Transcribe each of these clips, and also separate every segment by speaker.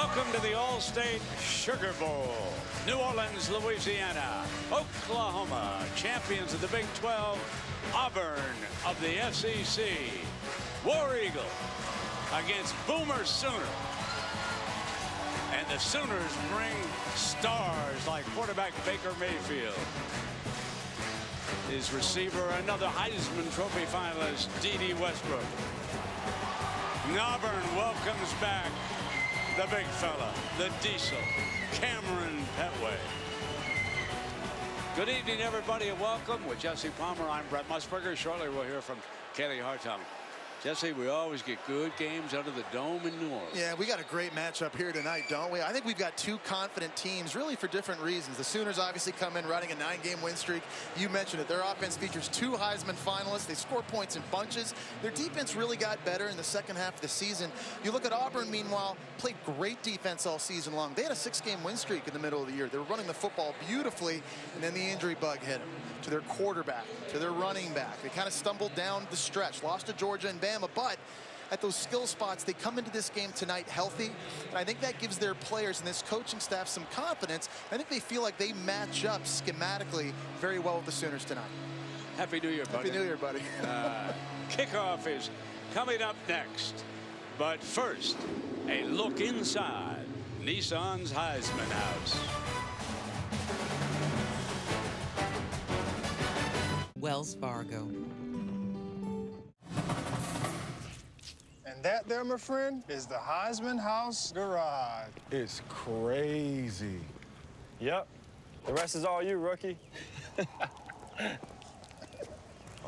Speaker 1: Welcome to the All-State Sugar Bowl. New Orleans, Louisiana, Oklahoma, champions of the Big 12, Auburn of the SEC, War Eagle against Boomer Sooner. And the Sooners bring stars like quarterback Baker Mayfield. His receiver, another Heisman Trophy finalist, D.D. Westbrook. Auburn welcomes back the big fella, the diesel, Cameron Petway. Good evening, everybody, and welcome. With Jesse Palmer, I'm Brett Musburger. Shortly, we'll hear from Kelly Hartung. Jesse, we always get good games out of the Dome in New Orleans.
Speaker 2: Yeah, we got a great matchup here tonight, don't we? I think we've got two confident teams, really for different reasons. The Sooners obviously come in running a 9-game win streak. You mentioned it. Their offense features 2 Heisman finalists. They score points in bunches. Their defense really got better in the second half of the season. You look at Auburn, meanwhile, played great defense all season long. They had a 6-game win streak in the middle of the year. They were running the football beautifully, and then the injury bug hit them. To their quarterback, to their running back. They kind of stumbled down the stretch, lost to Georgia and Bama, but at those skill spots, they come into this game tonight healthy, and I think that gives their players and this coaching staff some confidence. I think they feel like they match up schematically very well with the Sooners tonight.
Speaker 1: Happy New Year, buddy.
Speaker 2: Happy New Year, buddy.
Speaker 1: Kickoff is coming up next, but first, a look inside Nissan's Heisman House.
Speaker 3: Wells Fargo.
Speaker 4: And that there, my friend, is the Heisman House Garage.
Speaker 5: It's crazy.
Speaker 6: Yep. The rest is all you, rookie.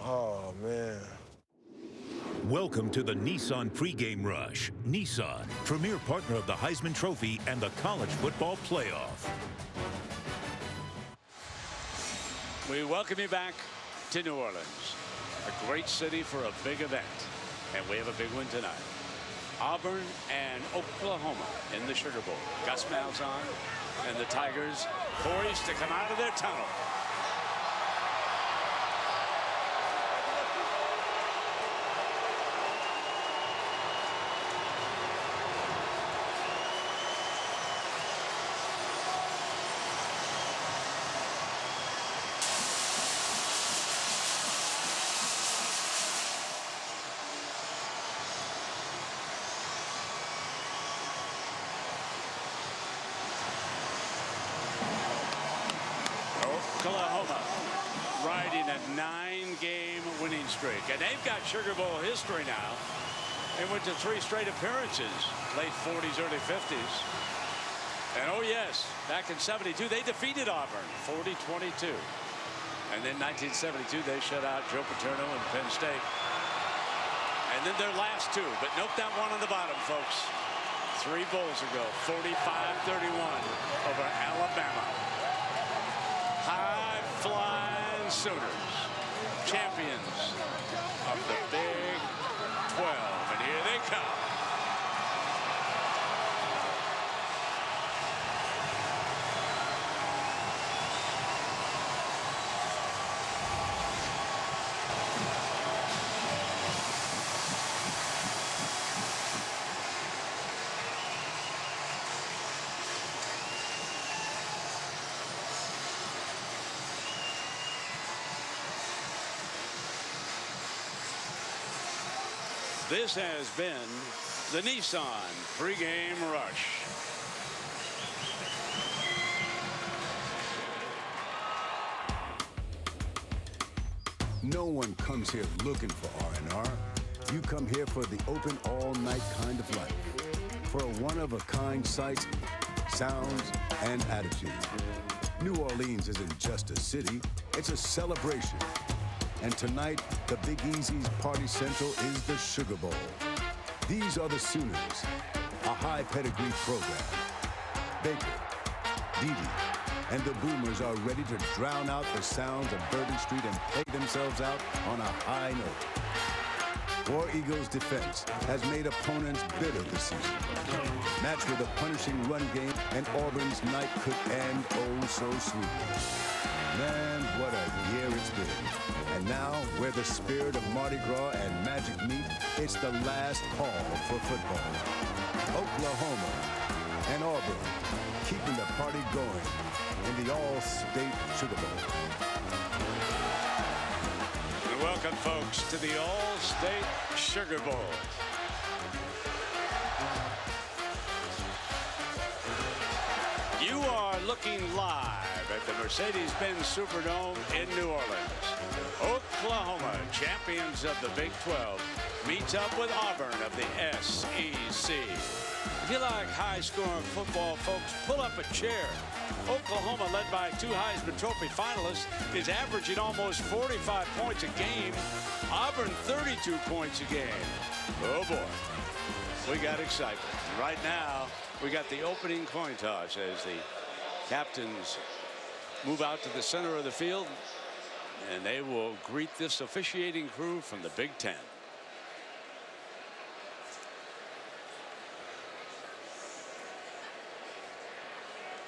Speaker 5: Oh, man.
Speaker 7: Welcome to the Nissan pregame rush. Nissan, premier partner of the Heisman Trophy and the College Football Playoff.
Speaker 1: We welcome you back to New Orleans, a great city for a big event, and we have a big one tonight. Auburn and Oklahoma in the Sugar Bowl. Gus Malzahn and the Tigers poised to come out of their tunnel. Oklahoma riding a 9-game winning streak, and they've got Sugar Bowl history now. They went to 3 straight appearances, late 40s, early 50s. And oh yes, back in '72 they defeated Auburn 40-22, and then 1972 they shut out Joe Paterno and Penn State. And then their last 2, but note that one on the bottom, folks. 3 bowls ago, 45-31 over Alabama. High-flying Sooners, champions of the Big 12, and here they come. This has been the Nissan pregame rush.
Speaker 8: No one comes here looking for R&R. You come here for the open all-night kind of life. For a one-of-a-kind sights, sounds, and attitude. New Orleans isn't just a city, it's a celebration. And tonight, the Big Easy's Party Central is the Sugar Bowl. These are the Sooners, a high pedigree program. Baker, D.D., and the Boomers are ready to drown out the sounds of Bourbon Street and play themselves out on a high note. War Eagle's defense has made opponents bitter this season. Matched with a punishing run game, and Auburn's night could end oh so sweetly. Man, what a year it's been. And now, where the spirit of Mardi Gras and magic meet, it's the last call for football. Oklahoma and Auburn, keeping the party going in the All-State Sugar Bowl.
Speaker 1: And welcome, folks, to the All-State Sugar Bowl. You are looking live at the Mercedes-Benz Superdome in New Orleans. Oklahoma, champions of the Big 12, meets up with Auburn of the SEC. If you like high-scoring football, folks, pull up a chair. Oklahoma, led by 2 Heisman Trophy finalists, is averaging almost 45 points a game. Auburn, 32 points a game. Oh, boy. We got excitement. Right now, we got the opening coin toss as the captains move out to the center of the field, and they will greet this officiating crew from the Big Ten.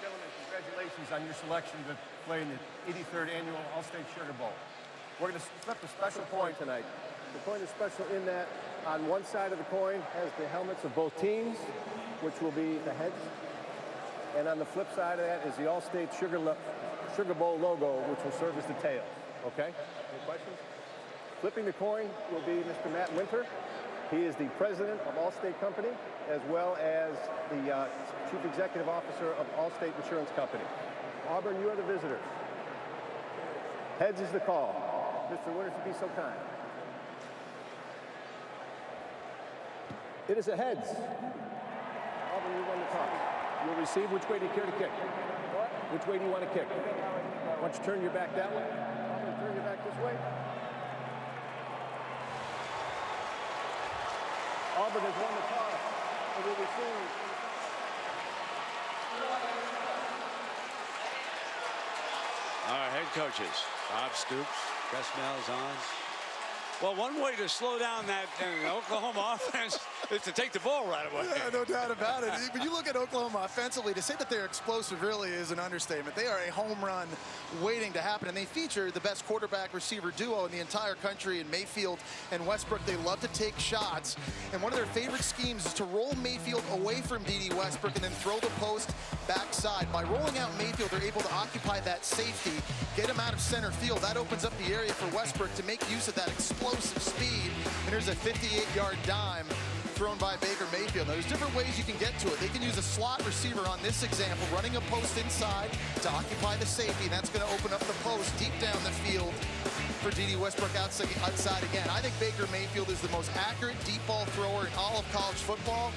Speaker 9: Gentlemen, congratulations on your selection to play in the 83rd Annual All-State Sugar Bowl. We're going to flip a special coin tonight. The coin is special in that on one side of the coin has the helmets of both teams, which will be the heads. And on the flip side of that is the All-State Sugar Bowl logo, which will serve as the tails. Okay? Any questions? Flipping the coin will be Mr. Matt Winter. He is the president of Allstate Company, as well as the chief executive officer of Allstate Insurance Company. Auburn, you are the visitors. Heads is the call. Mr. Winter, if you be so kind. It is a heads. Auburn, you won the toss. You'll receive. Which way do you care to kick? What? Which way do you want to kick? Why don't you turn your back that way? Auburn, turn your back this way. Auburn has won the toss and will receive.
Speaker 1: All right, head coaches. Bob Stoops, Gus Malzahn. Well, one way to slow down that Oklahoma offense is to take the ball right away.
Speaker 2: Yeah, no doubt about it. When you look at Oklahoma offensively, to say that they're explosive really is an understatement. They are a home run waiting to happen, and they feature the best quarterback-receiver duo in the entire country in Mayfield and Westbrook. They love to take shots, and one of their favorite schemes is to roll Mayfield away from D.D. Westbrook and then throw the post backside. By rolling out Mayfield, they're able to occupy that safety, get him out of center field. That opens up the area for Westbrook to make use of that explosive speed. And there's a 58-yard dime thrown by Baker Mayfield. Now, there's different ways you can get to it. They can use a slot receiver on this example, running a post inside to occupy the safety, and that's going to open up the post deep down the field for D.D. Westbrook outside again. I think Baker Mayfield is the most accurate deep ball thrower in all of college football.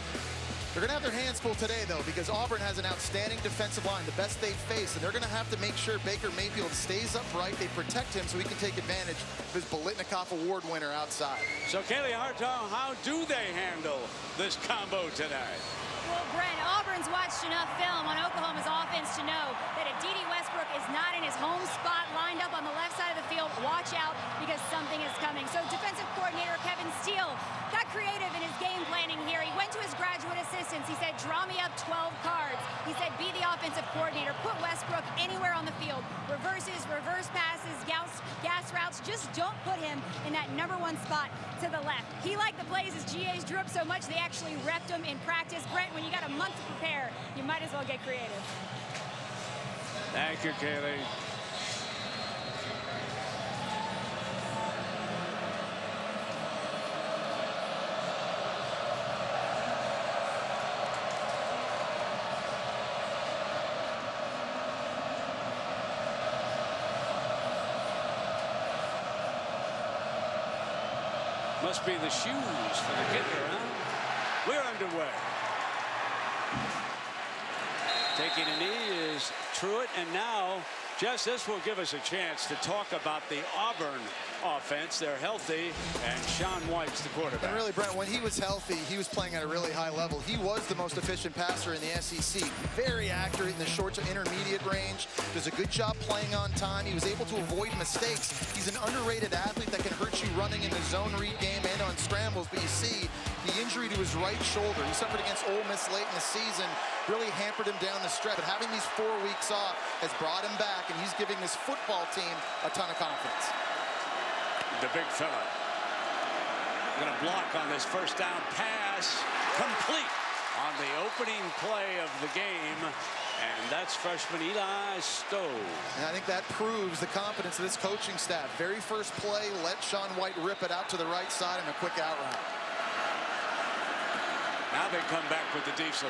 Speaker 2: They're going to have their hands full today, though, because Auburn has an outstanding defensive line, the best they've faced, and they're going to have to make sure Baker Mayfield stays upright. They protect him so he can take advantage of his Bolitnikoff Award winner outside.
Speaker 1: So, Kaylee Hartong, how do they handle this combo tonight?
Speaker 10: Well, Brent, Auburn's watched enough film on Oklahoma's offense to know that if D.D. Westbrook is not in his home spot lined up on the left side of the field, watch out because something is coming. So defensive coordinator Kevin Steele got creative in his game planning here. He went to his graduate assistants. He said, draw me up 12 cards. He said, be the offensive coordinator. Put Westbrook anywhere on the field. Reverses, reverse passes, gas routes. Just don't put him in that #1 spot to the left. He liked the plays as GAs drew up so much they actually repped him in practice. Brent, when you got a month to prepare, you might as well get creative.
Speaker 1: Thank you, Kaylee. Must be the shoes for the kicker, huh? We're underway. Taking a knee is Truitt, and now Jess, this will give us a chance to talk about the Auburn offense. They're healthy, and Sean White's the quarterback.
Speaker 2: And really, Brent, when he was healthy, he was playing at a really high level. He was the most efficient passer in the SEC. Very accurate in the short to intermediate range. Does a good job playing on time. He was able to avoid mistakes. He's an underrated athlete that can hurt you running in the zone read game and on scrambles. But you see the injury to his right shoulder. He suffered against Ole Miss late in the season. Really hampered him down the stretch. But having these 4 weeks off has brought him back, and he's giving this football team a ton of confidence.
Speaker 1: The big fella going to block on this first down pass. Complete. on the opening play of the game, and that's freshman Eli Stowe.
Speaker 2: And I think that proves the confidence of this coaching staff. Very first play, let Sean White rip it out to the right side and a quick out route.
Speaker 1: Now they come back with the diesel.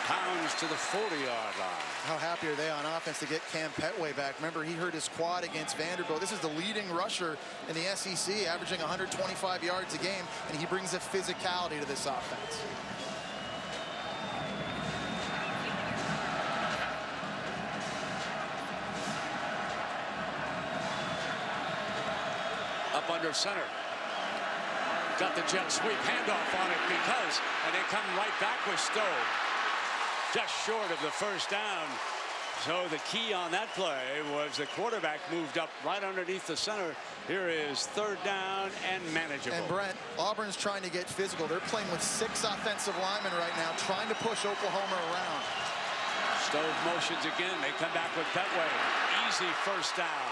Speaker 1: Pounds to the 40-yard line.
Speaker 2: How happy are they on offense to get Cam Petway back? Remember, he hurt his quad against Vanderbilt. This is the leading rusher in the SEC, averaging 125 yards a game, and he brings a physicality to this offense.
Speaker 1: Up under center. Got the jet sweep handoff on it and they come right back with Stowe. Just short of the first down. So the key on that play was the quarterback moved up right underneath the center. Here is third down and manageable.
Speaker 2: And Brent, Auburn's trying to get physical. They're playing with 6 offensive linemen right now, trying to push Oklahoma around.
Speaker 1: Stowe motions again. They come back with Petway. Easy first down.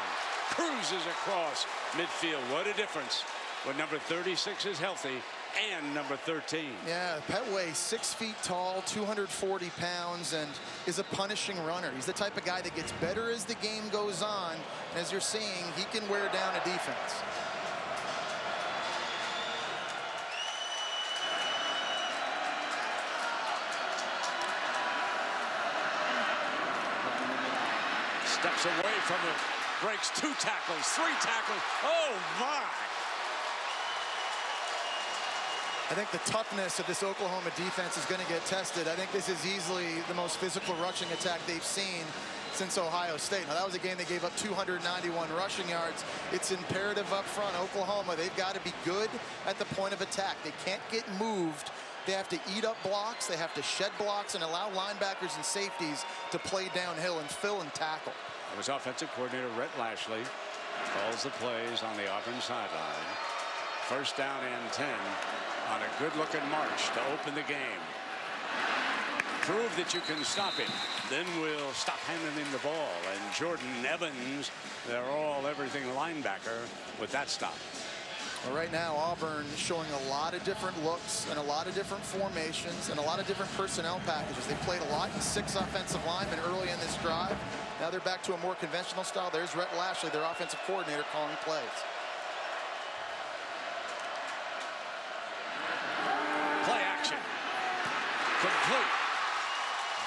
Speaker 1: Cruises across midfield. What a difference when number 36 is healthy and number 13.
Speaker 2: Yeah, Petway, 6 feet tall, 240 pounds, and is a punishing runner. He's the type of guy that gets better as the game goes on. And as you're seeing, he can wear down a defense.
Speaker 1: Steps away from it, breaks 2 tackles, 3 tackles. Oh, my.
Speaker 2: I think the toughness of this Oklahoma defense is going to get tested. I think this is easily the most physical rushing attack they've seen since Ohio State. Now, that was a game they gave up 291 rushing yards. It's imperative up front. Oklahoma, they've got to be good at the point of attack. They can't get moved. They have to eat up blocks. They have to shed blocks and allow linebackers and safeties to play downhill and fill and tackle.
Speaker 1: It was offensive coordinator Rhett Lashley calls the plays on the Auburn sideline. First down and 10 on a good-looking march to open the game. Prove that you can stop him. Then we'll stop handing him the ball. And Jordan Evans, they're all everything linebacker with that stop.
Speaker 2: Well, right now, Auburn showing a lot of different looks and a lot of different formations and a lot of different personnel packages. They played a lot in 6 offensive linemen early in this drive. Now they're back to a more conventional style. There's Rhett Lashley, their offensive coordinator, calling plays.
Speaker 1: Play action. Complete.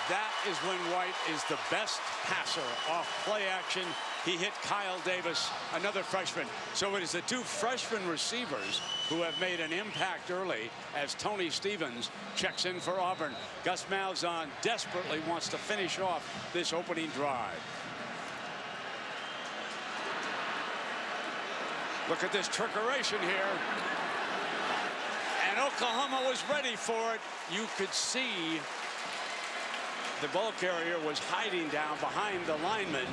Speaker 1: That is when White is the best passer off play action. He hit Kyle Davis, another freshman. So it is the 2 freshman receivers who have made an impact early as Tony Stevens checks in for Auburn. Gus Malzahn desperately wants to finish off this opening drive. Look at this trickeration here. And Oklahoma was ready for it. You could see the ball carrier was hiding down behind the lineman.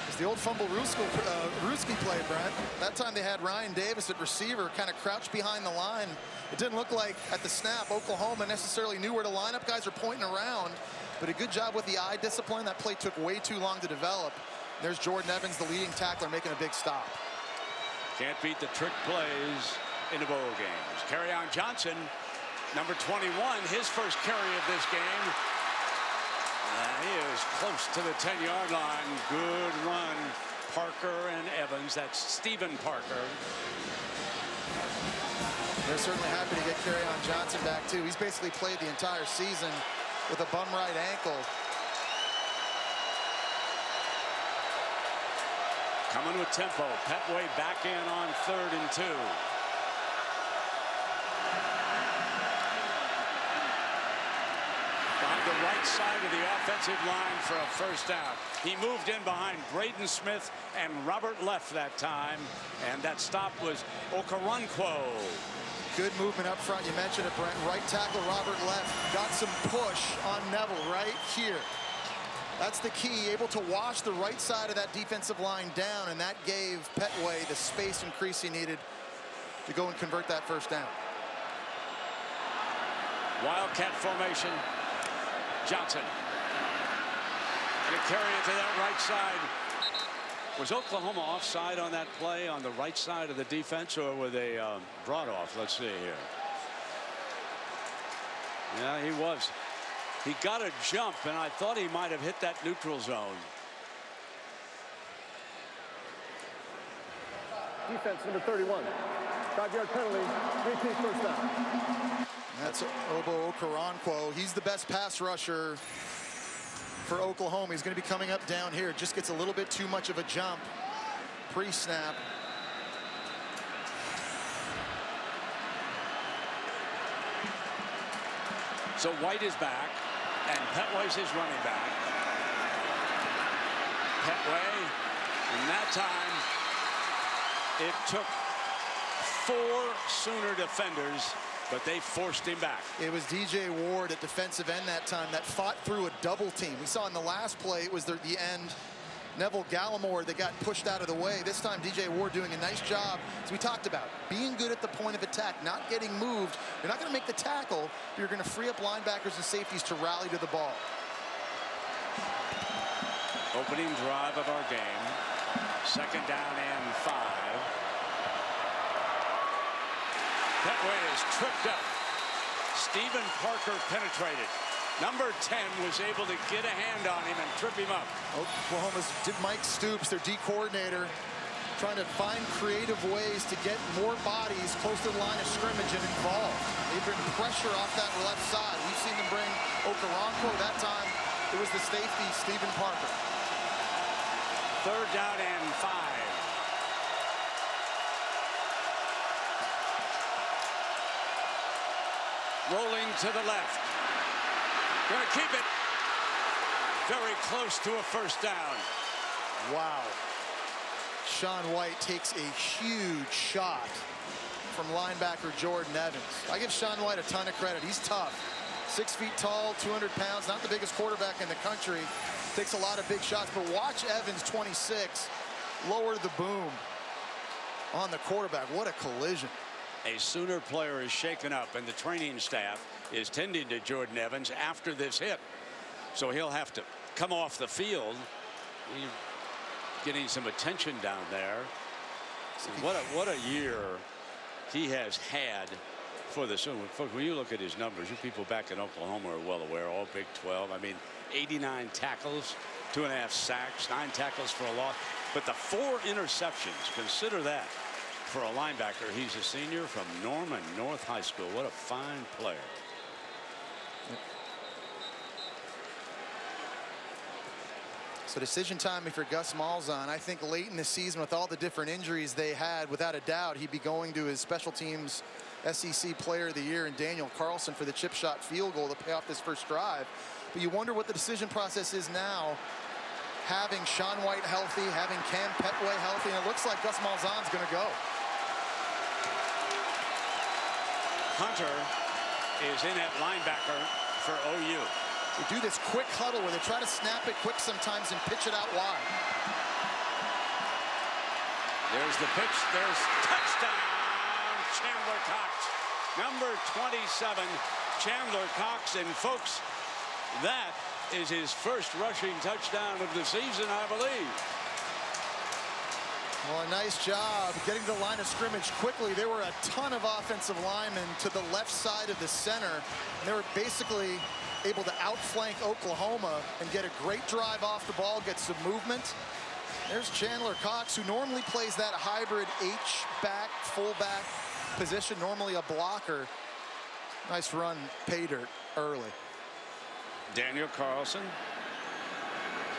Speaker 2: It's the old fumble Ruski play, Brent. That time they had Ryan Davis at receiver, kind of crouched behind the line. It didn't look like at the snap Oklahoma necessarily knew where to line up. Guys are pointing around, but a good job with the eye discipline. That play took way too long to develop. There's Jordan Evans, the leading tackler, making a big stop.
Speaker 1: Can't beat the trick plays in the bowl games. Kerryon Johnson, number 21, his first carry of this game. He is close to the 10-yard line. Good run. Parker and Evans. That's Stephen Parker.
Speaker 2: They're certainly happy to get Kerryon Johnson back, too. He's basically played the entire season with a bum right ankle.
Speaker 1: Coming with tempo. Petway back in on 3rd and 2. The right side of the offensive line for a first down. He moved in behind Braden Smith and Robert Leff that time, and that stop was Okoronkwo.
Speaker 2: Good movement up front. You mentioned it, Brent. Right tackle Robert Leff got some push on Neville right here. That's the key, able to wash the right side of that defensive line down, and that gave Petway the space increase he needed to go and convert that first down.
Speaker 1: Wildcat formation. Johnson. And carry it to that right side. Was Oklahoma offside on that play on the right side of the defense, or were they brought off? Let's see here. Yeah, he was. He got a jump, and I thought he might have hit that neutral zone.
Speaker 9: Defense number 31. 5-yard penalty. 18th first down.
Speaker 2: That's Obo Okoronkwo. He's the best pass rusher for Oklahoma. He's going to be coming up down here. Just gets a little bit too much of a jump pre-snap.
Speaker 1: So White is back, and Petway's his running back. Petway, and that time it took 4 Sooner defenders, but they forced him back.
Speaker 2: It was DJ Ward at defensive end that time that fought through a double team. We saw in the last play it was the end. Neville Gallimore that got pushed out of the way. This time DJ Ward doing a nice job, as we talked about, being good at the point of attack, not getting moved. You're not going to make the tackle, but you're going to free up linebackers and safeties to rally to the ball.
Speaker 1: Opening drive of our game. 2nd down and 5. Petway is tripped up. Stephen Parker penetrated. Number 10 was able to get a hand on him and trip him up.
Speaker 2: Oklahoma's Mike Stoops, their D coordinator, trying to find creative ways to get more bodies close to the line of scrimmage and involved. They bring pressure off that left side. We've seen them bring Okoronkwo. That time it was the safety, Stephen Parker.
Speaker 1: 3rd down and 5. Rolling to the left. Going to keep it. Very close to a 1st down.
Speaker 2: Wow. Sean White takes a huge shot from linebacker Jordan Evans. I give Sean White a ton of credit. He's tough. 6 feet tall, 200 pounds, not the biggest quarterback in the country. Takes a lot of big shots, but watch Evans, 26, lower the boom on the quarterback. What a collision.
Speaker 1: A Sooner player is shaken up, and the training staff is tending to Jordan Evans after this hit. So he'll have to come off the field. He's getting some attention down there. What a year he has had for the Sooner. Folks, when you look at his numbers, you people back in Oklahoma are well aware, all Big 12. I mean, 89 tackles, 2.5 sacks, 9 tackles for a loss. But the 4 interceptions, consider that. For a linebacker, he's a senior from Norman North High School. What a fine player.
Speaker 2: So decision time for Gus Malzahn. I think late in the season with all the different injuries they had, without a doubt, he'd be going to his special teams SEC Player of the Year and Daniel Carlson for the chip shot field goal to pay off this first drive. But you wonder what the decision process is now, having Sean White healthy, having Cam Petway healthy, and it looks like Gus Malzahn's going to go.
Speaker 1: Hunter is in at linebacker for OU.
Speaker 2: They do this quick huddle where they try to snap it quick sometimes and pitch it out wide.
Speaker 1: There's the pitch. There's touchdown, Chandler Cox. Number 27, Chandler Cox. And folks, that is his first rushing touchdown of the season, I believe.
Speaker 2: Well, a nice job getting to the line of scrimmage quickly. There were a ton of offensive linemen to the left side of the center. And they were basically able to outflank Oklahoma and get a great drive off the ball, get some movement. There's Chandler Cox, who normally plays that hybrid H-back, fullback position, normally a blocker. Nice run, pay dirt early.
Speaker 1: Daniel Carlson.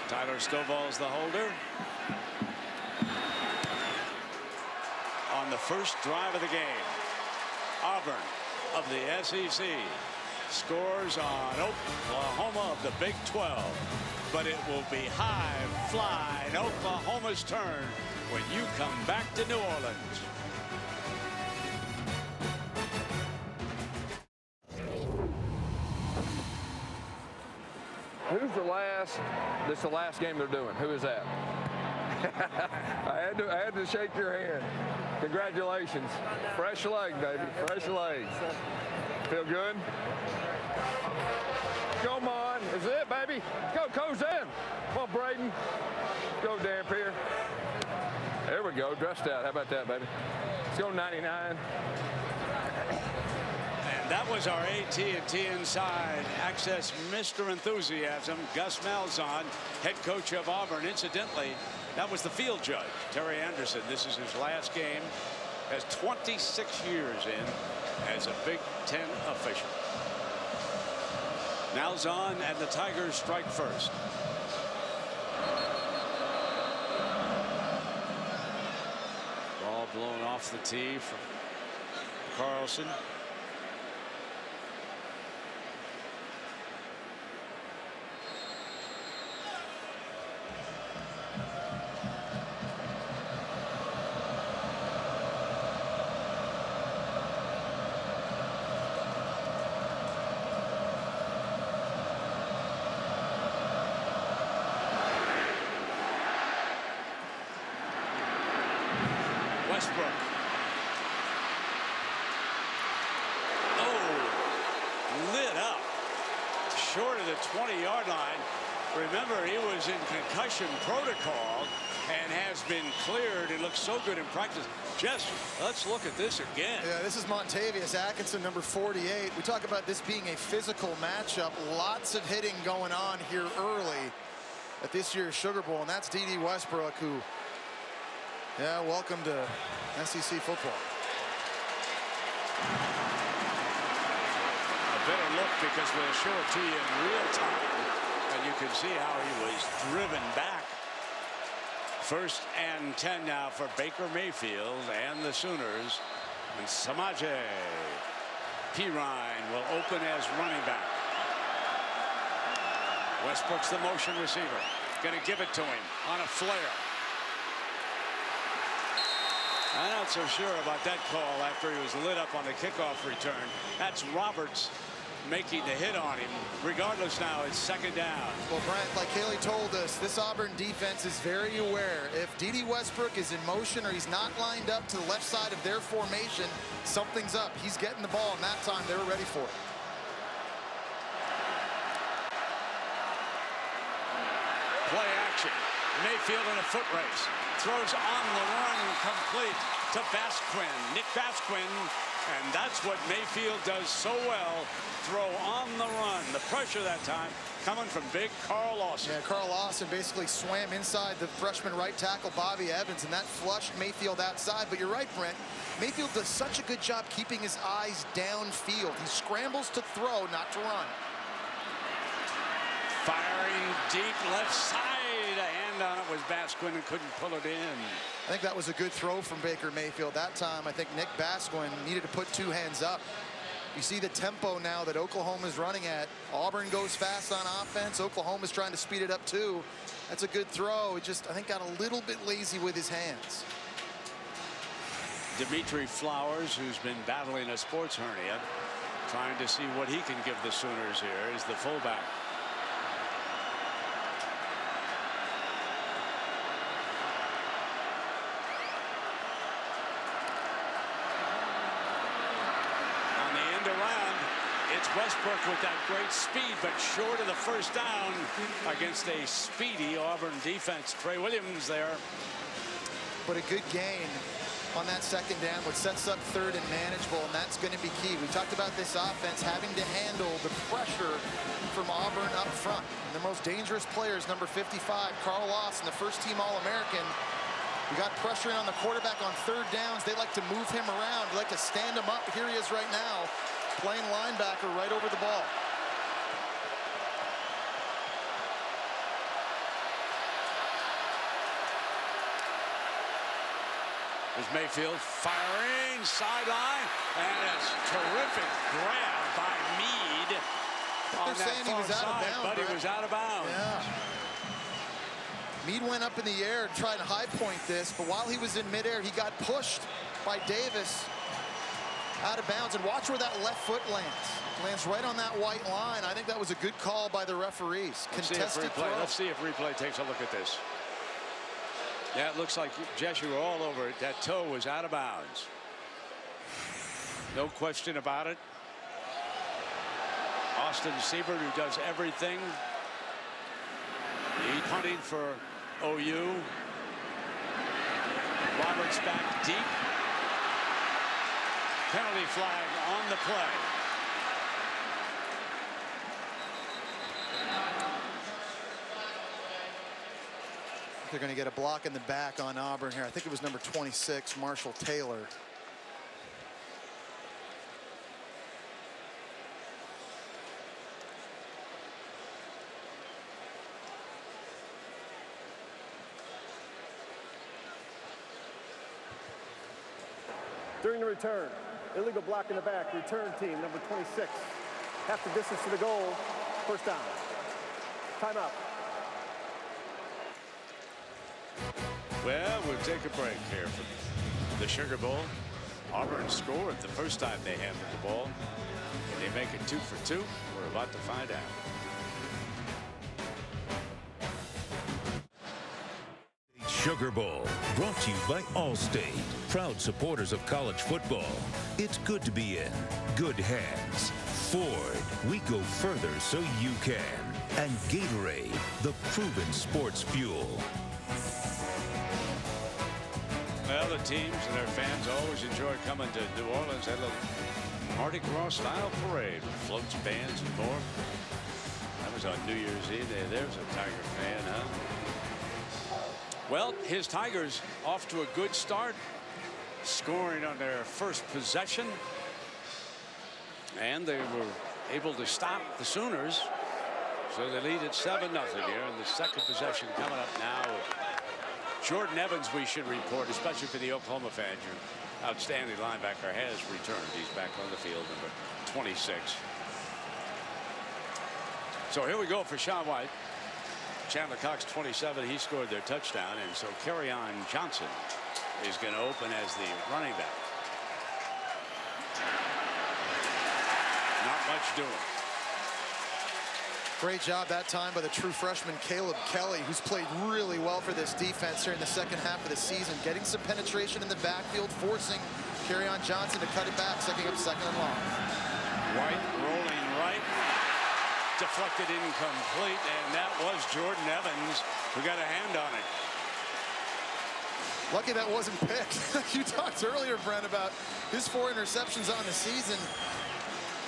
Speaker 1: Tyler Stovall's the holder. On the first drive of the game, Auburn of the SEC scores on Oklahoma of the Big 12. But it will be high fly in Oklahoma's turn when you come back to New Orleans.
Speaker 11: Who's the last? This is the last game they're doing. Who is that? I had to shake your hand. Congratulations. Fresh leg, baby. Fresh legs. Feel good? Come on. Is it, baby? Go, Cozen. Come on, Braden. Go, Dampier. There we go. Dressed out. How about that, baby? Let's go 99.
Speaker 1: And That was our AT&T Inside Access Mr. Enthusiasm, Gus Malzahn, head coach of Auburn. Incidentally, that was the field judge, Terry Anderson. This is his last game as 26 years in as a Big Ten official. Malzahn and the Tigers strike first. Ball blown off the tee from Carlson. Westbrook. Oh, lit up short of the 20-yard line. Remember, he was in concussion protocol and has been cleared. It looks so good in practice. Jess, let's look at this again.
Speaker 2: Yeah, this is Montavious Atkinson, number 48. We talk about this being a physical matchup. Lots of hitting going on here early at this year's Sugar Bowl, and that's D.D. Westbrook, who, yeah, welcome to SEC football.
Speaker 1: A better look because we'll show it to you in real time, and you can see how he was driven back. 1st and 10 now for Baker Mayfield and the Sooners. And Samaje Perine will open as running back. Westbrook's the motion receiver. Going to give it to him on a flare. I'm not so sure about that call after he was lit up on the kickoff return. That's Roberts making the hit on him. Regardless, now it's 2nd down.
Speaker 2: Well, Brent, like Haley told us, this Auburn defense is very aware. If D.D. Westbrook is in motion or he's not lined up to the left side of their formation, something's up. He's getting the ball, and that time they were ready for it.
Speaker 1: Play action. Mayfield in a foot race. Throws on the run, complete to Basquin. Nick Basquin. And that's what Mayfield does so well. Throw on the run. The pressure that time coming from big Carl Lawson.
Speaker 2: Yeah, Carl Lawson basically swam inside the freshman right tackle Bobby Evans, and that flushed Mayfield outside. But you're right, Brent. Mayfield does such a good job keeping his eyes downfield. He scrambles to throw, not to run.
Speaker 1: Firing deep left side. A hand on it was Basquin and couldn't pull it in.
Speaker 2: I think that was a good throw from Baker Mayfield. That time, I think Nick Basquin needed to put 2 hands up. You see the tempo now that Oklahoma's running at. Auburn goes fast on offense. Oklahoma's trying to speed it up too. That's a good throw. It just, I think, got a little bit lazy with his hands.
Speaker 1: Dimitri Flowers, who's been battling a sports hernia, trying to see what he can give the Sooners here, is the fullback. Westbrook with that great speed, but short of the 1st down against a speedy Auburn defense. Trey Williams there.
Speaker 2: But a good gain on that 2nd down, which sets up 3rd and manageable, and that's going to be key. We talked about this offense having to handle the pressure from Auburn up front. And the most dangerous players, number 55, Carl Lawson, the first-team All-American. We got pressuring on the quarterback on 3rd downs. They like to move him around. They like to stand him up. Here he is right now, playing linebacker right over the ball.
Speaker 1: There's Mayfield firing sideline, and it's terrific grab by Meade on that far side, but he was out of bounds.
Speaker 2: Yeah. Meade went up in the air to try to high point this, but while he was in midair, he got pushed by Davis out of bounds. And watch where that left foot lands. Lands right on that white line. I think that was a good call by the referees. Contested throw.
Speaker 1: Let's see if replay takes a look at this. Yeah, it looks like, Jess, you were all over it. That toe was out of bounds. No question about it. Austin Siebert, who does everything. He punting for OU. Roberts back deep. Penalty flag on the play.
Speaker 2: They're going to get a block in the back on Auburn here. I think it was number 26, Marshall Taylor.
Speaker 9: During the return, illegal block in the back, return team, number 26. Half the distance to the goal, first down. Timeout.
Speaker 1: Well, we'll take a break here from the Sugar Bowl. Auburn scored the first time they handled the ball. Can they make it 2 for 2? We're about to find out.
Speaker 7: Sugar Bowl, brought to you by Allstate, proud supporters of college football. It's good to be in good hands. Ford, we go further so you can. And Gatorade, the proven sports fuel.
Speaker 1: Well, the teams and their fans always enjoy coming to New Orleans. That little Mardi Gras style parade with floats, bands, and more. That was on New Year's Eve. There's a Tiger fan, huh? Well, his Tigers off to a good start, scoring on their first possession. And they were able to stop the Sooners. So they lead at 7-0 here, and the second possession coming up now. Jordan Evans, we should report, especially for the Oklahoma fans, your outstanding linebacker has returned. He's back on the field, number 26. So here we go for Sean White. Chandler Cox, 27, he scored their touchdown, and so Kerryon Johnson is going to open as the running back. Not much doing.
Speaker 2: Great job that time by the true freshman Caleb Kelly, who's played really well for this defense here in the second half of the season, getting some penetration in the backfield, forcing Kerryon Johnson to cut it back, setting up second and long.
Speaker 1: White rolling right. Deflected incomplete, and that was Jordan Evans who got a hand on it.
Speaker 2: Lucky that wasn't picked. You talked earlier, Brent, about his 4 interceptions on the season.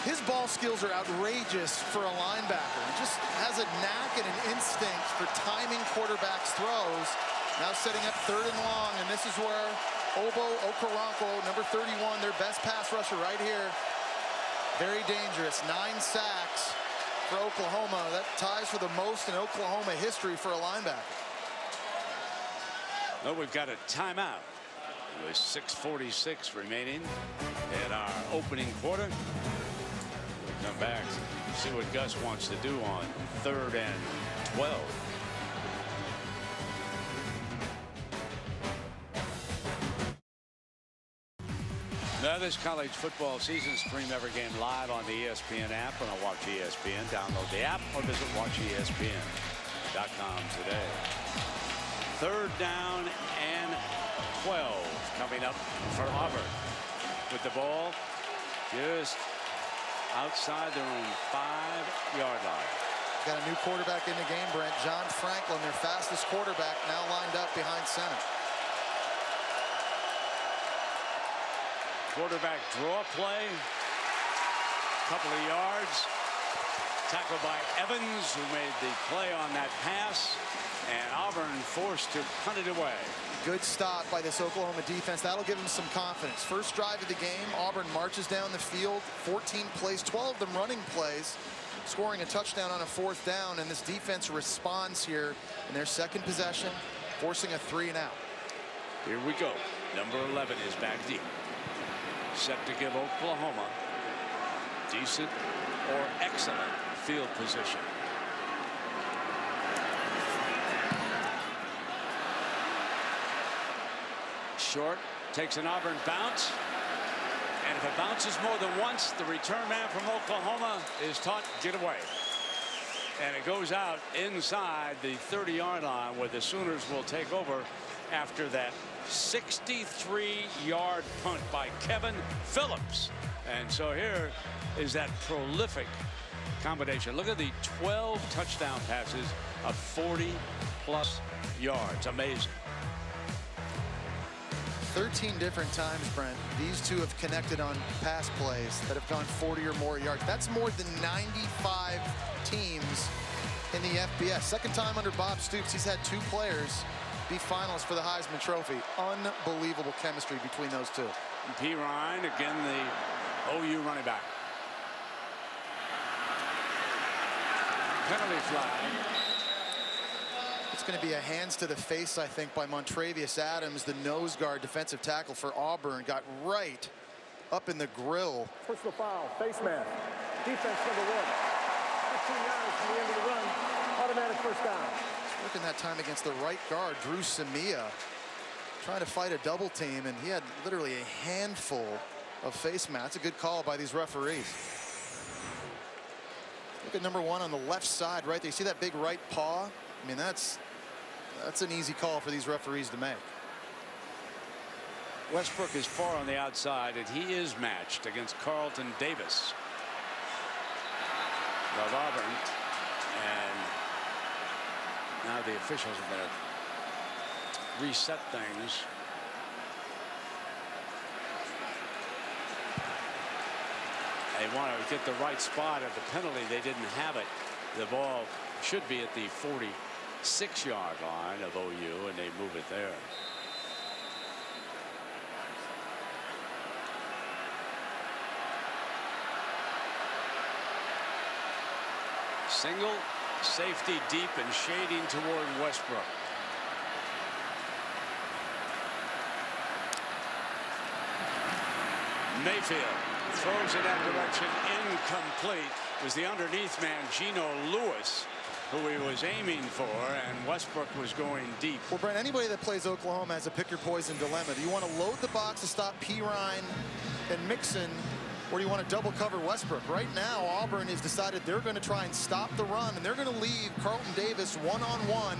Speaker 2: His ball skills are outrageous for a linebacker. He just has a knack and an instinct for timing quarterbacks' throws. Now setting up third and long, and this is where Obo Okoronkwo, number 31, their best pass rusher right here. Very dangerous. 9 sacks for Oklahoma. That ties for the most in Oklahoma history for a linebacker.
Speaker 1: Well, we've got a timeout with 6:46 remaining in our opening quarter. We'll come back, see what Gus wants to do on 3rd and 12. Now this college football season, stream every game live on the ESPN app and on Watch ESPN. Download the app or visit watchespn.com today. 3rd down and 12 coming up for Auburn with the ball just outside their own 5-yard line.
Speaker 2: Got a new quarterback in the game, Brent. John Franklin, their fastest quarterback, now lined up behind center.
Speaker 1: Quarterback draw play, couple of yards, tackled by Evans, who made the play on that pass, and Auburn forced to punt it away.
Speaker 2: Good stop by this Oklahoma defense. That'll give them some confidence. First drive of the game, Auburn marches down the field, 14 plays, 12 of them running plays, scoring a touchdown on a 4th down, and this defense responds here in their second possession, forcing a 3-and-out.
Speaker 1: Here we go. Number 11 is back deep. Set to give Oklahoma decent or excellent field position. Short takes an Auburn bounce, and if it bounces more than once, the return man from Oklahoma is taught get away, and it goes out inside the 30-yard line, where the Sooners will take over after that 63-yard punt by Kevin Phillips. And so here is that prolific combination. Look at the 12 touchdown passes of 40+ yards. Amazing.
Speaker 2: 13 different times, Brent, these two have connected on pass plays that have gone 40 or more yards. That's more than 95 teams in the FBS. Second time under Bob Stoops, he's had 2 players be finalists for the Heisman Trophy. Unbelievable chemistry between those two.
Speaker 1: P. Ryan, again, the OU running back. Penalty flag.
Speaker 2: It's going to be a hands to the face, I think, by Montravius Adams, the nose guard defensive tackle for Auburn. Got right up in the grill.
Speaker 9: Personal foul, face mask. Defense number 1. 15 yards from the end of the run. Automatic first down.
Speaker 2: He's working that time against the right guard, Drew Samia, trying to fight a double team, and he had literally a handful of face masks. A good call by these referees. Look at number 1 on the left side right there. You see that big right paw? I mean, that's an easy call for these referees to make.
Speaker 1: Westbrook is far on the outside, and he is matched against Carlton Davis of Auburn. And now the officials are going to reset things. They want to get the right spot at the penalty. They didn't have it. The ball should be at the 46-yard line of OU, and they move it there. Single, safety deep and shading toward Westbrook. Mayfield throws in that direction, incomplete. It was the underneath man, Geno Lewis, who he was aiming for, and Westbrook was going deep.
Speaker 2: Well, Brent, anybody that plays Oklahoma has a pick your poison dilemma. Do you want to load the box to stop P. Ryan and Mixon, or do you want to double cover Westbrook? Right now, Auburn has decided they're going to try and stop the run, and they're going to leave Carlton Davis one-on-one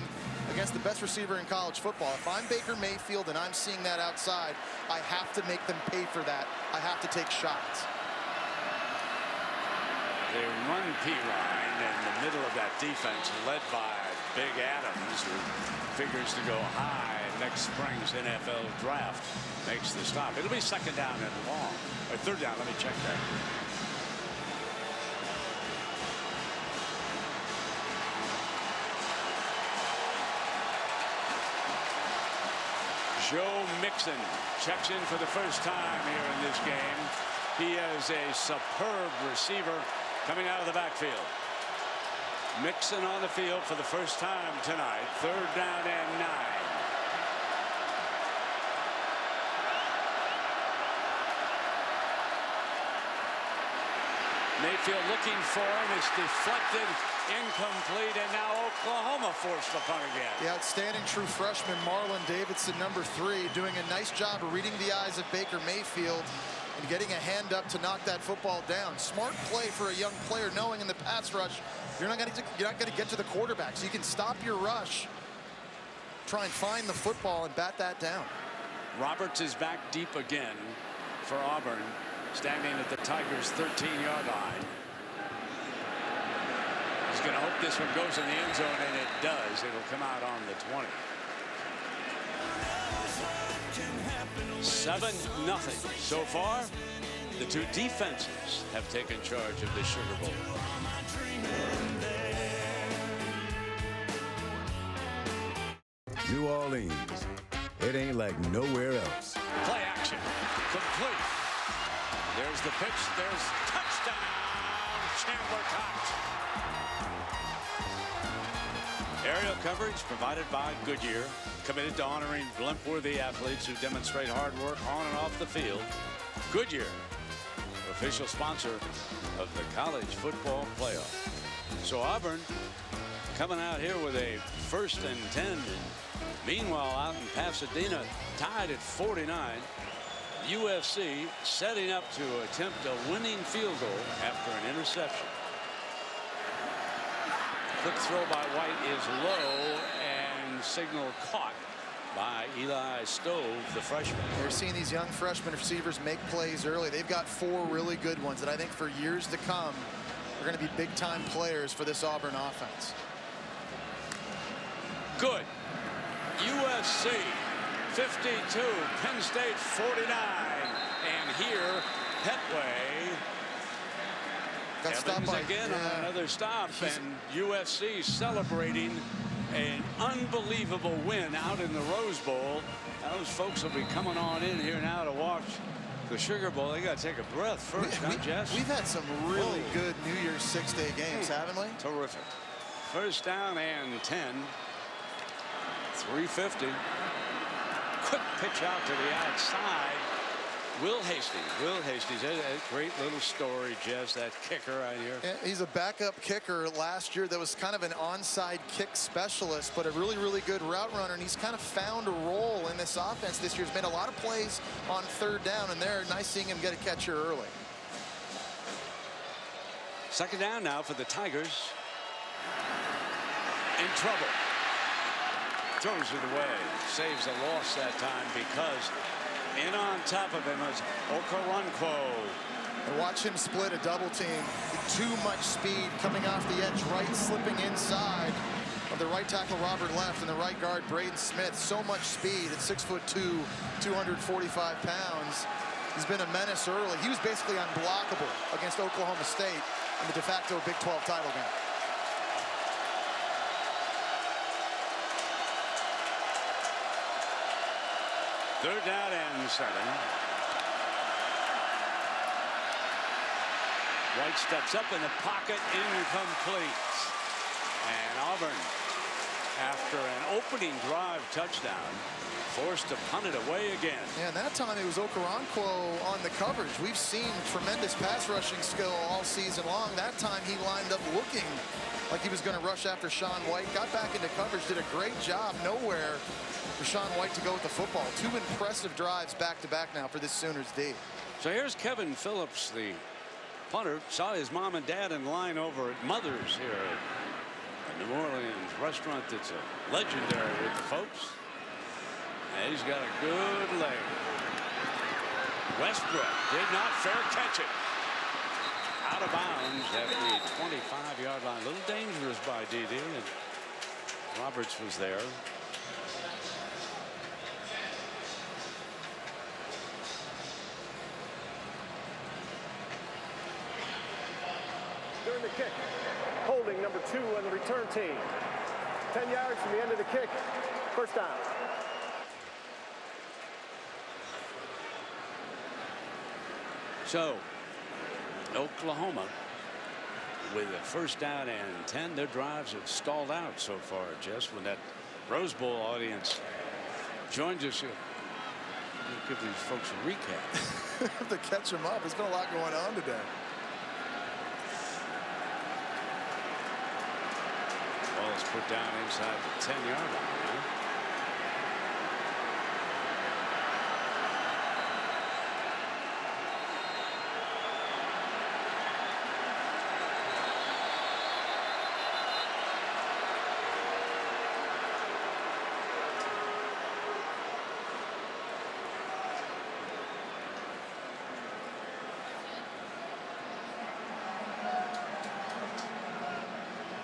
Speaker 2: against the best receiver in college football. If I'm Baker Mayfield and I'm seeing that outside, I have to make them pay for that. I have to take shots.
Speaker 1: They run P. Ryan in the middle of that defense, led by Big Adams, who figures to go high next spring's NFL draft. Makes the stop. It'll be second down and long. Or third down. Let me check that. Joe Mixon checks in for the first time here in this game. He is a superb receiver coming out of the backfield. Mixon on the field for the first time tonight. Third down and 9. Mayfield looking for him. It's deflected, incomplete, and now Oklahoma forced the punt again.
Speaker 2: The outstanding true freshman Marlon Davidson, number 3, doing a nice job of reading the eyes of Baker Mayfield and getting a hand up to knock that football down. Smart play for a young player, knowing in the pass rush you're not going to get to the quarterback, so you can stop your rush, try and find the football and bat that down.
Speaker 1: Roberts is back deep again for Auburn, standing at the Tigers' 13-yard line. He's going to hope this one goes in the end zone, and it does. It'll come out on the 20. 7-0 so far. The two defenses have taken charge of the Sugar Bowl.
Speaker 8: New Orleans, it ain't like nowhere else.
Speaker 1: Play action, complete. There's the pitch, there's touchdown, Chandler Cox. Aerial coverage provided by Goodyear, committed to honoring blimp-worthy athletes who demonstrate hard work on and off the field. Goodyear, official sponsor of the college football playoff. So Auburn coming out here with a 1st and 10. Meanwhile, out in Pasadena, tied at 49. USC setting up to attempt a winning field goal after an interception. Quick throw by White is low, and signal caught by Eli Stove, the freshman.
Speaker 2: We're seeing these young freshman receivers make plays early. They've got 4 really good ones that I think for years to come are going to be big-time players for this Auburn offense.
Speaker 1: Good. USC 52, Penn State 49, and here Petway
Speaker 2: Got stopped
Speaker 1: Evans
Speaker 2: by
Speaker 1: again on another stop, and USC celebrating an unbelievable win out in the Rose Bowl. Those folks will be coming on in here now to watch the Sugar Bowl. They got to take a breath first, not Jess?
Speaker 2: We've had some really good New Year's 6-day games, haven't we?
Speaker 1: Terrific. First down and 10. 350. Quick pitch out to the outside. Will Hastings, a great little story, Jess, that kicker right here.
Speaker 2: Yeah, he's a backup kicker last year that was kind of an onside kick specialist, but a really, really good route runner, and he's kind of found a role in this offense this year. He's made a lot of plays on third down, and they're nice seeing him get a catch here early.
Speaker 1: Second down now for the Tigers. In trouble. Throws it away. Saves a loss that time because in on top of him is Okoronkwo.
Speaker 2: And watch him split a double team. Too much speed coming off the edge right, slipping inside of the right tackle Robert Left and the right guard Braden Smith. So much speed at 6'2", 245 pounds. He's been a menace early. He was basically unblockable against Oklahoma State in the de facto Big 12 title game.
Speaker 1: Third down and 7. White steps up in the pocket, incomplete. And Auburn, after an opening drive touchdown, forced to punt it away again.
Speaker 2: Yeah, and that time it was Okoronkwo on the coverage. We've seen tremendous pass rushing skill all season long. That time he lined up looking like he was going to rush after Sean White. Got back into coverage, did a great job. Nowhere for Sean White to go with the football. 2 impressive drives back-to-back now for this Sooners D.
Speaker 1: So here's Kevin Phillips, the punter. Saw his mom and dad in line over at Mother's here at a New Orleans restaurant that's legendary with the folks. And he's got a good leg. Westbrook did not fair catch it. Out of bounds at the 25-yard line. A little dangerous by DD, and Roberts was there.
Speaker 9: During the kick, holding number 2 on the return team. 10 yards from the end of the kick. First down.
Speaker 1: So Oklahoma with a first down and 10. Their drives have stalled out so far, Jess. When that Rose Bowl audience joins us, we'll give these folks a recap.
Speaker 2: To catch them up. There's been a lot going on today.
Speaker 1: Ball is put down inside the 10-yard line now.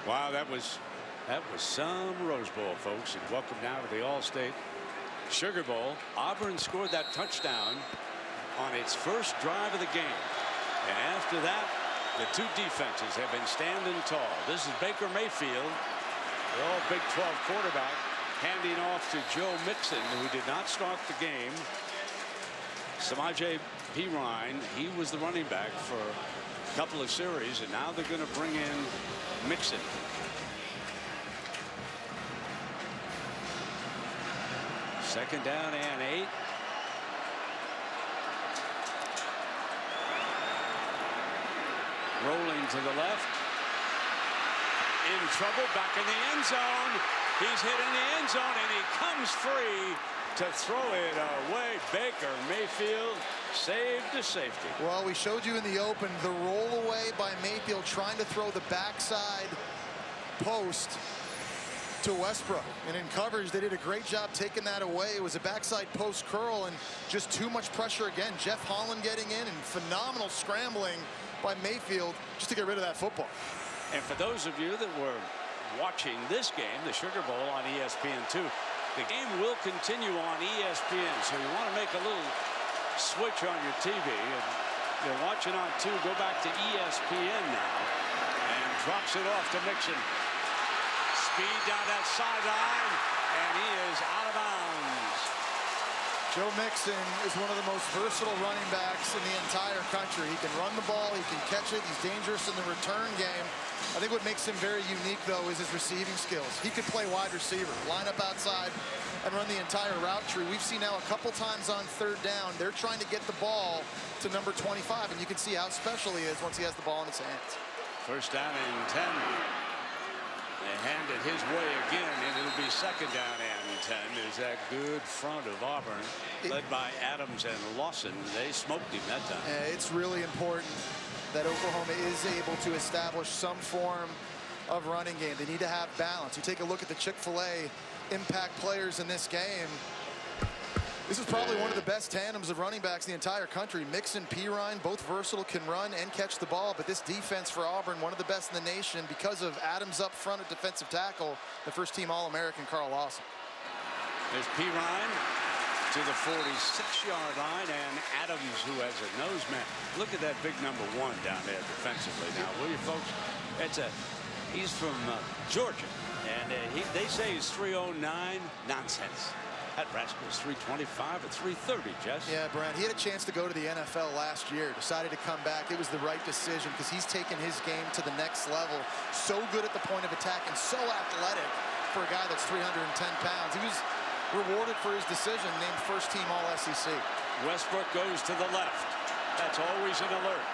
Speaker 1: Wow, that was some Rose Bowl, folks. And welcome now to the All-State Sugar Bowl. Auburn scored that touchdown on its first drive of the game. And after that, the two defenses have been standing tall. This is Baker Mayfield, the all Big 12 quarterback, handing off to Joe Mixon, who did not start the game. Samaje Perine, he was the running back for a couple of series, and now they're going to bring in Mixon. Second down and 8. Rolling to the left. In trouble, back in the end zone. He's hit in the end zone, and he comes free to throw it away. Baker Mayfield saved to safety.
Speaker 2: Well, we showed you in the open the roll away by Mayfield trying to throw the backside post to Westbrook, and in coverage they did a great job taking that away. It was a backside post curl and just too much pressure again. Jeff Holland getting in and phenomenal scrambling by Mayfield just to get rid of that football.
Speaker 1: And for those of you that were watching this game, the Sugar Bowl on ESPN2, the game will continue on ESPN, so you want to make a little switch on your TV and You're watching on 2. Go back to ESPN now. And drops it off to Mixon. Speed down that sideline. And he is out of bounds.
Speaker 2: Joe Mixon is one of the most versatile running backs in the entire country. He can run the ball, he can catch it, he's dangerous in the return game. I think what makes him very unique, though, is his receiving skills. He could play wide receiver, line up outside, and run the entire route tree. We've seen now a couple times on 3rd down, they're trying to get the ball to number 25, and you can see how special he is once he has the ball in his hands.
Speaker 1: 1st down and 10. They hand it his way again, and it'll be 2nd down and 10. There's that good front of Auburn, led by Adams and Lawson. They smoked him that time.
Speaker 2: It's really important that Oklahoma is able to establish some form of running game. They need to have balance. You take a look at the Chick-fil-A impact players in this game. This is probably one of the best tandems of running backs in the entire country. Mixon, Pirine, both versatile, can run and catch the ball. But this defense for Auburn, one of the best in the nation because of Adams up front at defensive tackle, the first-team All-American Carl Lawson.
Speaker 1: There's Pirine to the 46-yard line, and Adams, who has a nose man. Look at that big number 1 down there defensively. Now, will you folks? He's from Georgia, and they say he's 309. Nonsense. That rascal is 325 or 330, Jess.
Speaker 2: Yeah, Brent, he had a chance to go to the NFL last year, decided to come back. It was the right decision because he's taken his game to the next level. So good at the point of attack and so athletic for a guy that's 310 pounds. He was rewarded for his decision, named first-team All-SEC.
Speaker 1: Westbrook goes to the left. That's always an alert.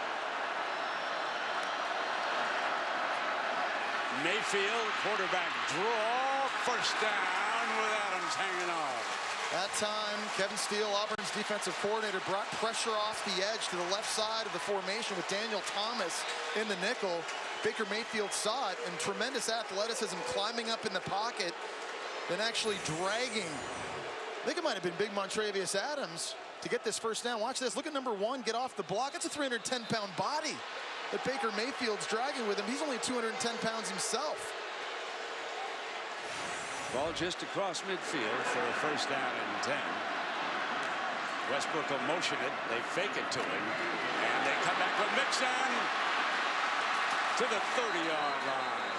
Speaker 1: Mayfield, quarterback draw, 1st down with Adams hanging off.
Speaker 2: That time, Kevin Steele, Auburn's defensive coordinator, brought pressure off the edge to the left side of the formation with Daniel Thomas in the nickel. Baker Mayfield saw it, and tremendous athleticism climbing up in the pocket, then actually dragging, I think it might have been big Montravius Adams to get this 1st down. Watch this, look at number 1 get off the block. It's a 310-pound body that Baker Mayfield's dragging with him. He's only 210 pounds himself.
Speaker 1: Ball just across midfield for a 1st down and 10. Westbrook will motion it. They fake it to him. And they come back with Mixon to the 30-yard line.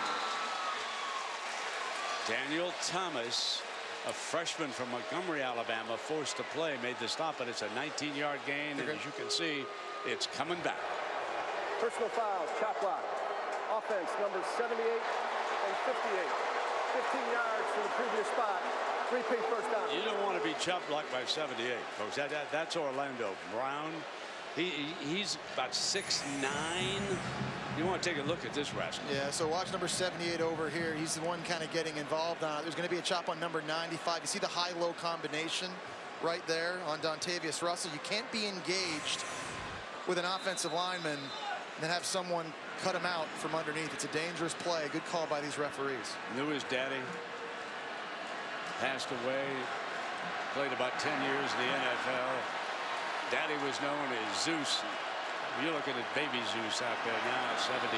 Speaker 1: Daniel Thomas, a freshman from Montgomery, Alabama, forced to play, made the stop, but it's a 19-yard gain. And as you can see, it's coming back.
Speaker 9: Personal fouls, chop block. Offense, numbers 78 and 58. 15 yards from the previous spot. 3-pick 1st down.
Speaker 1: You don't want to be chopped blocked by 78, folks. That's Orlando Brown. He's about 6'9". You want to take a look at this rascal.
Speaker 2: Yeah, so watch number 78 over here. He's the one kind of getting involved on it. There's going to be a chop on number 95. You see the high-low combination right there on Dontavius Russell. You can't be engaged with an offensive lineman and then have someone cut him out from underneath. It's a dangerous play. Good call by these referees.
Speaker 1: Knew his daddy. Passed away. Played about 10 years in the NFL. Daddy was known as Zeus. You're looking at baby Zeus out there now, 78.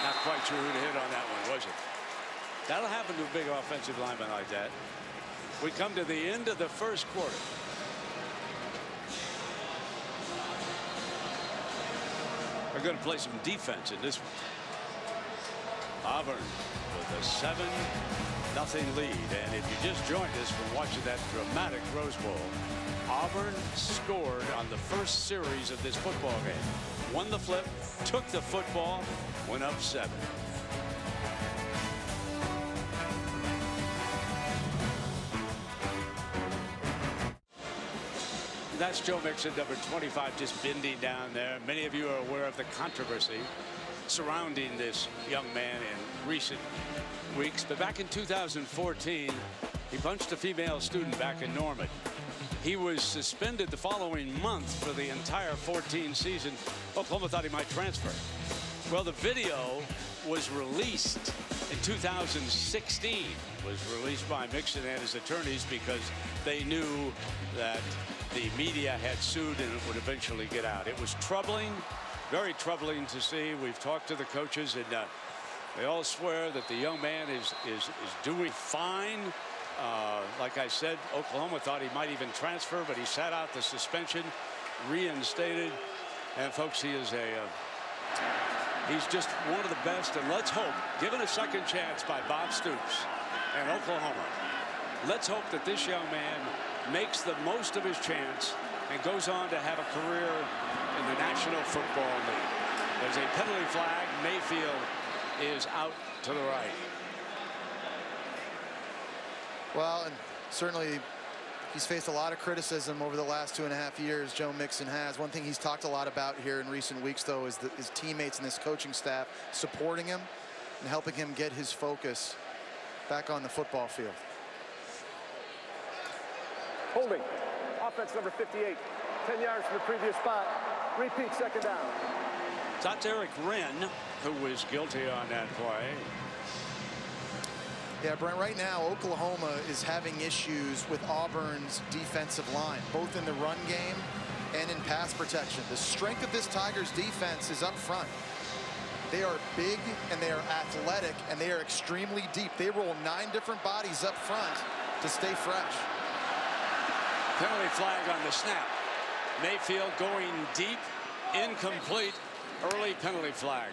Speaker 1: Not quite sure who to hit on that one, was it? That'll happen to a big offensive lineman like that. We come to the end of the 1st quarter. We're going to play some defense in this one. Auburn with a 7-0 lead. And if you just joined us from watching that dramatic Rose Bowl, Auburn scored on the 1st series of this football game. Won the flip, took the football, went up 7. That's Joe Mixon, number 25, just bending down there. Many of you are aware of the controversy surrounding this young man in recent weeks. But back in 2014, he punched a female student back in Norman. He was suspended the following month for the entire 14 season. Oklahoma thought he might transfer. Well, the video was released in 2016. Was released by Mixon and his attorneys because they knew that the media had sued and it would eventually get out. It was troubling, very troubling to see. We've talked to the coaches, and they all swear that the young man is doing fine. Like I said, Oklahoma thought he might even transfer, but he sat out the suspension, reinstated. And folks, he is he's just one of the best. And let's hope, given a second chance by Bob Stoops and Oklahoma, let's hope that this young man makes the most of his chance and goes on to have a career in the National Football League. There's a penalty flag. Mayfield is out to the right.
Speaker 2: Well, and certainly he's faced a lot of criticism over the last 2.5 years. Joe Mixon has. One thing he's talked a lot about here in recent weeks, though, is his teammates and this coaching staff supporting him and helping him get his focus back on the football field.
Speaker 9: Holding. Offense number 58. 10 yards from the previous spot. Repeat, second down.
Speaker 1: That's Eric Wren, who was guilty on that play.
Speaker 2: Yeah, Brent, right now, Oklahoma is having issues with Auburn's defensive line, both in the run game and in pass protection. The strength of this Tigers defense is up front. They are big and they are athletic and they are extremely deep. They roll 9 different bodies up front to stay fresh.
Speaker 1: Penalty flag on the snap. Mayfield going deep, incomplete, early penalty flag.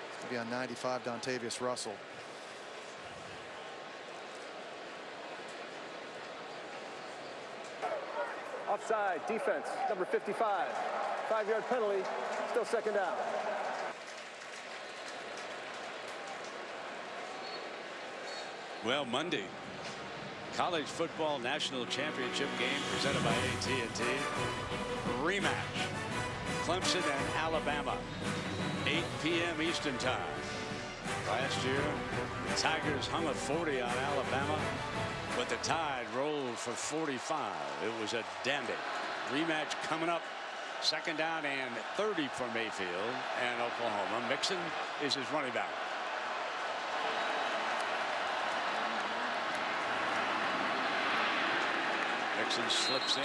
Speaker 2: It's going to be on 95, Dontavius Russell.
Speaker 9: Offside, defense, number 55. 5-yard penalty, still second down.
Speaker 1: Well, Monday, college football national championship game presented by AT&T. Rematch, Clemson and Alabama, 8 p.m. Eastern time. Last year, the Tigers hung a 40 on Alabama, but the Tide rolled for 45. It was a dandy. Rematch coming up. Second down and 30 for Mayfield and Oklahoma. Mixon is his running back. Mixon slips in.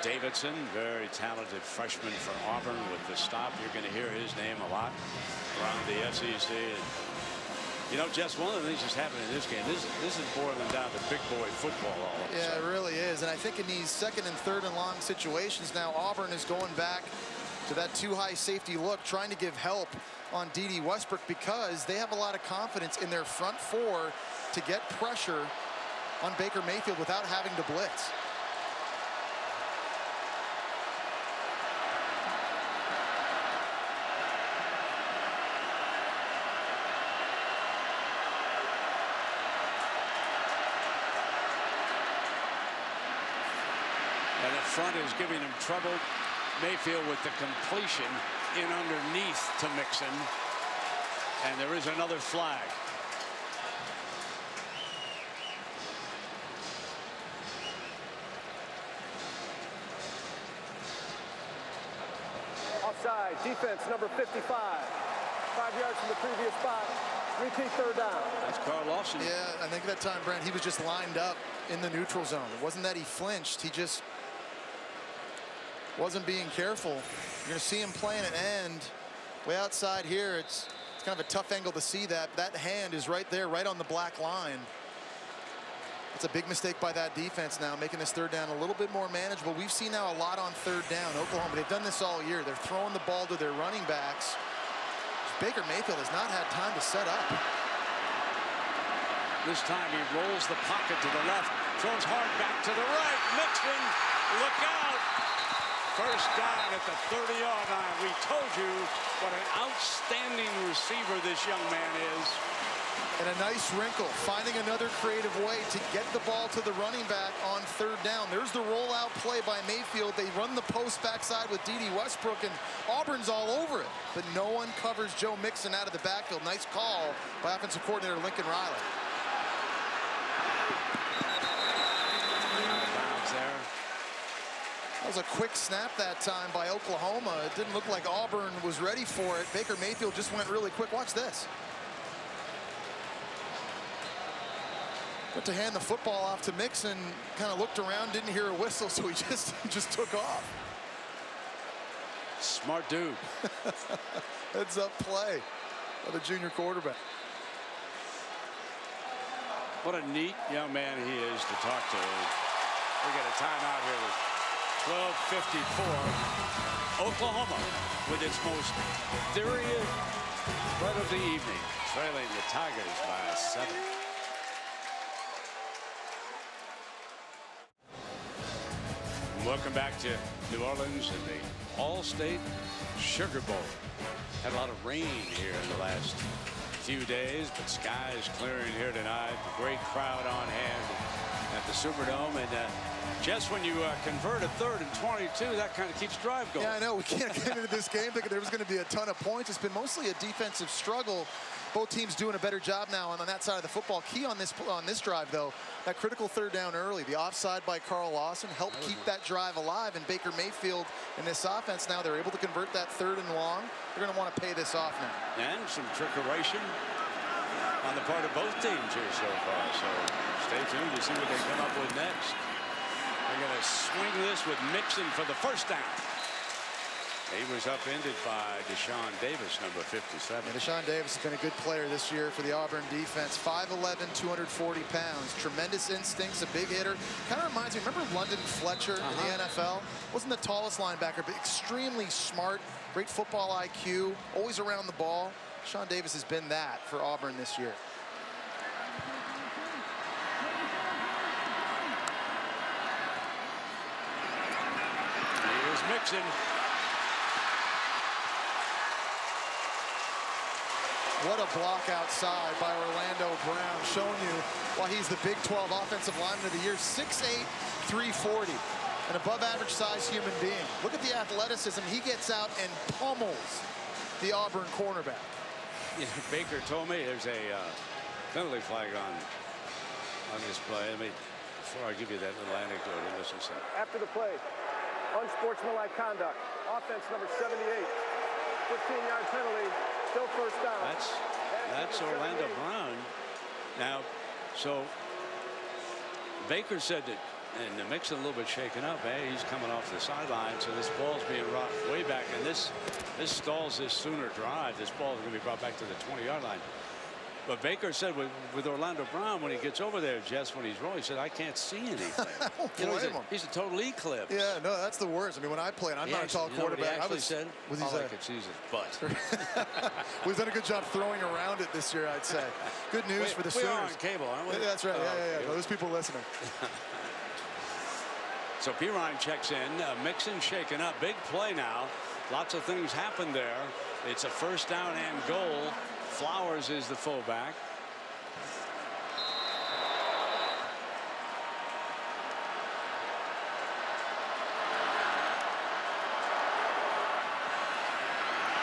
Speaker 1: Davidson, very talented freshman for Auburn with the stop. You're going to hear his name a lot around the SEC. You know, Jess, one of the things that's happening in this game, this is boiling down to big boy football all of a
Speaker 2: Yeah,
Speaker 1: sudden.
Speaker 2: it really is. And I think in these second and third and long situations now, Auburn is going back to that too high safety look, trying to give help on D.D. Westbrook because they have a lot of confidence in their front four to get pressure on Baker Mayfield without having to blitz.
Speaker 1: And the front is giving him trouble. Mayfield with the completion in underneath to Mixon. And there is another flag.
Speaker 9: Offside, defense, number 55. 5 yards from the previous spot. Repeat, third down.
Speaker 1: That's Carl Lawson.
Speaker 2: Yeah, I think that time, Brent, he was just lined up in the neutral zone. It wasn't that he flinched. He just wasn't being careful. You're going to see him playing at end. Way outside here, it's kind of a tough angle to see that. That hand is right there, right on the black line. It's a big mistake by that defense now, making this third down a little bit more manageable. We've seen now a lot on third down. Oklahoma, they've done this all year. They're throwing the ball to their running backs. Baker Mayfield has not had time to set up.
Speaker 1: This time he rolls the pocket to the left, throws hard back to the right. Mixon, look out. First down at the 30-yard line. We told you what an outstanding receiver this young man is.
Speaker 2: And a nice wrinkle, finding another creative way to get the ball to the running back on third down. There's the rollout play by Mayfield. They run the post backside with D.D. Westbrook, and Auburn's all over it. But no one covers Joe Mixon out of the backfield. Nice call by offensive coordinator Lincoln Riley.
Speaker 1: Out of bounds there.
Speaker 2: That was a quick snap that time by Oklahoma. It didn't look like Auburn was ready for it. Baker Mayfield just went really quick. Watch this. Went to hand the football off to Mixon, kind of looked around, didn't hear a whistle, so he just took off.
Speaker 1: Smart dude.
Speaker 2: Heads up play by the junior quarterback.
Speaker 1: What a neat young man he is to talk to. We got a timeout here with 12:54. Oklahoma with its most serious threat of the evening, trailing the Tigers by 7. Welcome back to New Orleans and the All-State Sugar Bowl. Had a lot of rain here in the last few days, but skies clearing here tonight. A great crowd on hand at the Superdome. And just when you convert a 3rd and 22, that kind of keeps drive going.
Speaker 2: Yeah, I know. We can't get into this game thinking there was going to be a ton of points. It's been mostly a defensive struggle. Both teams doing a better job now on that side of the football. Key on this drive, though, that critical 3rd down early. The offside by Carl Lawson helped keep that drive alive. And Baker Mayfield in this offense now, they're able to convert that 3rd and long. They're going to want to pay this off now.
Speaker 1: And some trickeration on the part of both teams here so far. So stay tuned to see what they come up with next. They're going to swing this with Mixon for the first down. He was upended by Deshaun Davis, number 57.
Speaker 2: And Deshaun Davis has been a good player this year for the Auburn defense. 5'11", 240 pounds. Tremendous instincts, a big hitter. Kind of reminds me, remember London Fletcher in the NFL? Wasn't the tallest linebacker, but extremely smart, great football IQ, always around the ball. Deshaun Davis has been that for Auburn this year.
Speaker 1: Here's Mixon.
Speaker 2: What a block outside by Orlando Brown, showing you why he's the Big 12 Offensive Lineman of the Year. 6'8", 340, an above-average-sized human being. Look at the athleticism. He gets out and pummels the Auburn cornerback.
Speaker 1: Yeah, Baker told me there's a penalty flag on this play. Before I give you that little anecdote, listen to that.
Speaker 9: After the play, unsportsmanlike conduct. Offense number 78. 15-yard penalty. Still first down.
Speaker 1: That's Orlando Brown. Now, so Baker said that, and Mixon a little bit shaken up. Hey, he's coming off the sideline, so this ball's being rocked way back, and this stalls this Sooner drive. This ball is going to be brought back to the 20-yard line. But Baker said with Orlando Brown, when he gets over there, Jess, when he's rolling, he said, I can't see anything. He's a total eclipse.
Speaker 2: Yeah, no, that's the worst. I mean, when I played, I'm not a tall quarterback.
Speaker 1: I said, all I could see is his butt.
Speaker 2: We've done a good job throwing around it this year, I'd say. Good news for the Sooners.
Speaker 1: We are on cable, aren't we?
Speaker 2: Yeah, that's right. Yeah. Those people listening.
Speaker 1: So Pirine checks in. Mixon shaken up. Big play now. Lots of things happen there. It's a first down and goal. Flowers is the fullback.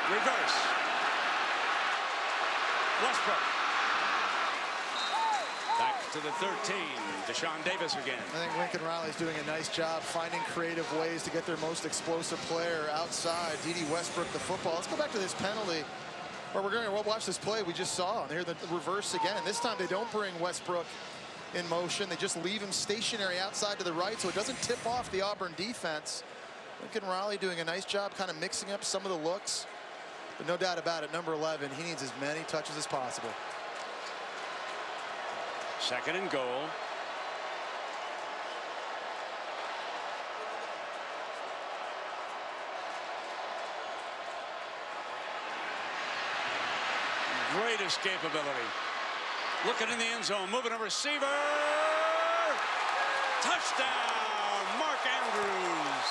Speaker 1: Reverse. Westbrook. Back to the 13. Deshaun Davis again.
Speaker 2: I think Lincoln Riley's doing a nice job finding creative ways to get their most explosive player outside. D.D. Westbrook, the football. Let's go back to this penalty. Or we're going to watch this play we just saw. And here the reverse again. This time they don't bring Westbrook in motion. They just leave him stationary outside to the right so it doesn't tip off the Auburn defense. Lincoln Riley doing a nice job kind of mixing up some of the looks. But no doubt about it, number 11, he needs as many touches as possible.
Speaker 1: Second and goal. Great escapability. Looking in the end zone, moving a receiver. Touchdown, Mark Andrews.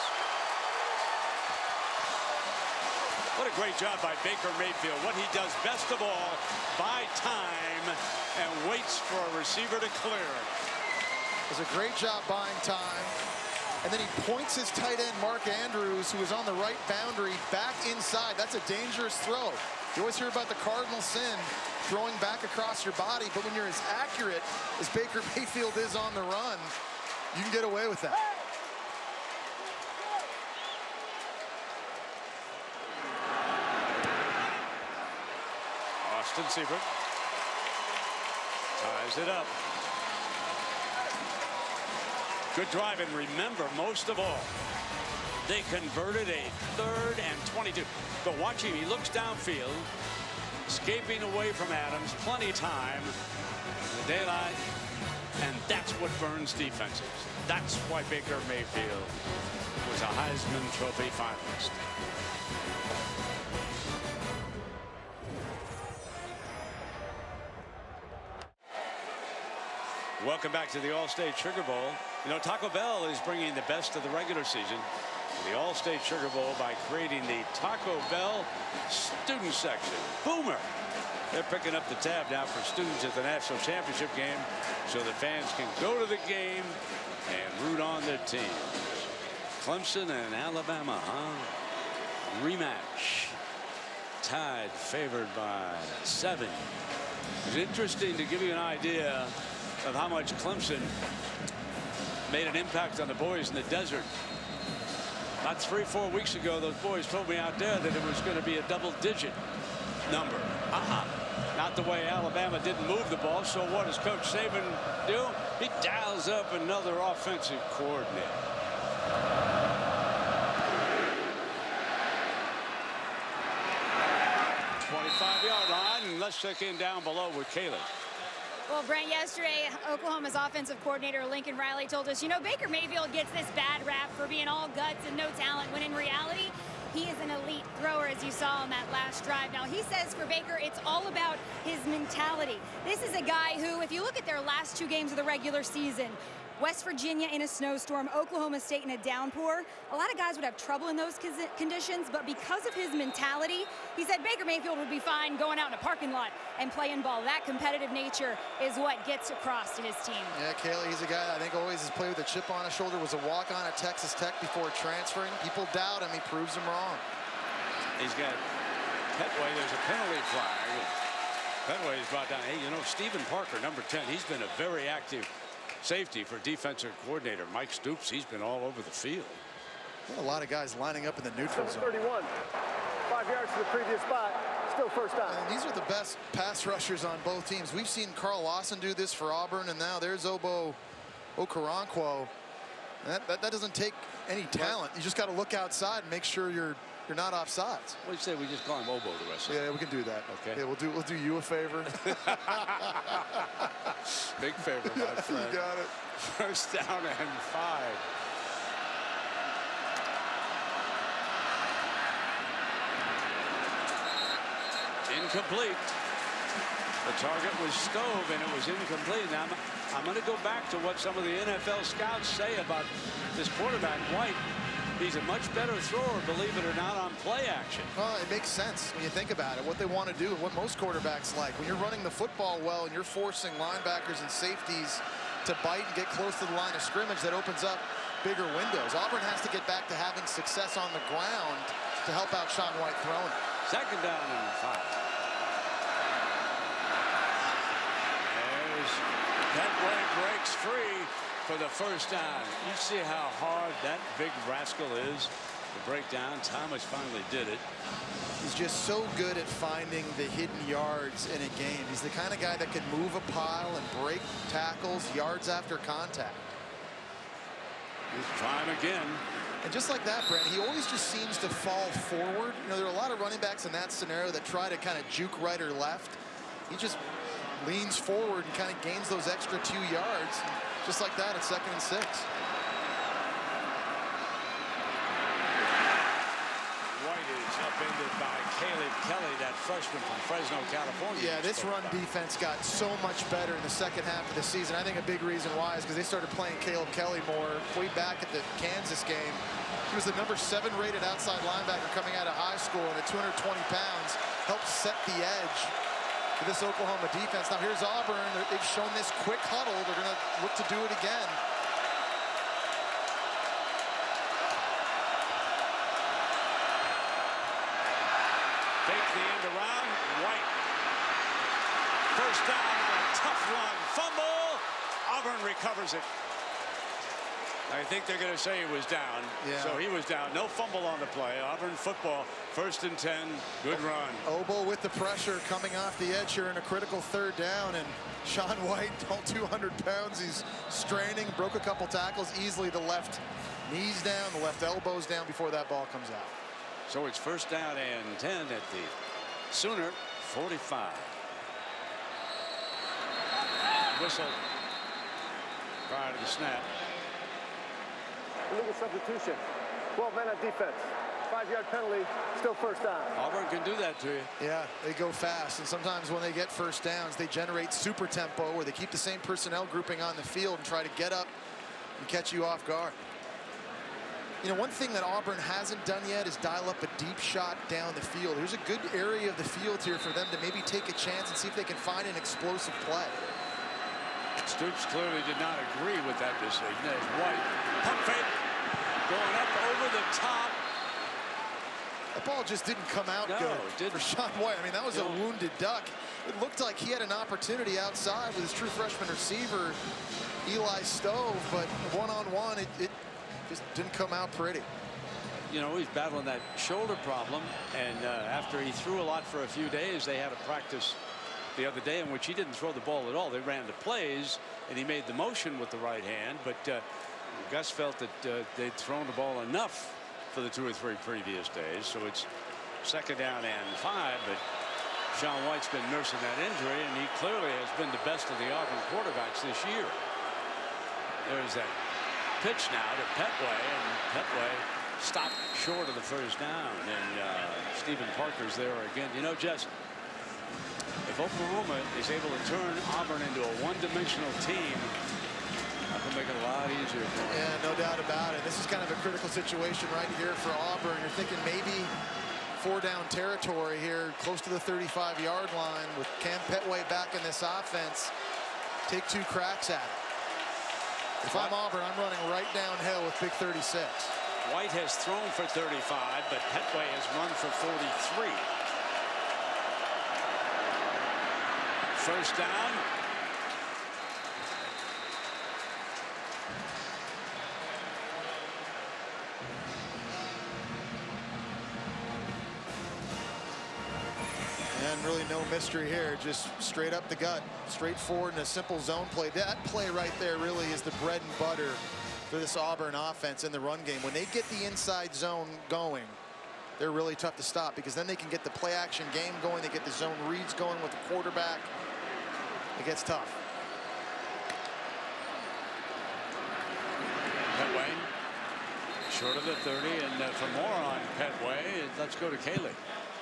Speaker 1: What a great job by Baker Mayfield. What he does best of all, buy time and waits for a receiver to clear.
Speaker 2: Does a great job buying time. And then he points his tight end, Mark Andrews, who is on the right boundary, back inside. That's a dangerous throw. You always hear about the cardinal sin, throwing back across your body, but when you're as accurate as Baker Mayfield is on the run, you can get away with that.
Speaker 1: Austin Seabrook ties it up. Good drive, and remember, most of all, they converted a 3rd and 22. But watch him, he looks downfield, escaping away from Adams, plenty of time. The daylight, That's what burns defenses. That's why Baker Mayfield was a Heisman Trophy finalist. Welcome back to the All-State Sugar Bowl. You know, Taco Bell is bringing the best of the regular season to the All-State Sugar Bowl by creating the Taco Bell student section. Boomer. They're picking up the tab now for students at the national championship game so the fans can go to the game and root on their teams. Clemson and Alabama, huh? Rematch. Tied, favored by 7. It's interesting to give you an idea of how much Clemson made an impact on the boys in the desert. About 3-4 weeks ago, those boys told me out there that it was going to be a double-digit number. Not the way Alabama didn't move the ball. So what does Coach Saban do? He dials up another offensive coordinator. 25-yard line, and let's check in down below with Caleb.
Speaker 10: Well, Brent, yesterday, Oklahoma's offensive coordinator Lincoln Riley told us, you know, Baker Mayfield gets this bad rap for being all guts and no talent, when in reality, he is an elite thrower, as you saw on that last drive. Now, he says for Baker, it's all about his mentality. This is a guy who, if you look at their last 2 games of the regular season, West Virginia in a snowstorm, Oklahoma State in a downpour, a lot of guys would have trouble in those conditions, but because of his mentality, he said Baker Mayfield would be fine going out in a parking lot and playing ball. That competitive nature is what gets across to his team.
Speaker 2: Yeah, Kaylee, he's a guy that I think always has played with a chip on his shoulder, was a walk-on at Texas Tech before transferring. People doubt him, he proves them wrong.
Speaker 1: He's got Petway, there's a penalty flag. Petway is brought down. Hey, you know, Stephen Parker, number 10, he's been a very active safety for defensive coordinator Mike Stoops. He's been all over the field.
Speaker 2: A lot of guys lining up in the neutral zone.
Speaker 9: 31. 5 yards to the previous spot. Still first down.
Speaker 2: And these are the best pass rushers on both teams. We've seen Carl Lawson do this for Auburn, and now there's Obo Okoronkwo. That doesn't take any talent. You just got to look outside and make sure you're not offsides.
Speaker 1: What do you say we just call him Obo the rest of
Speaker 2: Yeah, we can do that.
Speaker 1: Okay.
Speaker 2: Yeah, we'll do you a favor.
Speaker 1: Big favor, my friend.
Speaker 2: You got it.
Speaker 1: First down and 5. Incomplete. The target was Stove, and it was incomplete. Now, I'm going to go back to what some of the NFL scouts say about this quarterback, White. He's a much better thrower, believe it or not, on play action.
Speaker 2: Well, it makes sense when you think about it. What they want to do, what most quarterbacks like. When you're running the football well and you're forcing linebackers and safeties to bite and get close to the line of scrimmage, that opens up bigger windows. Auburn has to get back to having success on the ground to help out Sean White throwing.
Speaker 1: Second down and 5. There's Petway breaks free for the first down. You see how hard that big rascal is to break down. Thomas finally did it.
Speaker 2: He's just so good at finding the hidden yards in a game. He's the kind of guy that can move a pile and break tackles yards after contact.
Speaker 1: He's trying again.
Speaker 2: And just like that, Brent, he always just seems to fall forward. You know, there are a lot of running backs in that scenario that try to kind of juke right or left. He just leans forward and kind of gains those extra 2 yards. Just like that, it's 2nd and 6.
Speaker 1: White is upended by Caleb Kelly, that freshman from Fresno, California.
Speaker 2: Yeah, this run defense got so much better in the second half of the season. I think a big reason why is because they started playing Caleb Kelly more. Way back at the Kansas game, he was the number 7 rated outside linebacker coming out of high school, and at 220 pounds, helped set the edge for this Oklahoma defense. Now here's Auburn. They've shown this quick huddle. They're going to look to do it again.
Speaker 1: Fake the end around. White. First down, a tough run. Fumble. Auburn recovers it. I think they're going to say he was down.
Speaker 2: Yeah.
Speaker 1: So he was down. No fumble on the play. Auburn football. 1st and 10. Good run.
Speaker 2: Obo with the pressure coming off the edge here in a critical 3rd down. And Sean White, all 200 pounds. He's straining. Broke a couple tackles easily. The left knees down. The left elbows down before that ball comes out.
Speaker 1: So it's 1st down and 10 at the Sooner 45. Whistle. prior to the snap.
Speaker 9: Illegal substitution. 12 men on defense. 5-yard penalty. Still first down.
Speaker 1: Auburn can do that to you.
Speaker 2: Yeah, they go fast, and sometimes when they get first downs, they generate super tempo where they keep the same personnel grouping on the field and try to get up and catch you off guard. You know, one thing that Auburn hasn't done yet is dial up a deep shot down the field. There's a good area of the field here for them to maybe take a chance and see if they can find an explosive play.
Speaker 1: Stoops clearly did not agree with that decision. There's White. Pump fake. Going up over the top.
Speaker 2: The ball just didn't come out good
Speaker 1: it didn't.
Speaker 2: for Sean White. I mean, that was a wounded duck. It looked like he had an opportunity outside with his true freshman receiver, Eli Stove, but one-on-one, it just didn't come out pretty.
Speaker 1: You know, he's battling that shoulder problem, and after he threw a lot for a few days, they had a practice the other day in which he didn't throw the ball at all. They ran the plays, and he made the motion with the right hand, but Gus felt that they'd thrown the ball enough for the 2 or 3 previous days. So it's 2nd down and 5, but Sean White's been nursing that injury, and he clearly has been the best of the Auburn quarterbacks this year. There's that pitch now to Petway, and Petway stopped short of the first down, and Stephen Parker's there again. You know, Jess, if Oklahoma is able to turn Auburn into a one-dimensional team, that can make it a lot easier for them.
Speaker 2: Yeah, no doubt about it. This is kind of a critical situation right here for Auburn. You're thinking maybe 4-down territory here, close to the 35-yard line with Cam Petway back in this offense. Take 2 cracks at it. If I'm Auburn, I'm running right downhill with big 36.
Speaker 1: White has thrown for 35, but Petway has run for 43. First down.
Speaker 2: And really no mystery here, just straight up the gut, straightforward and a simple zone play. That play right there really is the bread and butter for this Auburn offense in the run game. When they get the inside zone going, they're really tough to stop because then they can get the play action game going. They get the zone reads going with the quarterback. It gets tough.
Speaker 1: Petway short of the 30, and for more on Petway, let's go to Kaylee.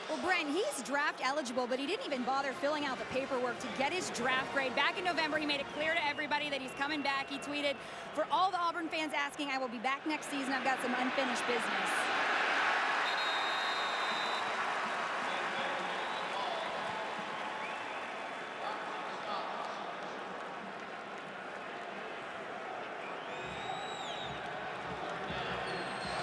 Speaker 10: Well, Brent, he's draft eligible, but he didn't even bother filling out the paperwork to get his draft grade. Back in November, he made it clear to everybody that he's coming back. He tweeted, "For all the Auburn fans asking, I will be back next season. I've got some unfinished business."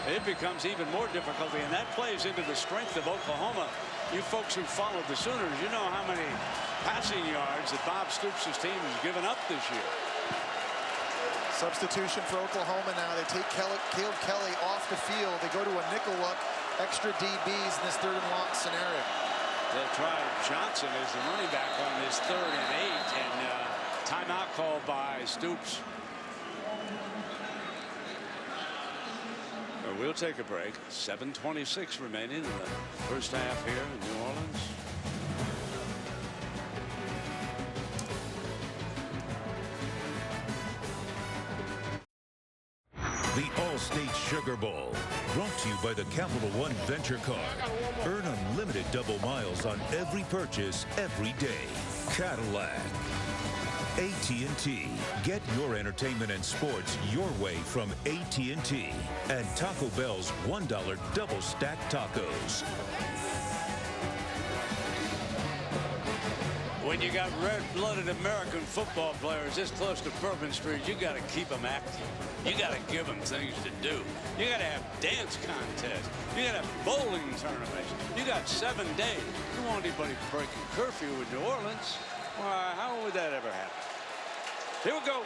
Speaker 1: It becomes even more difficult, and that plays into the strength of Oklahoma. You folks who followed the Sooners, you know how many passing yards that Bob Stoops' team has given up this year.
Speaker 2: Substitution for Oklahoma now. They take Caleb Kelly off the field. They go to a nickel look, extra DBs in this 3rd and long scenario.
Speaker 1: They'll try Johnson as the running back on this 3rd and 8, and timeout called by Stoops. We'll take a break. 7:26 remaining in the first half here in New Orleans.
Speaker 7: The All-State Sugar Bowl, brought to you by the Capital One Venture Card. Earn unlimited double miles on every purchase every day. Cadillac. AT&T. Get your entertainment and sports your way from AT&T. And Taco Bell's $1 double stack tacos.
Speaker 1: When you got red-blooded American football players this close to Bourbon Street, you got to keep them active. You got to give them things to do. You got to have dance contests. You got to have bowling tournaments. You got 7 days. You don't want anybody breaking curfew in New Orleans. Why, how would that ever happen? Here we go.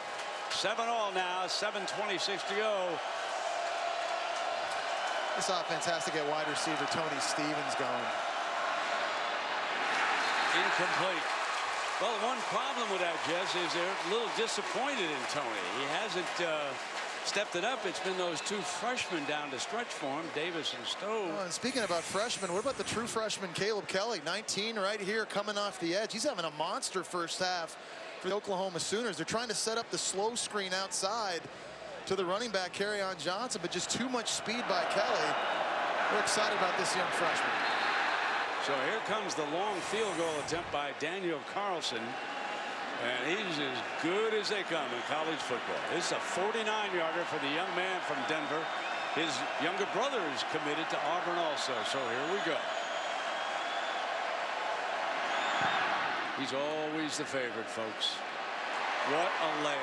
Speaker 1: 7-all now. 7:26 to go.
Speaker 2: This offense has to get wide receiver Tony Stevens going.
Speaker 1: Incomplete. Well, one problem with that, Jess, is they're a little disappointed in Tony. He hasn't stepped it up. It's been those 2 freshmen down to stretch for him, Davis and Stove.
Speaker 2: Oh, and speaking about freshmen, what about the true freshman Caleb Kelly, 19 right here coming off the edge. He's having a monster first half for the Oklahoma Sooners. They're trying to set up the slow screen outside to the running back, Kerryon Johnson, but just too much speed by Kelly. We're excited about this young freshman.
Speaker 1: So here comes the long field goal attempt by Daniel Carlson. And he's as good as they come in college football. This is a 49-yarder for the young man from Denver. His younger brother is committed to Auburn also. So here we go. He's always the favorite, folks. What a leg.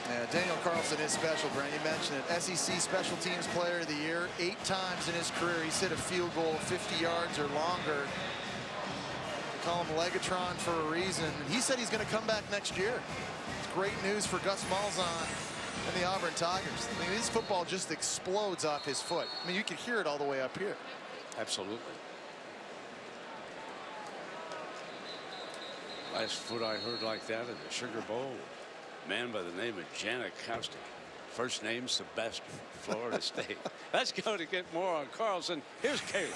Speaker 2: Yeah, Daniel Carlson is special, Brent. You mentioned it. SEC Special Teams Player of the Year. 8 times in his career he's hit a field goal 50 yards or longer. They call him Legatron for a reason. And he said he's going to come back next year. It's great news for Gus Malzahn and the Auburn Tigers. I mean, his football just explodes off his foot. I mean, you can hear it all the way up here.
Speaker 1: Absolutely. Last foot I heard like that in the Sugar Bowl. Man by the name of Janikowski. First name Sebastian, Florida State. Let's go to get more on Carlson. Here's Kayla.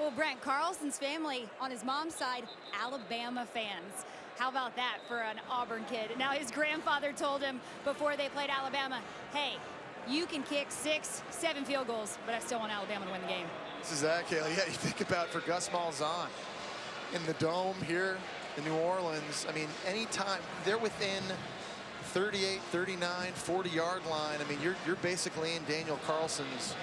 Speaker 10: Well, Brent, Carlson's family on his mom's side, Alabama fans. How about that for an Auburn kid? Now his grandfather told him before they played Alabama, hey, you can kick 6, 7 field goals, but I still want Alabama to win the game.
Speaker 2: This is that, Kayla. Yeah, you think about for Gus Malzahn in the Dome here in New Orleans. I mean, anytime they're within 38, 39, 40-yard line. I mean, you're basically in Daniel Carlson's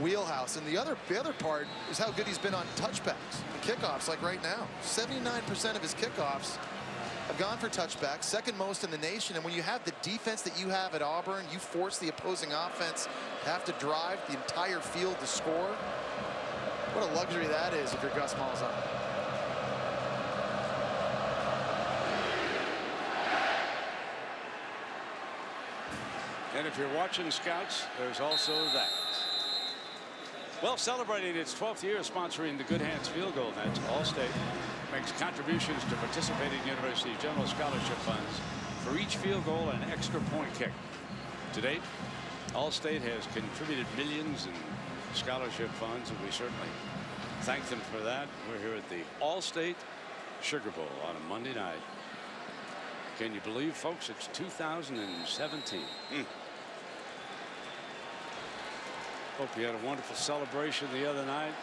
Speaker 2: wheelhouse. And the other part is how good he's been on touchbacks and kickoffs, like right now. 79% of his kickoffs have gone for touchbacks, second most in the nation. And when you have the defense that you have at Auburn, you force the opposing offense to have to drive the entire field to score. What a luxury that is if you're Gus Malzahn.
Speaker 1: And if you're watching scouts, there's also that. Well, celebrating its 12th year sponsoring the Good Hands Field Goal Net, Allstate makes contributions to participating university general scholarship funds for each field goal and extra point kick. To date, Allstate has contributed millions in scholarship funds, and we certainly thank them for that. We're here at the Allstate Sugar Bowl on a Monday night. Can you believe, folks, it's 2017. Hope you had a wonderful celebration the other night.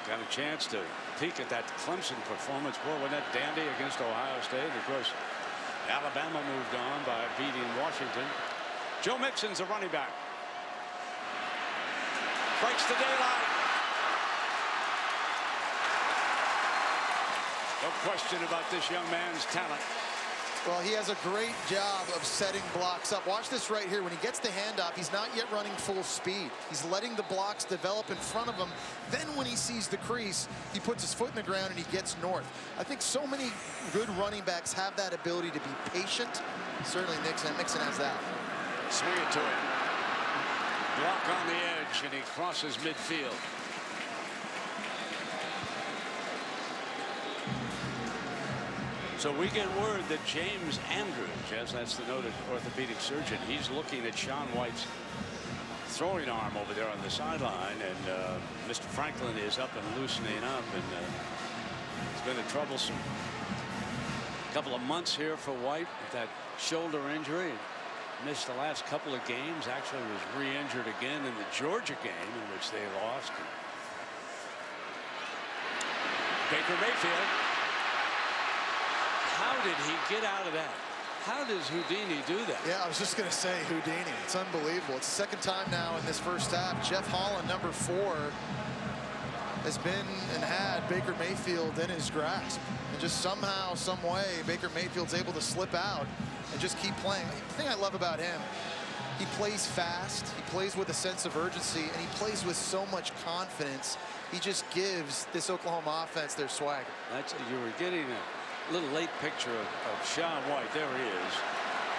Speaker 1: Got a chance to peek at that Clemson performance. Boy, wasn't that dandy against Ohio State? Of course, Alabama moved on by beating Washington. Joe Mixon's a running back. Breaks the daylight. No question about this young man's talent.
Speaker 2: Well, he has a great job of setting blocks up. Watch this right here. When he gets the handoff, he's not yet running full speed. He's letting the blocks develop in front of him. Then when he sees the crease, he puts his foot in the ground and he gets north. I think so many good running backs have that ability to be patient. Certainly Mixon has that.
Speaker 1: Swing it to him. Block on the edge, and he crosses midfield. So we get word that James Andrews, yes, that's the noted orthopedic surgeon, he's looking at Sean White's throwing arm over there on the sideline, and Mr. Franklin is up and loosening up, and it's been a troublesome couple of months here for White with that shoulder injury. Missed the last couple of games, actually was re-injured again in the Georgia game in which they lost. Baker Mayfield. How did he get out of that? How does Houdini do that?
Speaker 2: Yeah, I was just going to say Houdini. It's unbelievable. It's the second time now in this first half. Jeff Holland, number 4, has been and had Baker Mayfield in his grasp. And just somehow, some way, Baker Mayfield's able to slip out and just keep playing. The thing I love about him, he plays fast, he plays with a sense of urgency, and he plays with so much confidence. He just gives this Oklahoma offense their swagger.
Speaker 1: You were getting a little late picture of Sean White. There he is.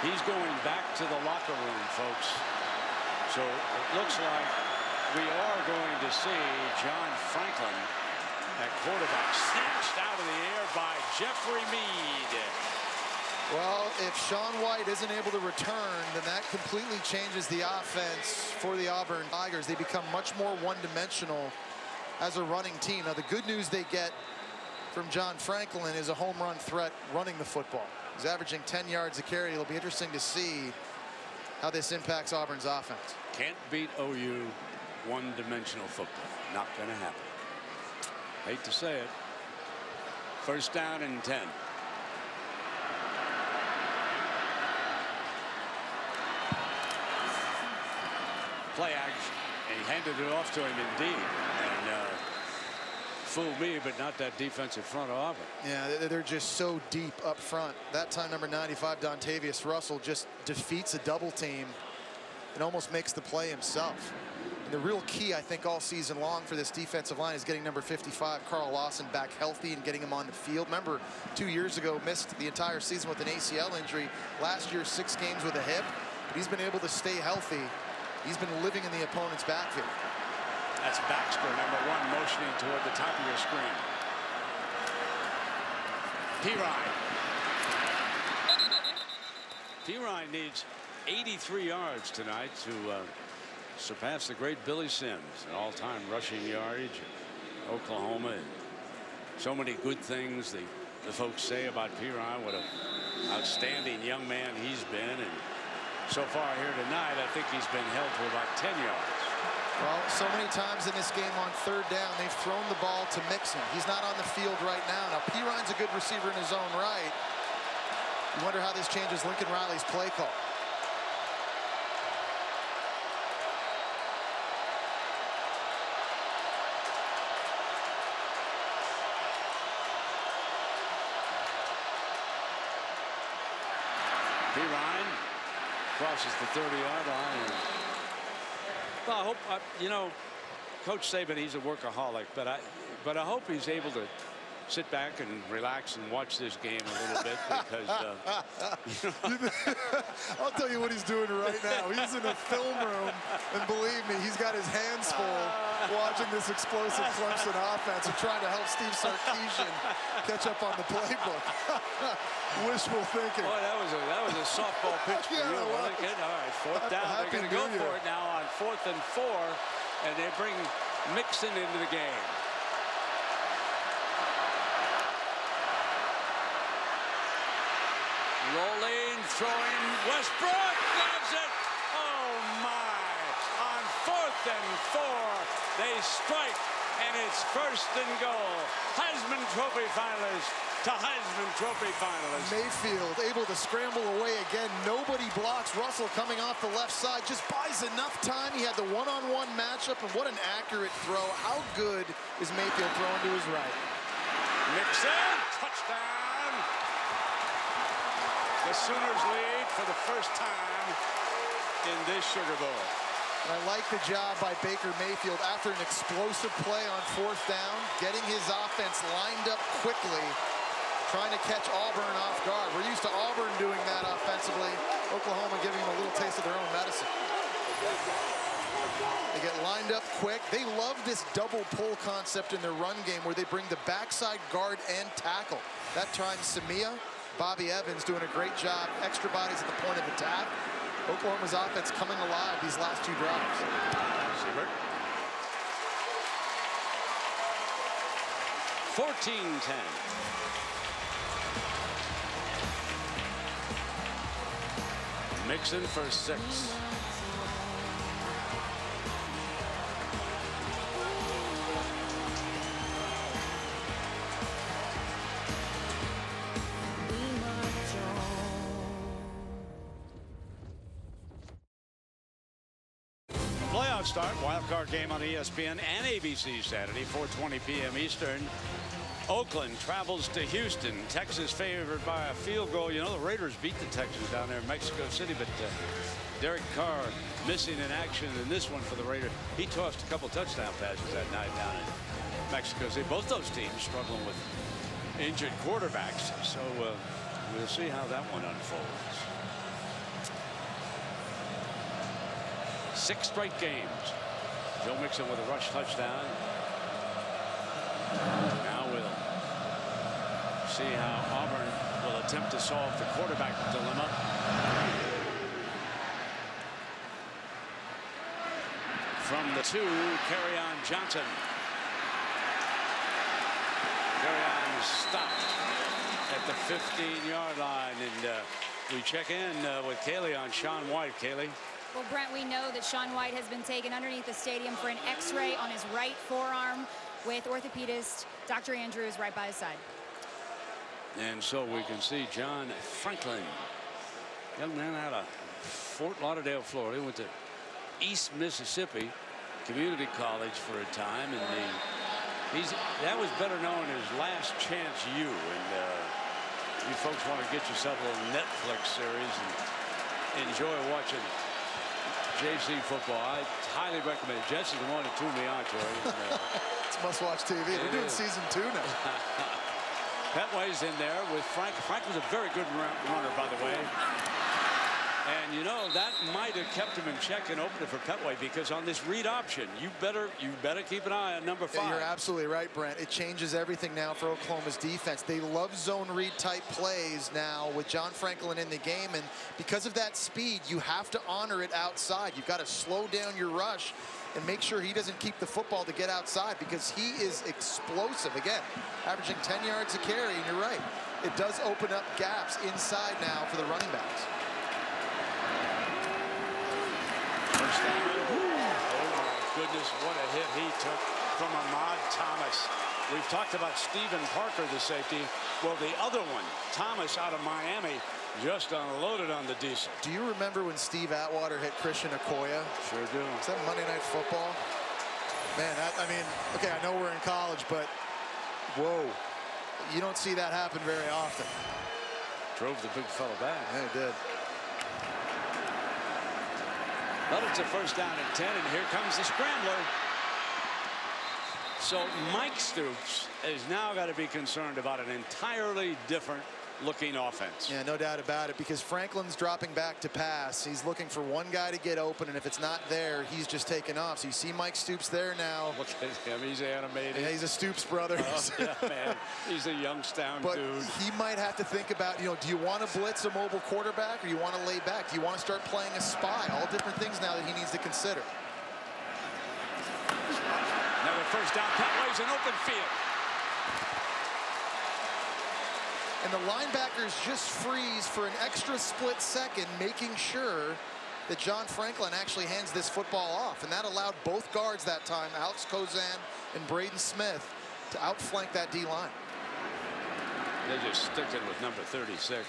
Speaker 1: He's going back to the locker room, folks. So it looks like we are going to see John Franklin at quarterback, snatched out of the air by Jeffrey Mead.
Speaker 2: Well, if Sean White isn't able to return, then that completely changes the offense for the Auburn Tigers. They become much more one-dimensional as a running team. Now, the good news they get from John Franklin is a home run threat running the football. He's averaging 10 yards a carry. It'll be interesting to see how this impacts Auburn's offense.
Speaker 1: Can't beat OU one-dimensional football. Not going to happen. Hate to say it. First down and 10. Play action. And he handed it off to him indeed. And fooled me, but not that defensive front of Auburn.
Speaker 2: Yeah, they're just so deep up front. That time, number 95, Dontavius Russell, just defeats a double team and almost makes the play himself. And the real key, I think, all season long for this defensive line is getting number 55, Carl Lawson, back healthy and getting him on the field. Remember, 2 years ago, missed the entire season with an ACL injury. Last year, 6 games with a hip. But he's been able to stay healthy. He's been living in the opponent's backfield.
Speaker 1: That's Baxter, number 1, motioning toward the top of your screen. Pirine needs 83 yards tonight to surpass the great Billy Sims, an all-time rushing yardage in Oklahoma. And so many good things the folks say about Pirine. What an outstanding young man he's been. And so far here tonight, I think he's been held to about 10 yards.
Speaker 2: Well, so many times in this game on third down, they've thrown the ball to Mixon. He's not on the field right now. Now, Pirine's a good receiver in his own right. You wonder how this changes Lincoln Riley's play call.
Speaker 1: Pirine crosses the 30-yard line. Well, I hope, you know, Coach Saban, he's a workaholic, but I hope he's able to sit back and relax and watch this game a little bit because, you know.
Speaker 2: I'll tell you what he's doing right now. He's in a film room, and believe me, he's got his hands full watching this explosive Clemson offense and trying to help Steve Sarkisian catch up on the playbook. Wishful thinking.
Speaker 1: Boy, that was a softball pitch for you. Well, good. All right, fourth down. They're going to go for it now on 4th and 4, and they bring Mixon into the game. Rolling, throwing, Westbrook grabs it. Oh my! On 4th and 4, they strike, and it's 1st and goal. Heisman Trophy finalist to Heisman Trophy finalist.
Speaker 2: Mayfield able to scramble away again. Nobody blocks. Russell coming off the left side just buys enough time. He had the one-on-one matchup, and what an accurate throw. How good is Mayfield throwing to his right?
Speaker 1: Mixon, touchdown. The Sooners lead for the first time in this Sugar Bowl.
Speaker 2: And I like the job by Baker Mayfield after an explosive play on 4th down, getting his offense lined up quickly, trying to catch Auburn off guard. We're used to Auburn doing that offensively. Oklahoma giving them a little taste of their own medicine. They get lined up quick. They love this double pull concept in their run game where they bring the backside guard and tackle. That time, Samia, Bobby Evans doing a great job. Extra bodies at the point of attack. Oklahoma's offense coming alive these last 2 drives.
Speaker 1: Siebert. 14-10. Mixon for 6. Playoff start, wildcard game on ESPN and ABC Saturday, 4:20 p.m. Eastern. Oakland travels to Houston. Texas favored by a field goal. You know, the Raiders beat the Texans down there in Mexico City, but Derek Carr missing in action in this one for the Raiders. He tossed a couple touchdown passes that night down in Mexico City. Both those teams struggling with injured quarterbacks. So we'll see how that one unfolds. 6 straight games. Joe Mixon with a rush touchdown. Now we'll see how Auburn will attempt to solve the quarterback dilemma. From the 2, Kerryon Johnson. Kerryon stopped at the 15-yard line, and we check in with Kaylee on Shaun White. Kaylee.
Speaker 10: Well, Brent, we know that Shaun White has been taken underneath the stadium for an X-ray on his right forearm with orthopedist Dr. Andrews right by his side.
Speaker 1: And so we can see John Franklin, young man out of Fort Lauderdale, Florida, went to East Mississippi Community College for a time, and that was better known as Last Chance U. And you folks want to get yourself a little Netflix series and enjoy watching JC football. I highly recommend it. Jesse's the one that tuned me on to it.
Speaker 2: It's must-watch TV. They're doing season 2 now.
Speaker 1: Petway's in there with Frank. Frank was a very good runner, by the way. And you know, that might have kept him in check and opened it for Petway, because on this read option, you better keep an eye on number 5.
Speaker 2: Yeah, you're absolutely right, Brent. It changes everything now for Oklahoma's defense. They love zone read type plays now with John Franklin in the game, and because of that speed, you have to honor it outside. You've got to slow down your rush and make sure he doesn't keep the football to get outside, because he is explosive. Again, averaging 10 yards a carry, and you're right. It does open up gaps inside now for the running backs.
Speaker 1: First down. Oh my goodness, what a hit he took from Ahmad Thomas. We've talked about Stephen Parker, the safety. Well, the other one, Thomas out of Miami, just unloaded on the diesel.
Speaker 2: Do you remember when Steve Atwater hit Christian Okoye?
Speaker 1: Sure do.
Speaker 2: Is that Monday Night Football? Man, I mean, okay, I know we're in college, but whoa, you don't see that happen very often.
Speaker 1: Drove the big fella back.
Speaker 2: Yeah, it did.
Speaker 1: But it's a first down and 10, and here comes the scrambler. So Mike Stoops has now got to be concerned about an entirely different looking offense.
Speaker 2: Yeah, no doubt about it, because Franklin's dropping back to pass. He's looking for one guy to get open, and if it's not there, he's just taking off. So you see Mike Stoops there now.
Speaker 1: Look at him, he's animated.
Speaker 2: Yeah, he's a Stoops brother.
Speaker 1: Oh, yeah, man. He's a Youngstown
Speaker 2: but
Speaker 1: dude.
Speaker 2: He might have to think about, you know, do you want to blitz a mobile quarterback, or you want to lay back? Do you want to start playing a spy? All different things now that he needs to consider.
Speaker 1: Another first down. Petway's an open field.
Speaker 2: And the linebackers just freeze for an extra split second, making sure that John Franklin actually hands this football off. And that allowed both guards that time, Alex Kozan and Braden Smith, to outflank that D-line.
Speaker 1: They just stick it with number 36.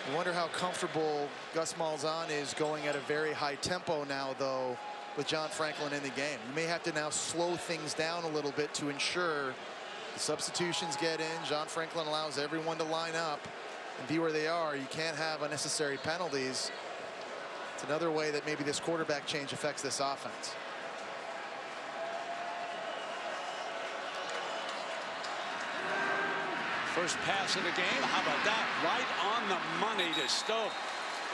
Speaker 2: I wonder how comfortable Gus Malzahn is going at a very high tempo now, though, with John Franklin in the game. You may have to now slow things down a little bit to ensure the substitutions get in. John Franklin allows everyone to line up and be where they are. You can't have unnecessary penalties. It's another way that maybe this quarterback change affects this offense.
Speaker 1: First pass of the game. How about that? Right on the money to Stoke.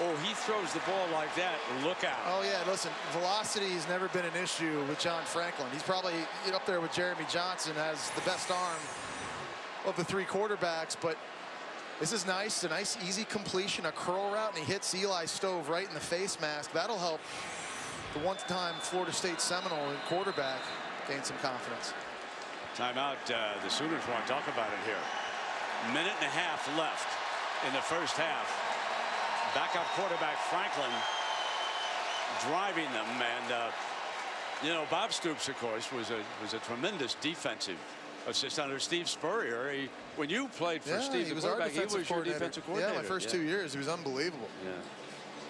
Speaker 1: Oh, he throws the ball like that. Look out.
Speaker 2: Oh, yeah, listen, velocity has never been an issue with John Franklin. He's probably up there with Jeremy Johnson as the best arm of the 3 quarterbacks, but this is nice, a nice easy completion, a curl route, and he hits Eli Stove right in the face mask. That'll help the one-time Florida State Seminole quarterback gain some confidence.
Speaker 1: Timeout. The Sooners want to talk about it here. Minute and a half left in the first half. Backup quarterback Franklin driving them, and you know, Bob Stoops, of course, was a tremendous defensive assistant under Steve Spurrier. When you played for Steve, the quarterback, he was your defensive coordinator.
Speaker 2: Yeah, my first 2 years, he was unbelievable.
Speaker 1: Yeah.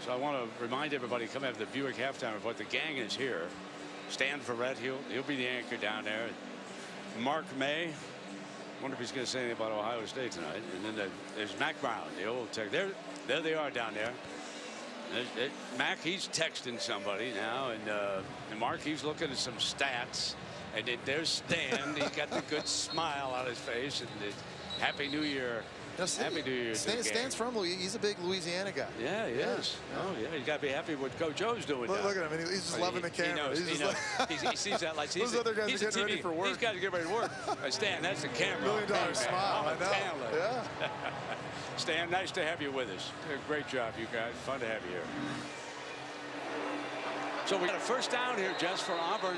Speaker 1: So I want to remind everybody coming after the Buick halftime of what the gang is here. Stan Verrett, he'll be the anchor down there. Mark May. Wonder if he's going to say anything about Ohio State tonight. And then there's Mac Brown, the old tech. There they are down there. Mac, he's texting somebody now, and Mark, he's looking at some stats. And there's Stan. He's got the good smile on his face, and the Happy New Year. Happy New Year.
Speaker 2: Stan's from Louisiana. He's a big Louisiana guy.
Speaker 1: Yeah, he is. Oh, yeah. He's got to be happy with Coach O's doing.
Speaker 2: Look at him. He's just loving the camera.
Speaker 1: He sees that like
Speaker 2: those other guys are getting ready for work.
Speaker 1: He's got to get ready to work. Stan, that's the camera.
Speaker 2: $1 million smile.
Speaker 1: I'm a talent.
Speaker 2: Yeah.
Speaker 1: Stan, nice to have you with us. Great job, you guys. Fun to have you here. So we got a first down here just for Auburn.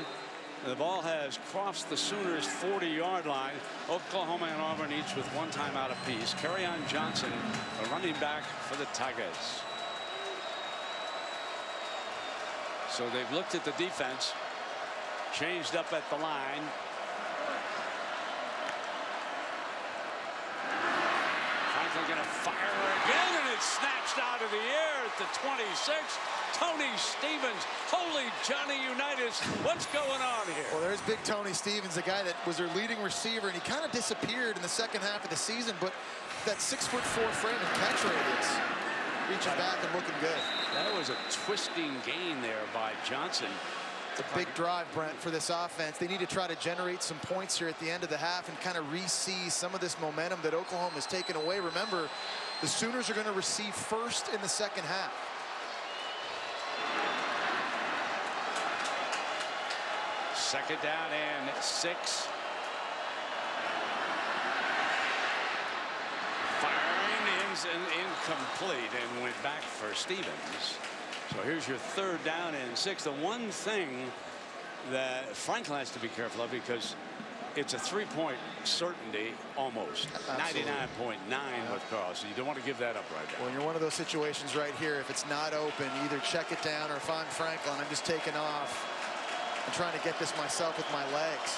Speaker 1: The ball has crossed the Sooners' 40-yard line. Oklahoma and Auburn each with one timeout apiece. Kerryon Johnson, a running back for the Tigers. So they've looked at the defense, changed up at the line. Franklin going to fire again, and it's snatched out of the air at the 26. Tony Stevens, holy Johnny Unitas, what's going on here?
Speaker 2: Well, there's big Tony Stevens, the guy that was their leading receiver, and he kind of disappeared in the second half of the season, but that 6'4" frame and catch radius, reaching back and looking good.
Speaker 1: That was a twisting gain there by Johnson.
Speaker 2: It's a big drive, Brent, for this offense. They need to try to generate some points here at the end of the half and kind of re-seize some of this momentum that Oklahoma has taken away. Remember, the Sooners are going to receive first in the second half.
Speaker 1: Second down and 6. Firing ends and incomplete and went back for Stevens. So here's your third down and 6. The one thing that Franklin has to be careful of, because it's a 3-point certainty almost. 99.9 with Carlson. You don't want to give that up right now.
Speaker 2: Well, you're one of those situations right here. If it's not open, either check it down, or if I'm Franklin, I'm just taking off. I'm trying to get this myself with my legs.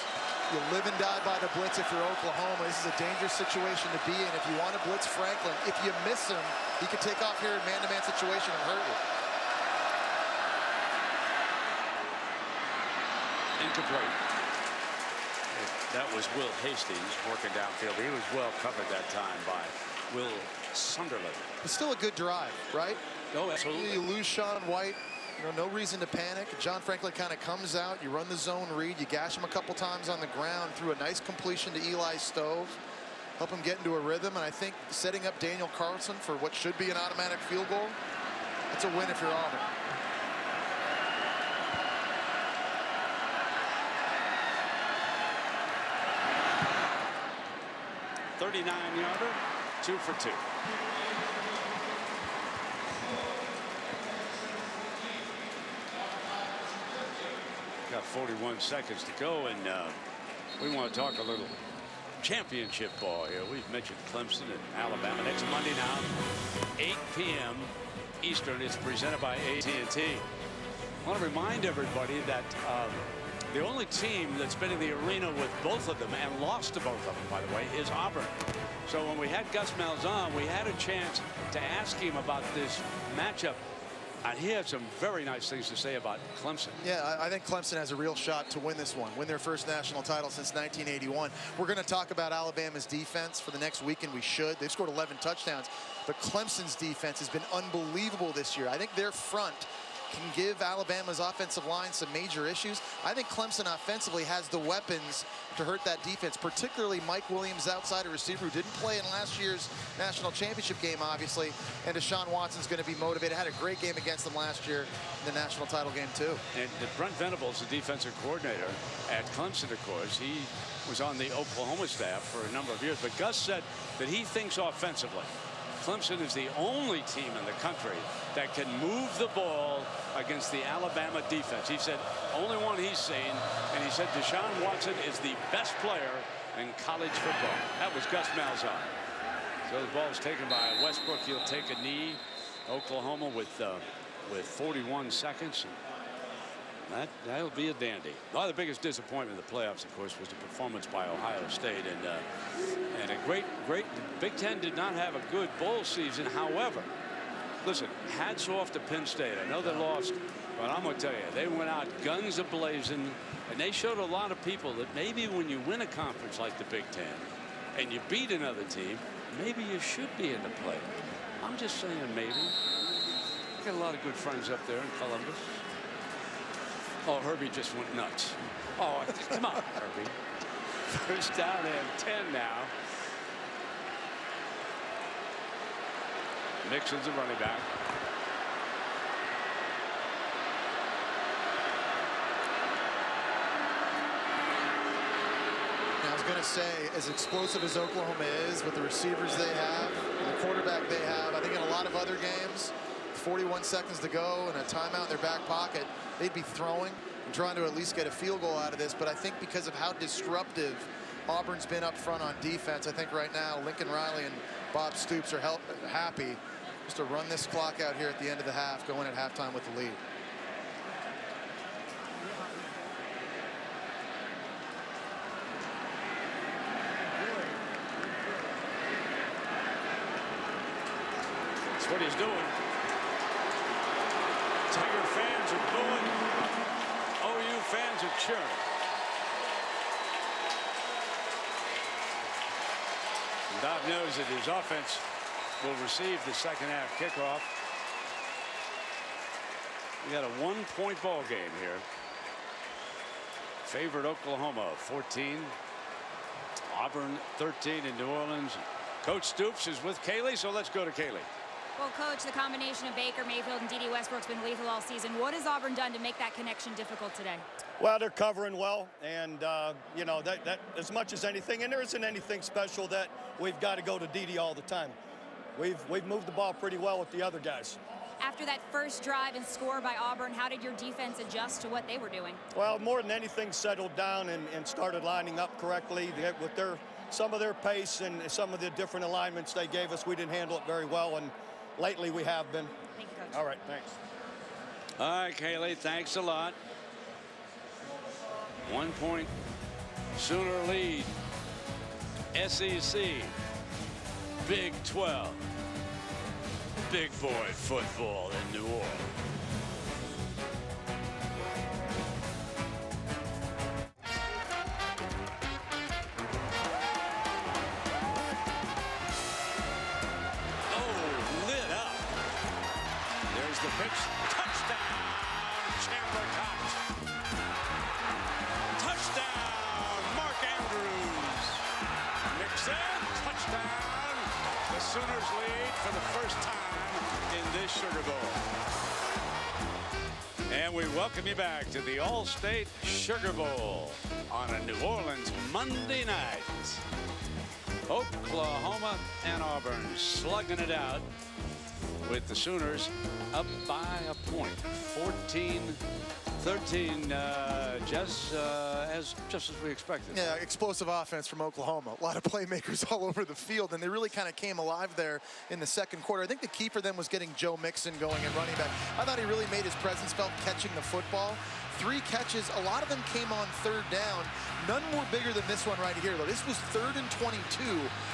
Speaker 2: You live and die by the blitz if you're Oklahoma. This is a dangerous situation to be in. If you want to blitz Franklin, if you miss him, he could take off here in man-to-man situation and hurt you.
Speaker 1: Incomplete. That was Will Hastings working downfield. He was well covered that time by Will Sunderland.
Speaker 2: It's still a good drive, right?
Speaker 1: Oh, absolutely.
Speaker 2: You lose Sean White. You know, no reason to panic. John Franklin kind of comes out. You run the zone read. You gash him a couple times on the ground. Threw a nice completion to Eli Stove. Help him get into a rhythm. And I think setting up Daniel Carlson for what should be an automatic field goal, that's a win if you're Auburn.
Speaker 1: .39-yarder, 2 for 2. Got 41 seconds to go, and we want to talk a little championship ball here. We've mentioned Clemson and Alabama. Next Monday now, 8 p.m. Eastern. It's presented by AT&T. I want to remind everybody that the only team that's been in the arena with both of them and lost to both of them, by the way, is Auburn. So when we had Gus Malzahn, we had a chance to ask him about this matchup. And he had some very nice things to say about Clemson.
Speaker 2: Yeah, I think Clemson has a real shot to win this one, win their first national title since 1981. We're going to talk about Alabama's defense for the next weekend. We should. They've scored 11 touchdowns, but Clemson's defense has been unbelievable this year. I think their front can give Alabama's offensive line some major issues. I think Clemson offensively has the weapons to hurt that defense, particularly Mike Williams, outside receiver, who didn't play in last year's national championship game, obviously, and Deshaun Watson's going to be motivated. Had a great game against them last year in the national title game, too.
Speaker 1: And Brent Venables, the defensive coordinator at Clemson, of course, he was on the Oklahoma staff for a number of years, but Gus said that he thinks offensively. Clemson is the only team in the country that can move the ball against the Alabama defense. He said only one he's seen, and he said Deshaun Watson is the best player in college football. That was Gus Malzahn. So the ball is taken by Westbrook. He'll take a knee. Oklahoma with 41 seconds. That'll be a dandy. Well, the biggest disappointment in the playoffs, of course, was the performance by Ohio State, and a great Big Ten did not have a good bowl season. However, listen, hats off to Penn State. I know they lost, but I'm going to tell you, they went out guns a-blazing, and they showed a lot of people that maybe when you win a conference like the Big Ten and you beat another team, maybe you should be in the play. I'm just saying maybe. Got a lot of good friends up there in Columbus. Oh, Herbie just went nuts. Oh, come on, Herbie. First down and 10 now. Mixon's the running back.
Speaker 2: I was going to say, as explosive as Oklahoma is with the receivers they have and the quarterback they have, I think in a lot of other games, 41 seconds to go and a timeout in their back pocket, they'd be throwing and trying to at least get a field goal out of this. But I think because of how disruptive Auburn's been up front on defense, I think right now Lincoln Riley and Bob Stoops are happy just to run this clock out here at the end of the half, go in at halftime with the lead.
Speaker 1: That's what he's doing. Tiger fans are booing. OU fans are cheering. And Bob knows that his offense will receive the second half kickoff. We got a 1-point ball game here. Favored Oklahoma 14. Auburn 13 in New Orleans. Coach Stoops is with Kaylee, so let's go to Kaylee.
Speaker 10: Well, Coach, the combination of Baker Mayfield and D.D. Westbrook's been lethal all season. What has Auburn done to make that connection difficult today?
Speaker 12: Well, they're covering well, and you know that as much as anything, and there isn't anything special that we've got to go to D.D. all the time. We've moved the ball pretty well with the other guys.
Speaker 10: After that first drive and score by Auburn, how did your defense adjust to what they were doing?
Speaker 12: Well, more than anything, settled down and started lining up correctly with some of their pace and some of the different alignments they gave us. We didn't handle it very well, and lately we have been.
Speaker 10: Thank you, Coach.
Speaker 12: All right, thanks.
Speaker 1: All right, Kaylee, thanks a lot. 1 point Sooner lead. SEC, Big 12, big boy football in New Orleans. The pitch, touchdown, Chandler Cox. Touchdown, Mark Andrews. Nixon, touchdown. The Sooners lead for the first time in this Sugar Bowl. And we welcome you back to the All-State Sugar Bowl on a New Orleans Monday night. Oklahoma and Auburn slugging it out, with the Sooners up by a point, 14-13, just as we expected.
Speaker 2: Yeah, explosive offense from Oklahoma. A lot of playmakers all over the field, and they really kind of came alive there in the second quarter. I think the key for them was getting Joe Mixon going at running back. I thought he really made his presence felt catching the football. 3 catches, a lot of them came on third down. None more bigger than this one right here, though. This was 3rd and 22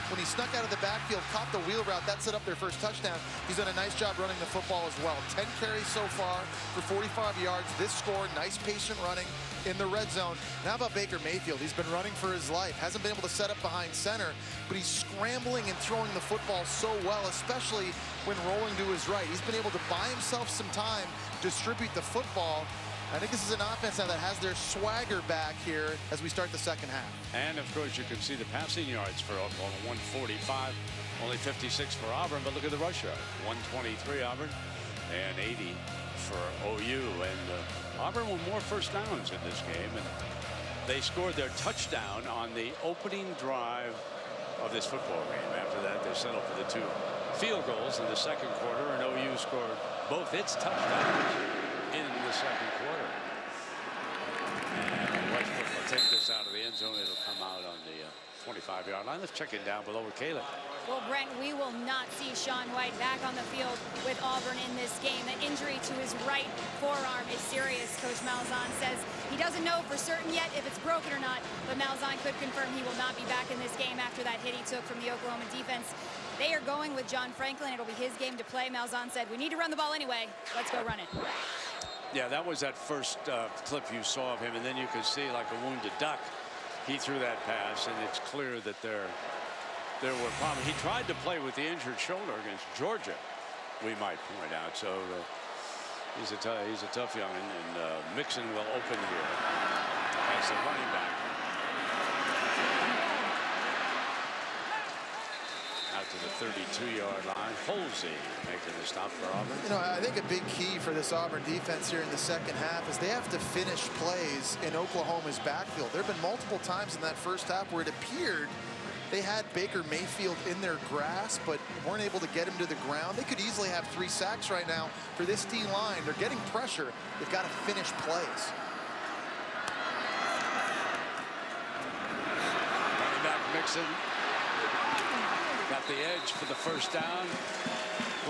Speaker 2: when he snuck out of the backfield, caught the wheel route. That set up their first touchdown. He's done a nice job running the football as well. 10 carries so far for 45 yards. This score, nice patient running in the red zone. Now about Baker Mayfield. He's been running for his life. Hasn't been able to set up behind center, but he's scrambling and throwing the football so well, especially when rolling to his right. He's been able to buy himself some time, distribute the football. I think this is an offense now that has their swagger back here as we start the second half.
Speaker 1: And, of course, you can see the passing yards for Oklahoma, 145, only 56 for Auburn. But look at the rush yard, 123 Auburn and 80 for OU. And Auburn with more first downs in this game. And they scored their touchdown on the opening drive of this football game. After that, they settled for the 2 field goals in the second quarter, and OU scored both its touchdowns in the second quarter. And Westbrook will take this out of the end zone. It'll come out on the 25-yard line. Let's check it down below with Caleb.
Speaker 10: Well, Brent, we will not see Sean White back on the field with Auburn in this game. That injury to his right forearm is serious, Coach Malzahn says. He doesn't know for certain yet if it's broken or not, but Malzahn could confirm he will not be back in this game after that hit he took from the Oklahoma defense. They are going with John Franklin. It'll be his game to play. Malzahn said, we need to run the ball anyway. Let's go run it.
Speaker 1: Yeah, that was that first clip you saw of him, and then you could see like a wounded duck. He threw that pass, and it's clear that there were problems. He tried to play with the injured shoulder against Georgia, we might point out. So he's a tough young, and Mixon will open here as the running back. out to the 32-yard line. Halsey making the stop for Auburn.
Speaker 2: You know, I think a big key for this Auburn defense here in the second half is they have to finish plays in Oklahoma's backfield. There have been multiple times in that first half where it appeared they had Baker Mayfield in their grasp, but weren't able to get him to the ground. They could easily have 3 sacks right now for this D-line. They're getting pressure. They've got to finish plays.
Speaker 1: Running back Mixon got the edge for the first down.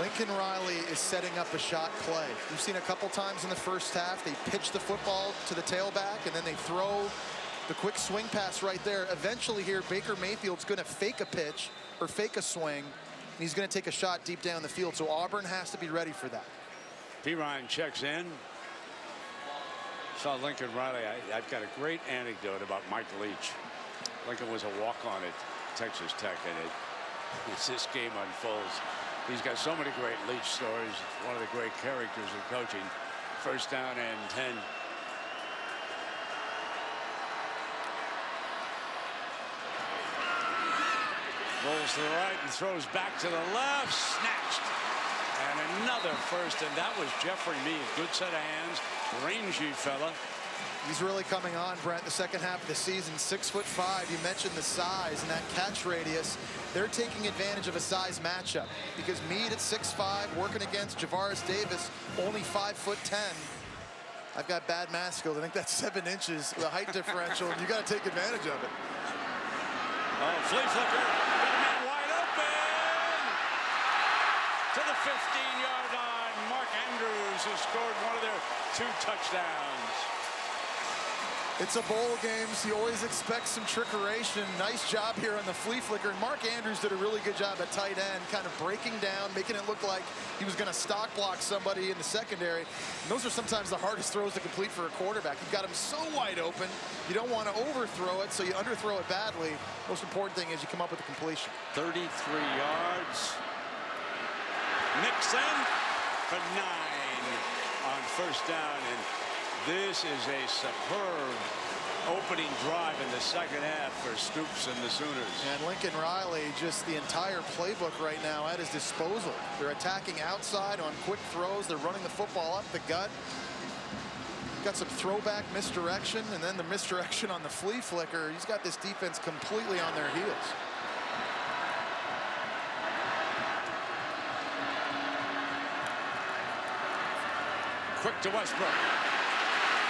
Speaker 2: Lincoln Riley is setting up a shot play. We've seen a couple times in the first half. They pitch the football to the tailback, and then they throw the quick swing pass right there. Eventually here, Baker Mayfield's going to fake a pitch or fake a swing, and he's going to take a shot deep down the field. So Auburn has to be ready for that.
Speaker 1: P. Ryan checks in. Saw Lincoln Riley. I've got a great anecdote about Mike Leach. Lincoln was a walk-on at Texas Tech, and as this game unfolds, he's got so many great Leach stories. One of the great characters in coaching. First down and 10. Rolls to the right and throws back to the left. Snatched. And another first, and that was Jeffrey Mead. Good set of hands. Rangy fella.
Speaker 2: He's really coming on, Brent, the second half of the season. 6'5". You mentioned the size and that catch radius. They're taking advantage of a size matchup because Mead at 6'5", working against Javaris Davis, only 5'10". I've got bad math skills. I think that's 7 inches, the height differential, and you got to take advantage of it.
Speaker 1: Oh, flea flicker. Got a man wide open. To the 15-yard line. Mark Andrews has scored one of their 2 touchdowns.
Speaker 2: It's a bowl game, so you always expect some trickeration. Nice job here on the flea flicker. And Mark Andrews did a really good job at tight end, kind of breaking down, making it look like he was going to stock block somebody in the secondary. And those are sometimes the hardest throws to complete for a quarterback. You've got him so wide open, you don't want to overthrow it, so you underthrow it badly. Most important thing is you come up with a completion.
Speaker 1: 33 yards. Mixon for 9 on first down. And this is a superb opening drive in the second half for Stoops and the Sooners.
Speaker 2: And Lincoln Riley, just the entire playbook right now at his disposal. They're attacking outside on quick throws. They're running the football up the gut. Got some throwback misdirection, and then the misdirection on the flea flicker. He's got this defense completely on their heels.
Speaker 1: Quick to Westbrook.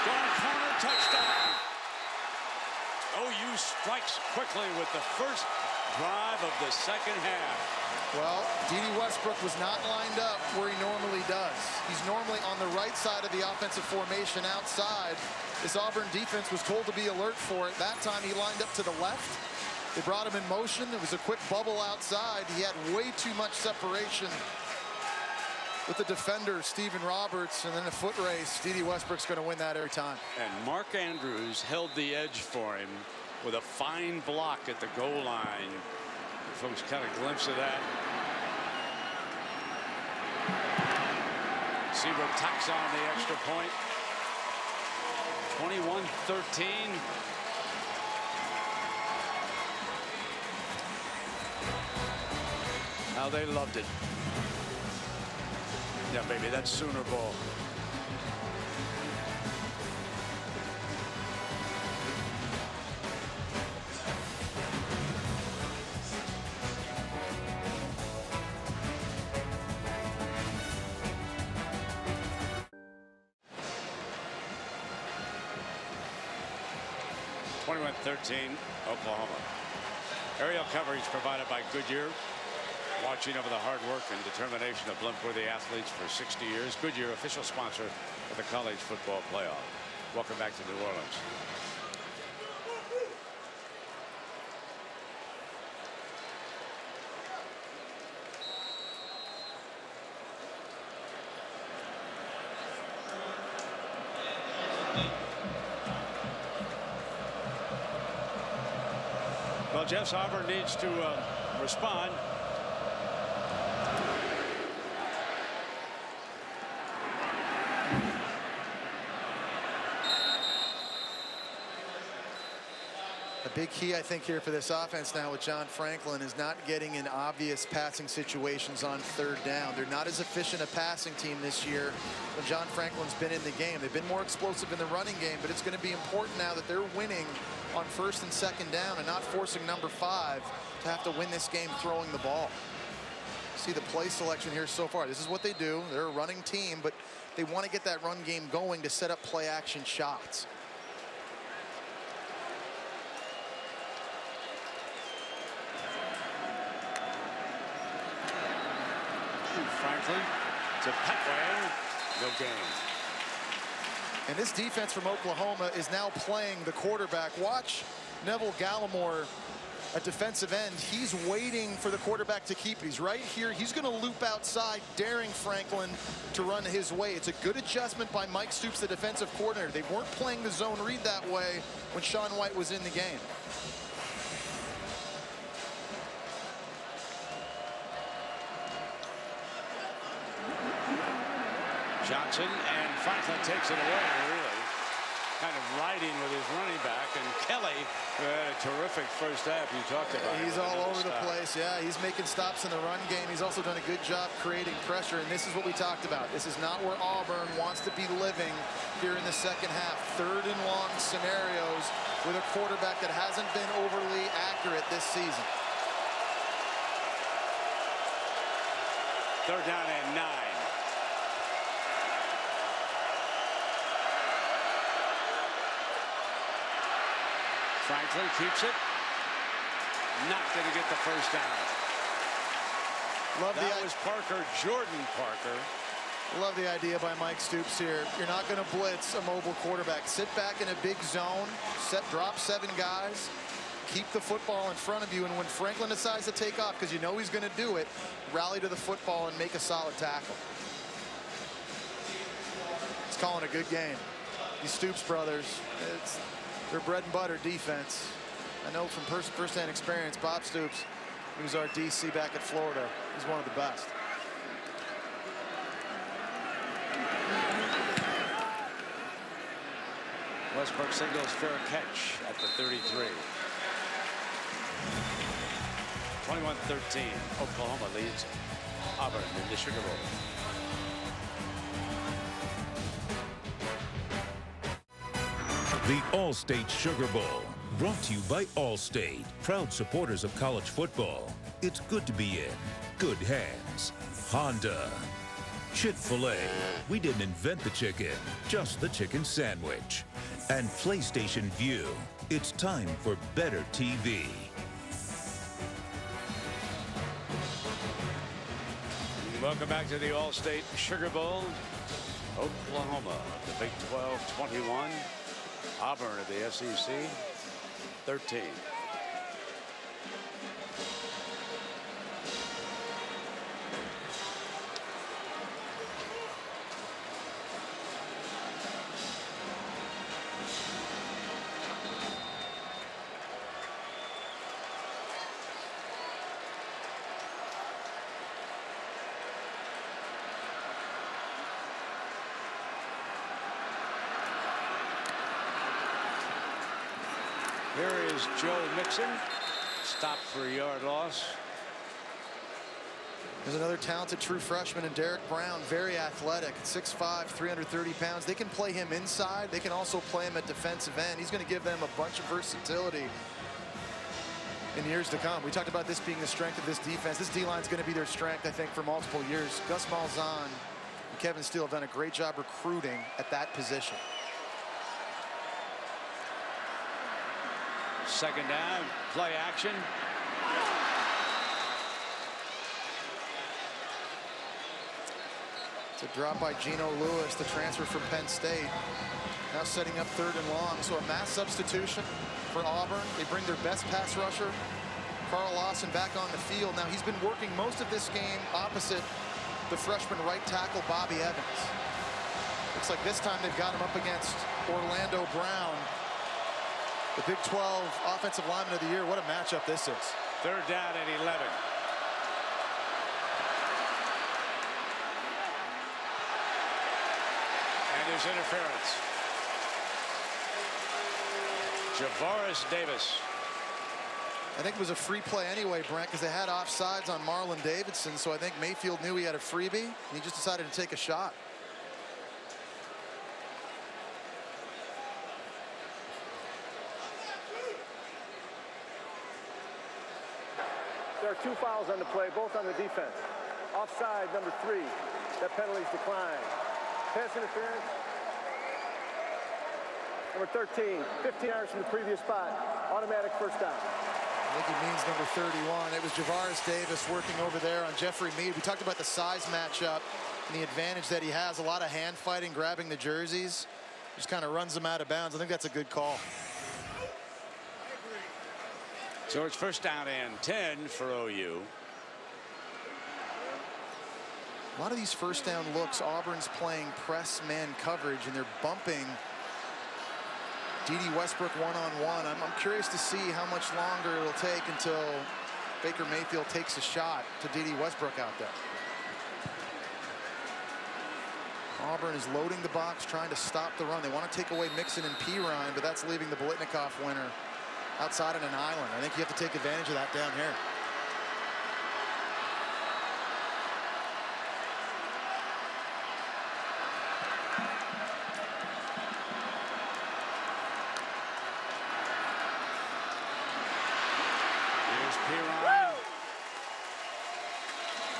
Speaker 1: Going corner, touchdown. OU strikes quickly with the first drive of the second half.
Speaker 2: Well, D.D. Westbrook was not lined up where he normally does. He's normally on the right side of the offensive formation outside. This Auburn defense was told to be alert for it. That time he lined up to the left. They brought him in motion. It was a quick bubble outside. He had way too much separation with the defender, Stephen Roberts, and then a foot race. D.D. Westbrook's going to win that every time.
Speaker 1: And Mark Andrews held the edge for him with a fine block at the goal line. Folks got a glimpse of that. Seabrook tacks on the extra point. 21-13. Now they loved it. Yeah, baby, that's Sooner ball. Oklahoma. Aerial coverage provided by Goodyear. Watching over the hard work and determination of blimp-worthy athletes for 60 years. Goodyear, official sponsor of the college football playoff. Welcome back to New Orleans. Well, Jeff Auburn needs to respond.
Speaker 2: big key, I think, here for this offense now with John Franklin is not getting in obvious passing situations on third down. They're not as efficient a passing team this year when John Franklin's been in the game. They've been more explosive in the running game, but it's going to be important now that they're winning on first and second down and not forcing number 5 to have to win this game throwing the ball. See the play selection here so far. This is what they do. They're a running team, but they want to get that run game going to set up play action shots.
Speaker 1: Franklin to Petway, no gain.
Speaker 2: And this defense from Oklahoma is now playing the quarterback. Watch Neville Gallimore at defensive end. He's waiting for the quarterback to keep it. He's right here. He's going to loop outside, daring Franklin to run his way. It's a good adjustment by Mike Stoops, the defensive coordinator. They weren't playing the zone read that way when Sean White was in the game.
Speaker 1: Johnson, and Franklin takes it away, really. Kind of riding with his running back. And Kelly, who had a terrific first half, you talked about.
Speaker 2: He's all over the place. Yeah, he's making stops in the run game. He's also done a good job creating pressure. And this is what we talked about. This is not where Auburn wants to be living here in the second half. Third and long scenarios with a quarterback that hasn't been overly accurate this season.
Speaker 1: Third down and 9. Franklin keeps it. Not going to get the first down. That was Parker, Jordan Parker.
Speaker 2: Love the idea by Mike Stoops here. You're not going to blitz a mobile quarterback. Sit back in a big zone, drop 7 guys, keep the football in front of you, and when Franklin decides to take off, because you know he's going to do it, rally to the football and make a solid tackle. He's calling a good game. These Stoops brothers, it's their bread and butter defense. I know from first-hand experience, Bob Stoops, he was our DC back at Florida. He's one of the best.
Speaker 1: Westbrook signals fair catch at the 33. 21-13. Oklahoma leads Auburn in the Sugar Bowl.
Speaker 7: The All-State Sugar Bowl, brought to you by Allstate, proud supporters of college football. It's good to be in good hands. Honda. Chick-fil-A, we didn't invent the chicken, just the chicken sandwich. And PlayStation Vue, it's time for better TV.
Speaker 1: Welcome back to the All-State Sugar Bowl. Oklahoma, the Big 12, 21. Auburn of the SEC, 13. Here is Joe Mixon, stopped for a yard loss.
Speaker 2: There's another talented true freshman in Derek Brown, very athletic, 6'5", 330 pounds. They can play him inside. They can also play him at defensive end. He's going to give them a bunch of versatility in years to come. We talked about this being the strength of this defense. This D-line is going to be their strength, I think, for multiple years. Gus Malzahn and Kevin Steele have done a great job recruiting at that position.
Speaker 1: Second down, play action.
Speaker 2: It's a drop by Geno Lewis, the transfer from Penn State. Now setting up third and long. So a mass substitution for Auburn. They bring their best pass rusher, Carl Lawson, back on the field. Now he's been working most of this game opposite the freshman right tackle, Bobby Evans. Looks like this time they've got him up against Orlando Brown, the Big 12 Offensive Lineman of the Year. What a matchup this is.
Speaker 1: Third down at 11. And there's interference. Javaris Davis
Speaker 2: I think it was a free play anyway, Brent, because they had offsides on Marlon Davidson, so I think Mayfield knew he had a freebie, and he just decided to take a shot.
Speaker 9: There are 2 fouls on the play, both on the defense. Offside, number 3. That penalty's declined. Pass interference. Number 13, 15 yards from the previous spot. Automatic first down.
Speaker 2: I think he means number 31. It was Javaris Davis working over there on Jeffrey Mead. We talked about the size matchup and the advantage that he has. A lot of hand fighting, grabbing the jerseys. Just kind of runs them out of bounds. I think that's a good call.
Speaker 1: So it's first down and 10 for OU.
Speaker 2: A lot of these first down looks, Auburn's playing press man coverage, and they're bumping D.D. Westbrook one-on-one. I'm curious to see how much longer it'll take until Baker Mayfield takes a shot to D.D. Westbrook out there. Auburn is loading the box, trying to stop the run. They want to take away Mixon and Pirine, but that's leaving the Biletnikoff winner outside on an island. I think you have to take advantage of that down here.
Speaker 1: Here's Pirine.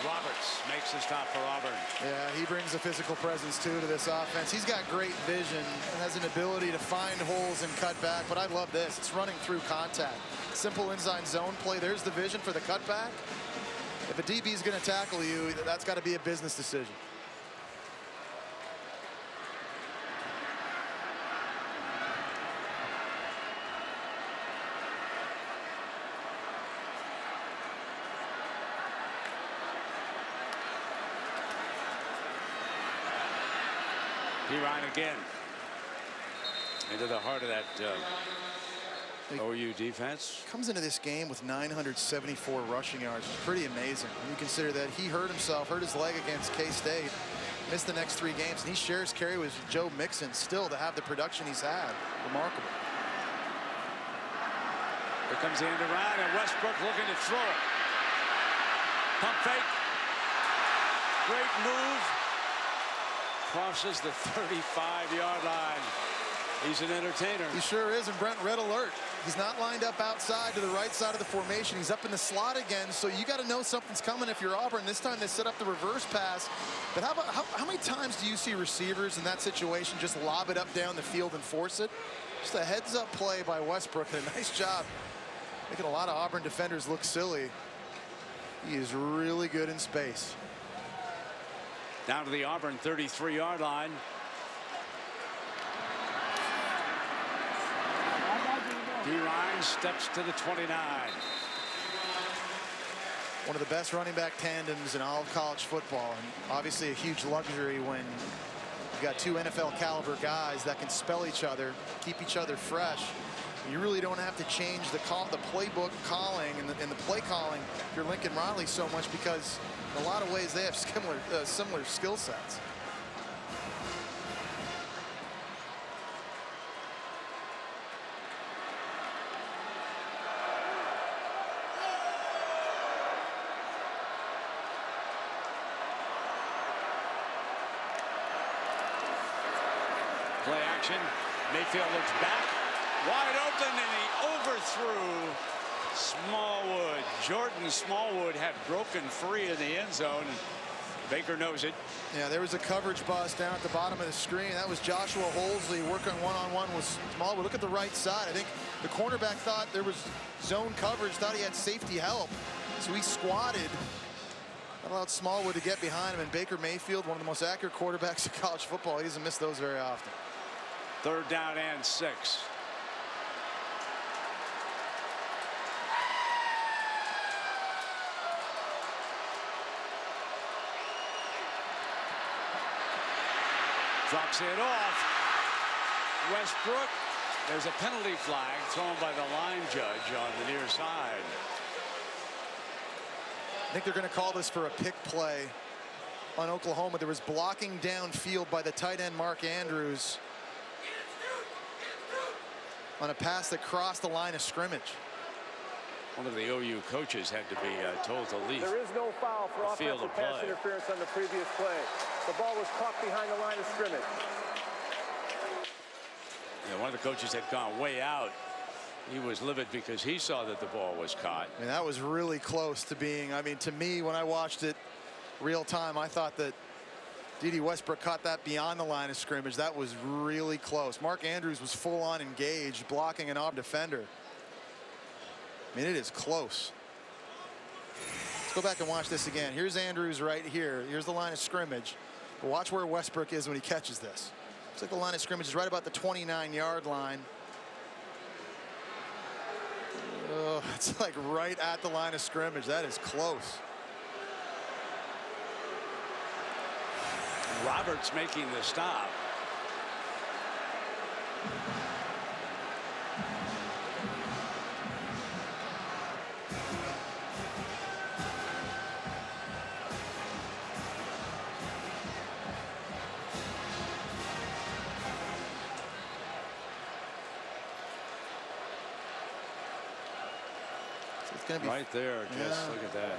Speaker 1: Roberts makes the stop for Auburn.
Speaker 2: Yeah, he brings a physical presence too to this offense. He's got great vision and has an ability to find holes and cut back, but I love this. It's running through contact. Simple inside zone play. There's the vision for the cutback. If a DB is going to tackle you, that's got to be a business decision.
Speaker 1: Pirine again into the heart of that OU defense.
Speaker 2: Comes into this game with 974 rushing yards. It's pretty amazing when you consider that he hurt his leg against K-State, missed the next 3 games, and he shares carry with Joe Mixon still to have the production he's had. Remarkable.
Speaker 1: Here comes the end around, and Westbrook looking to throw it. Pump fake. Great move. Crosses the 35-yard line. He's an entertainer.
Speaker 2: He sure is, and Brent, red alert. He's not lined up outside to the right side of the formation. He's up in the slot again, so you got to know something's coming if you're Auburn. This time they set up the reverse pass. But how many times do you see receivers in that situation just lob it up down the field and force it? Just a heads-up play by Westbrook, and a nice job making a lot of Auburn defenders look silly. He is really good in space.
Speaker 1: Down to the Auburn 33-yard line. Pirine steps to the 29.
Speaker 2: One of the best running back tandems in all of college football, and obviously a huge luxury when you've got 2 NFL caliber guys that can spell each other, keep each other fresh. You really don't have to change the playbook calling and the play calling if you're Lincoln Riley so much, because in a lot of ways they have similar skill sets.
Speaker 1: Play action. Mayfield looks back. Wide open, and he overthrew Smallwood. Jordan Smallwood had broken free in the end zone. Baker knows it.
Speaker 2: Yeah, there was a coverage bust down at the bottom of the screen. That was Joshua Holsley working one-on-one with Smallwood. Look at the right side. I think the cornerback thought there was zone coverage, thought he had safety help. So he squatted. That allowed Smallwood to get behind him. And Baker Mayfield, one of the most accurate quarterbacks in college football, he doesn't miss those very often.
Speaker 1: 3rd down and 6. Drops it off. Westbrook. There's a penalty flag thrown by the line judge on the near side.
Speaker 2: I think they're going to call this for a pick play on Oklahoma. There was blocking downfield by the tight end Mark Andrews on a pass that crossed the line of scrimmage.
Speaker 1: One of the OU coaches had to be told to leave.
Speaker 9: There is no foul for
Speaker 1: The field
Speaker 9: offensive
Speaker 1: of
Speaker 9: pass
Speaker 1: play.
Speaker 9: interference on the previous play. The ball was caught behind the line of scrimmage.
Speaker 1: Yeah, one of the coaches had gone way out. He was livid because he saw that the ball was caught.
Speaker 2: I mean, that was really close to being, I mean, to me, when I watched it real time, I thought that D.D. Westbrook caught that beyond the line of scrimmage. That was really close. Mark Andrews was full on engaged, blocking an Auburn defender. I mean, it is close. Let's go back and watch this again. Here's Andrews right here. Here's the line of scrimmage. But watch where Westbrook is when he catches this. Looks like the line of scrimmage is right about the 29-yard line. Oh, it's like right at the line of scrimmage. That is close.
Speaker 1: Roberts making the stop.
Speaker 2: It's going to be
Speaker 1: right there. Just look at that.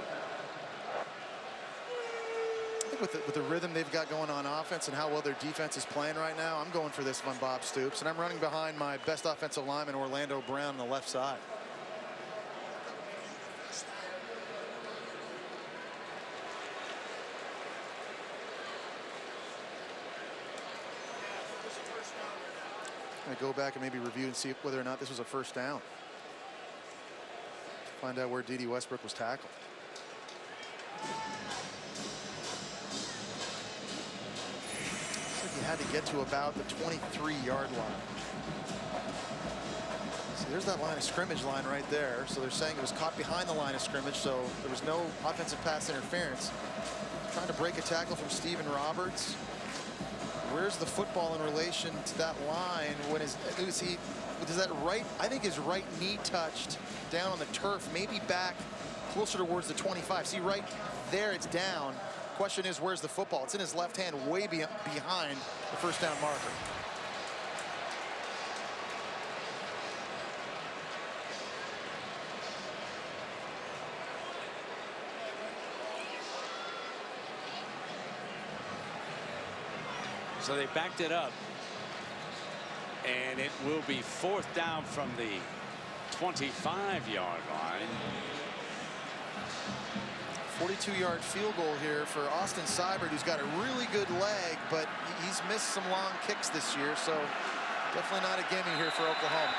Speaker 2: I think with the rhythm they've got going on offense and how well their defense is playing right now, I'm going for this if I'm Bob Stoops, and I'm running behind my best offensive lineman, Orlando Brown, on the left side. I go back and maybe review and see whether or not this was a first down. Find out where D.D. Westbrook was tackled. Looks like he had to get to about the 23-yard line. See, there's that line of scrimmage line right there. So they're saying it was caught behind the line of scrimmage, so there was no offensive pass interference. Trying to break a tackle from Stephen Roberts. Where's the football in relation to that line? When is he? Does that right? I think his right knee touched down on the turf, maybe back closer towards the 25. See, right there, it's down. Question is, where's the football? It's in his left hand, way behind the first down marker.
Speaker 1: So they backed it up, and it will be fourth down from the 25-yard line.
Speaker 2: 42-yard field goal here for Austin Seibert, who's got a really good leg, but he's missed some long kicks this year, so definitely not a gimme here for Oklahoma.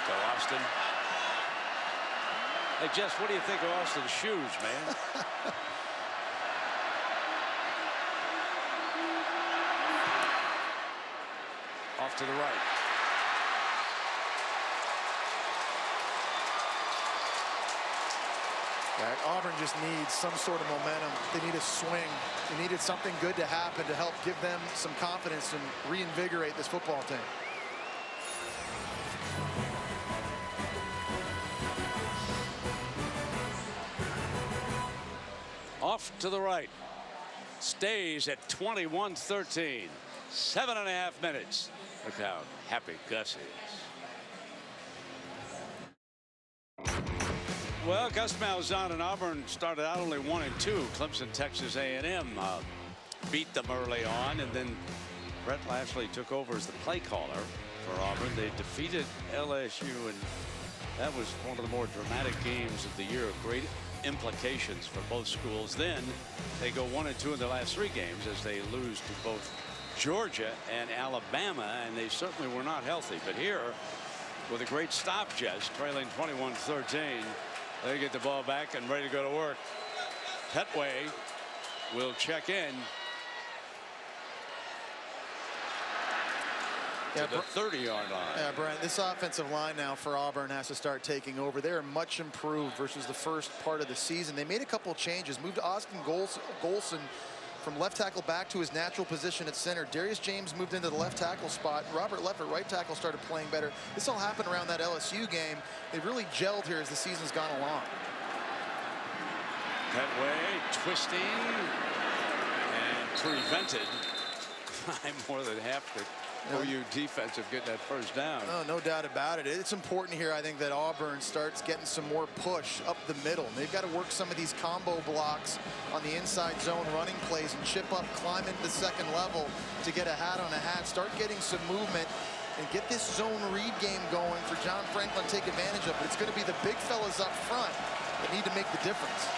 Speaker 1: So Austin. Hey, Jess, what do you think of Austin's shoes, man? Off to the right.
Speaker 2: Auburn just needs some sort of momentum. They need a swing. They needed something good to happen to help give them some confidence and reinvigorate this football team.
Speaker 1: Off to the right. Stays at 21-13. 7.5 minutes. Look how happy Gus is. Well, Gus Malzahn and Auburn started out only 1-2. Clemson, Texas A&M beat them early on, and then Brett Lashley took over as the play caller for Auburn. They defeated LSU, and that was one of the more dramatic games of the year. Great implications for both schools. Then they go 1-2 in the last 3 games as they lose to both Georgia and Alabama, and they certainly were not healthy. But here, with a great stop, Jess, trailing 21-13, they get the ball back and ready to go to work. Petway will check in.
Speaker 2: Yeah,
Speaker 1: to the 30-yard line.
Speaker 2: Yeah, Brent, this offensive line now for Auburn has to start taking over. They're much improved versus the first part of the season. They made a couple changes, moved Austin Golson from left tackle back to his natural position at center. Darius James moved into the left tackle spot. Robert Leff at right tackle started playing better. This all happened around that LSU game. They've really gelled here as the season's gone along.
Speaker 1: Petway twisting and prevented by more than half the OU defensive getting that first down.
Speaker 2: Oh, no doubt about it. It's important here, I think, that Auburn starts getting some more push up the middle. They've got to work some of these combo blocks on the inside zone running plays and chip up, climb into the second level to get a hat on a hat, start getting some movement, and get this zone read game going for John Franklin to take advantage of it. It's going to be the big fellas up front that need to make the difference.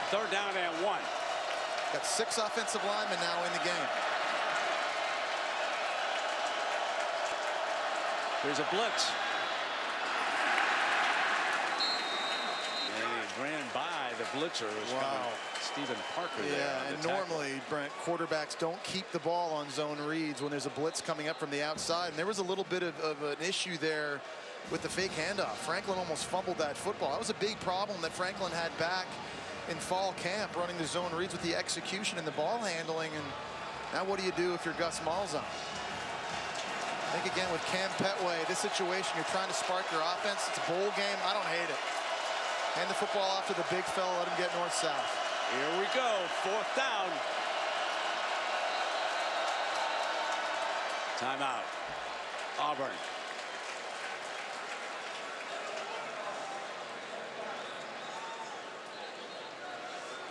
Speaker 1: Third down and 1.
Speaker 2: Got 6 offensive linemen now in the game.
Speaker 1: There's a blitz. And he ran by the blitzer. Wow. Stephen Parker there.
Speaker 2: Yeah, and normally, Brent, quarterbacks don't keep the ball on zone reads when there's a blitz coming up from the outside. And there was a little bit of an issue there with the fake handoff. Franklin almost fumbled that football. That was a big problem that Franklin had back in fall camp, running the zone reads with the execution and the ball handling. And now what do you do if you're Gus Malzahn? I think, again, with Cam Petway, this situation, you're trying to spark your offense. It's a bowl game. I don't hate it. Hand the football off to the big fella. Let him get north-south.
Speaker 1: Here we go. 4th down. Timeout. Auburn.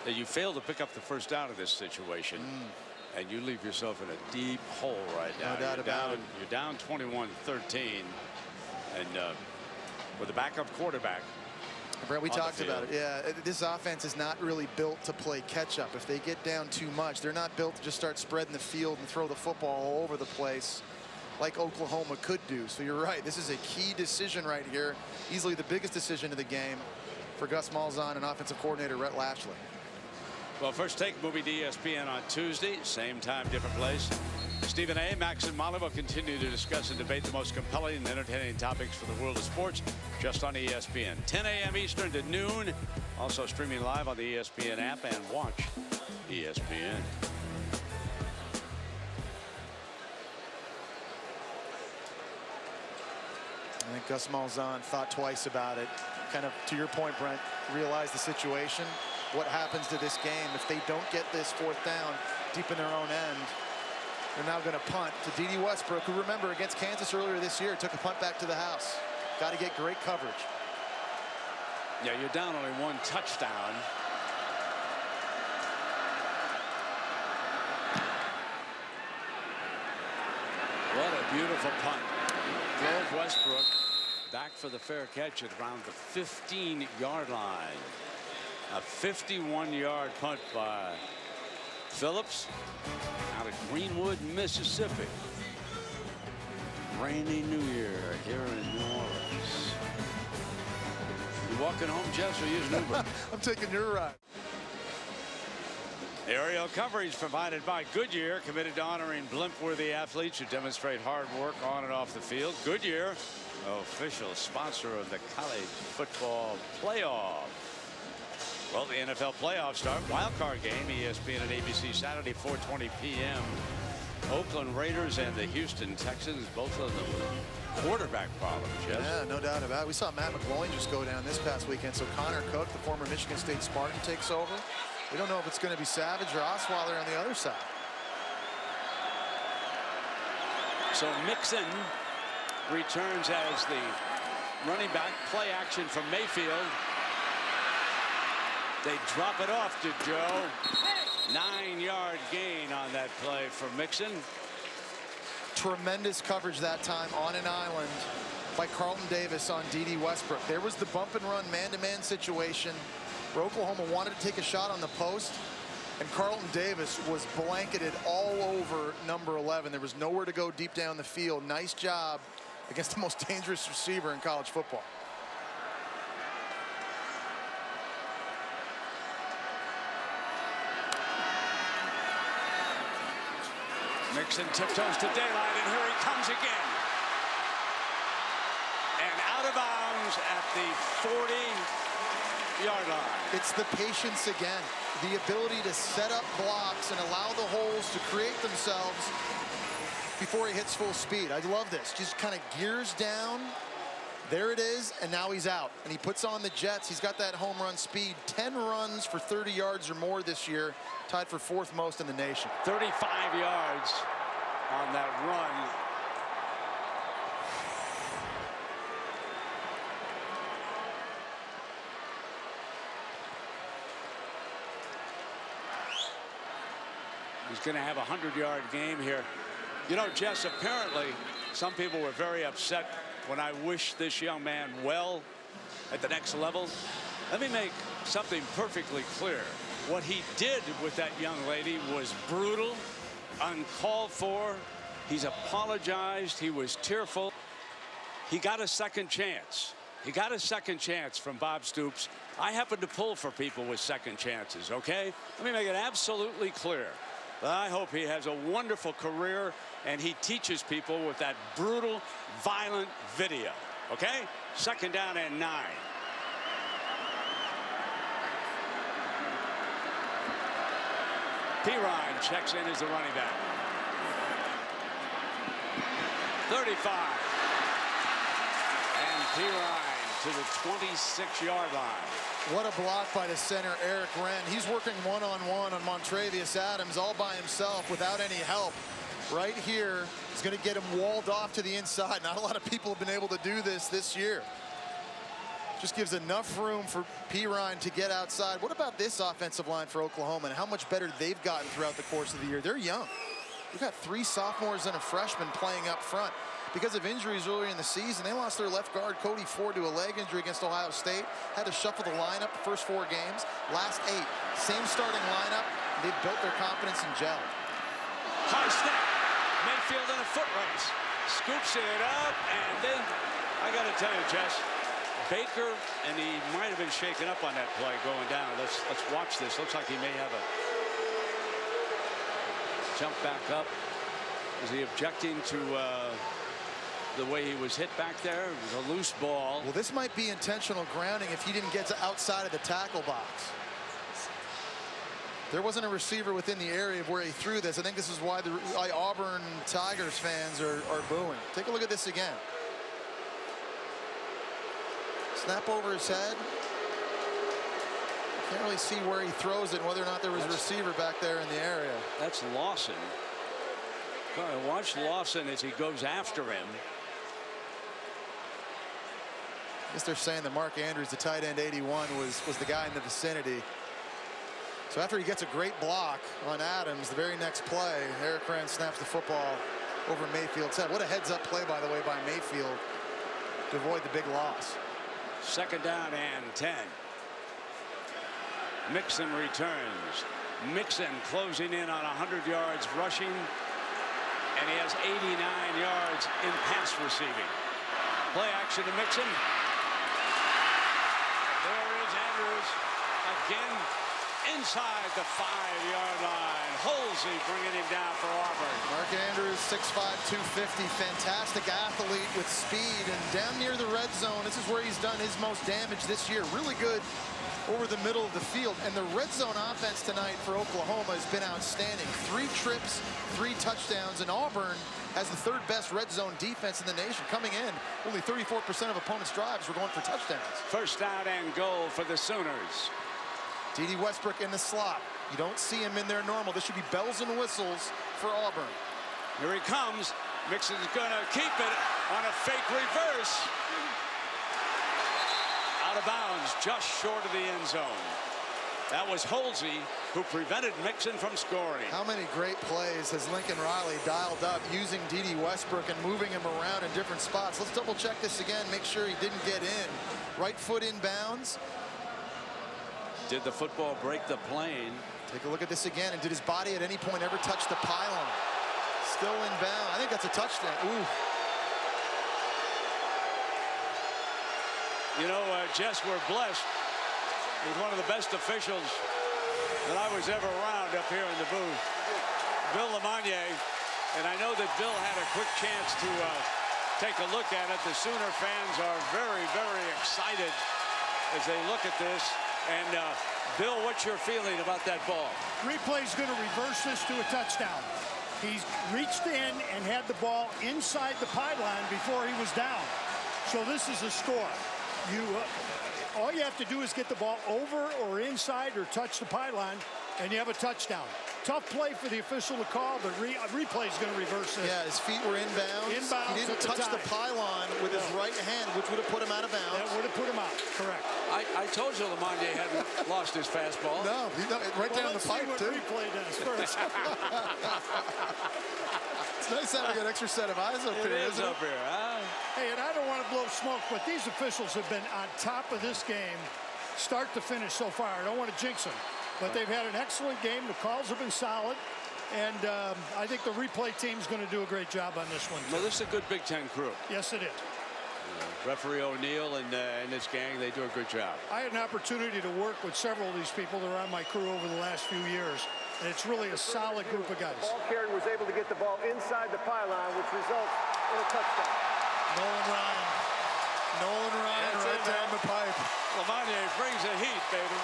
Speaker 1: You fail to pick up the first down in this situation. And you leave yourself in a deep hole right now.
Speaker 2: No doubt about it.
Speaker 1: You're down 21-13. And with a backup quarterback.
Speaker 2: Brett, we talked about it. Yeah, this offense is not really built to play catch-up. If they get down too much, they're not built to just start spreading the field and throw the football all over the place like Oklahoma could do. So you're right. This is a key decision right here. Easily the biggest decision of the game for Gus Malzahn and offensive coordinator Rhett Lashley.
Speaker 1: Well, First Take moving to ESPN on Tuesday. Same time, different place. Stephen A., Max, and Molly will continue to discuss and debate the most compelling and entertaining topics for the world of sports just on ESPN. 10 a.m. Eastern to noon. Also streaming live on the ESPN app and watch ESPN.
Speaker 2: I think Gus Malzahn thought twice about it. Kind of, to your point, Brent, realized the situation. What happens to this game if they don't get this 4th down deep in their own end? They're now going to punt to D.D. Westbrook, who, remember, against Kansas earlier this year, took a punt back to the house. Got to get great coverage.
Speaker 1: Yeah, you're down only 1 touchdown. What a beautiful punt. Drove Westbrook back for the fair catch at around the 15-yard line. A 51-yard punt by Phillips out of Greenwood, Mississippi. Rainy New Year here in New Orleans. You walking home, Jess, or using Uber?
Speaker 2: I'm taking your ride.
Speaker 1: Aerial coverage provided by Goodyear, committed to honoring blimp-worthy athletes who demonstrate hard work on and off the field. Goodyear, official sponsor of the college football playoff. Well, the NFL playoffs start. Wild card game, ESPN and ABC Saturday, 4:20 p.m. Oakland Raiders and the Houston Texans, both of them with quarterback problems. Yes?
Speaker 2: Yeah, no doubt about it. We saw Matt McGloin just go down this past weekend. So Connor Cook, the former Michigan State Spartan, takes over. We don't know if it's going to be Savage or Osweiler on the other side.
Speaker 1: So Mixon returns as the running back. Play action from Mayfield. They drop it off to Joe. 9-yard gain on that play for Mixon.
Speaker 2: Tremendous coverage that time on an island by Carlton Davis on D.D. Westbrook. There was the bump and run man-to-man situation where Oklahoma wanted to take a shot on the post, and Carlton Davis was blanketed all over number 11. There was nowhere to go deep down the field. Nice job against the most dangerous receiver in college football.
Speaker 1: Mixon tiptoes to daylight, and here he comes again. And out of bounds at the 40-yard line.
Speaker 2: It's the patience again. The ability to set up blocks and allow the holes to create themselves before he hits full speed. I love this. Just kind of gears down. There it is, and now he's out. And he puts on the Jets. He's got that home run speed. 10 runs for 30 yards or more this year, tied for 4th most in the nation.
Speaker 1: 35 yards on that run He's going to have a 100-yard game here. You know, Jess, apparently some people were very upset when I wished this young man well at the next level. Let me make something perfectly clear. What he did with that young lady was brutal, uncalled for. He's apologized. He was tearful. He got a second chance. He got a second chance from Bob Stoops. I happen to pull for people with second chances, okay? Let me make it absolutely clear. I hope he has a wonderful career and he teaches people with that brutal, violent video, okay? 2nd down and 9. Pirine checks in as the running back. 35. And Pirine to the 26-yard line.
Speaker 2: What a block by the center, Eric Wren. He's working one-on-one on Montrevious Adams all by himself without any help. Right here, he's going to get him walled off to the inside. Not a lot of people have been able to do this year. Just gives enough room for Pirine to get outside. What about this offensive line for Oklahoma and how much better they've gotten throughout the course of the year? They're young. We've got 3 sophomores and a freshman playing up front. Because of injuries earlier in the season, they lost their left guard, Cody Ford, to a leg injury against Ohio State. Had to shuffle the lineup the first 4 games. Last 8, same starting lineup. They've built their confidence and gelled.
Speaker 1: High snap. Mayfield in a foot race. Scoops it up, and then, I got to tell you, Jess, Baker, and he might have been shaken up on that play going down. Let's watch this. Looks like he may have a jump back up. Is he objecting to the way he was hit back there? It was a loose ball.
Speaker 2: Well, this might be intentional grounding if he didn't get to outside of the tackle box. There wasn't a receiver within the area of where he threw this. I think this is why the Auburn Tigers fans are booing. Take a look at this again. Snap over his head. Can't really see where he throws it and whether or not there was a receiver back there in the area.
Speaker 1: That's Lawson. Watch Lawson as he goes after him.
Speaker 2: I guess they're saying that Mark Andrews, the tight end 81, was the guy in the vicinity. So after he gets a great block on Adams, the very next play, Eric Wren snaps the football over Mayfield's head. What a heads-up play, by the way, by Mayfield to avoid the big loss.
Speaker 1: 2nd down and 10. Mixon returns. Mixon closing in on 100 yards rushing, and he has 89 yards in pass receiving. Play action to Mixon. There is Andrews again inside the 5-yard line. Holsey bringing him down for Auburn.
Speaker 2: Mark Andrews, 6'5", 250, fantastic athlete with speed, and down near the red zone, this is where he's done his most damage this year. Really good over the middle of the field, and the red zone offense tonight for Oklahoma has been outstanding. 3 trips, 3 touchdowns, and Auburn has the 3rd best red zone defense in the nation. Coming in, only 34% of opponents' drives were going for touchdowns.
Speaker 1: 1st down and goal for the Sooners.
Speaker 2: D.D. Westbrook in the slot. You don't see him in there normal. This should be bells and whistles for Auburn.
Speaker 1: Here he comes. Mixon's gonna keep it on a fake reverse. Out of bounds, just short of the end zone. That was Holsey who prevented Mixon from scoring.
Speaker 2: How many great plays has Lincoln Riley dialed up using D.D. Westbrook and moving him around in different spots? Let's double check this again, make sure he didn't get in. Right foot inbounds.
Speaker 1: Did the football break the plane?
Speaker 2: Take a look at this again. And did his body at any point ever touch the pylon? Still inbound. I think that's a touchdown. Ooh.
Speaker 1: You know, Jess, we're blessed with one of the best officials that I was ever around up here in the booth, Bill Lamagnier. And I know that Bill had a quick chance to take a look at it. The Sooner fans are very, very excited as they look at this. And Bill, what's your feeling about that ball?
Speaker 13: Replay's going to reverse this to a touchdown. He's reached in and had the ball inside the pylon before he was down. So this is a score. All you have to do is get the ball over or inside or touch the pylon, and you have a touchdown. Tough play for the official to call, but replay's going to reverse it.
Speaker 2: Yeah, his feet were inbounds.
Speaker 13: Inbounds.
Speaker 2: He didn't touch the pylon with his right hand, which would have put him out of bounds.
Speaker 13: That would have put him out, correct.
Speaker 1: I told you Lamagnier hadn't lost his fastball.
Speaker 2: No, right down the pipe, too.
Speaker 13: Let's see what replay does first.
Speaker 2: It's nice having an extra set of eyes up here, isn't it?
Speaker 1: Up here, huh?
Speaker 13: Hey, and I don't want to blow smoke, but these officials have been on top of this game start to finish so far. I don't want to jinx them, but they've had an excellent game. The calls have been solid, and I think the replay team's going to do a great job on this one.
Speaker 1: Well, this is a good Big Ten crew.
Speaker 13: Yes, it is.
Speaker 1: Referee O'Neill and this gang, they do a good job.
Speaker 13: I had an opportunity to work with several of these people that are on my crew over the last few years, and it's really a solid group of guys.
Speaker 9: Ball carrier was able to get the ball inside the pylon, which results in a touchdown.
Speaker 2: Nolan Ryan right down the pipe.
Speaker 1: Lamagna brings the heat, baby.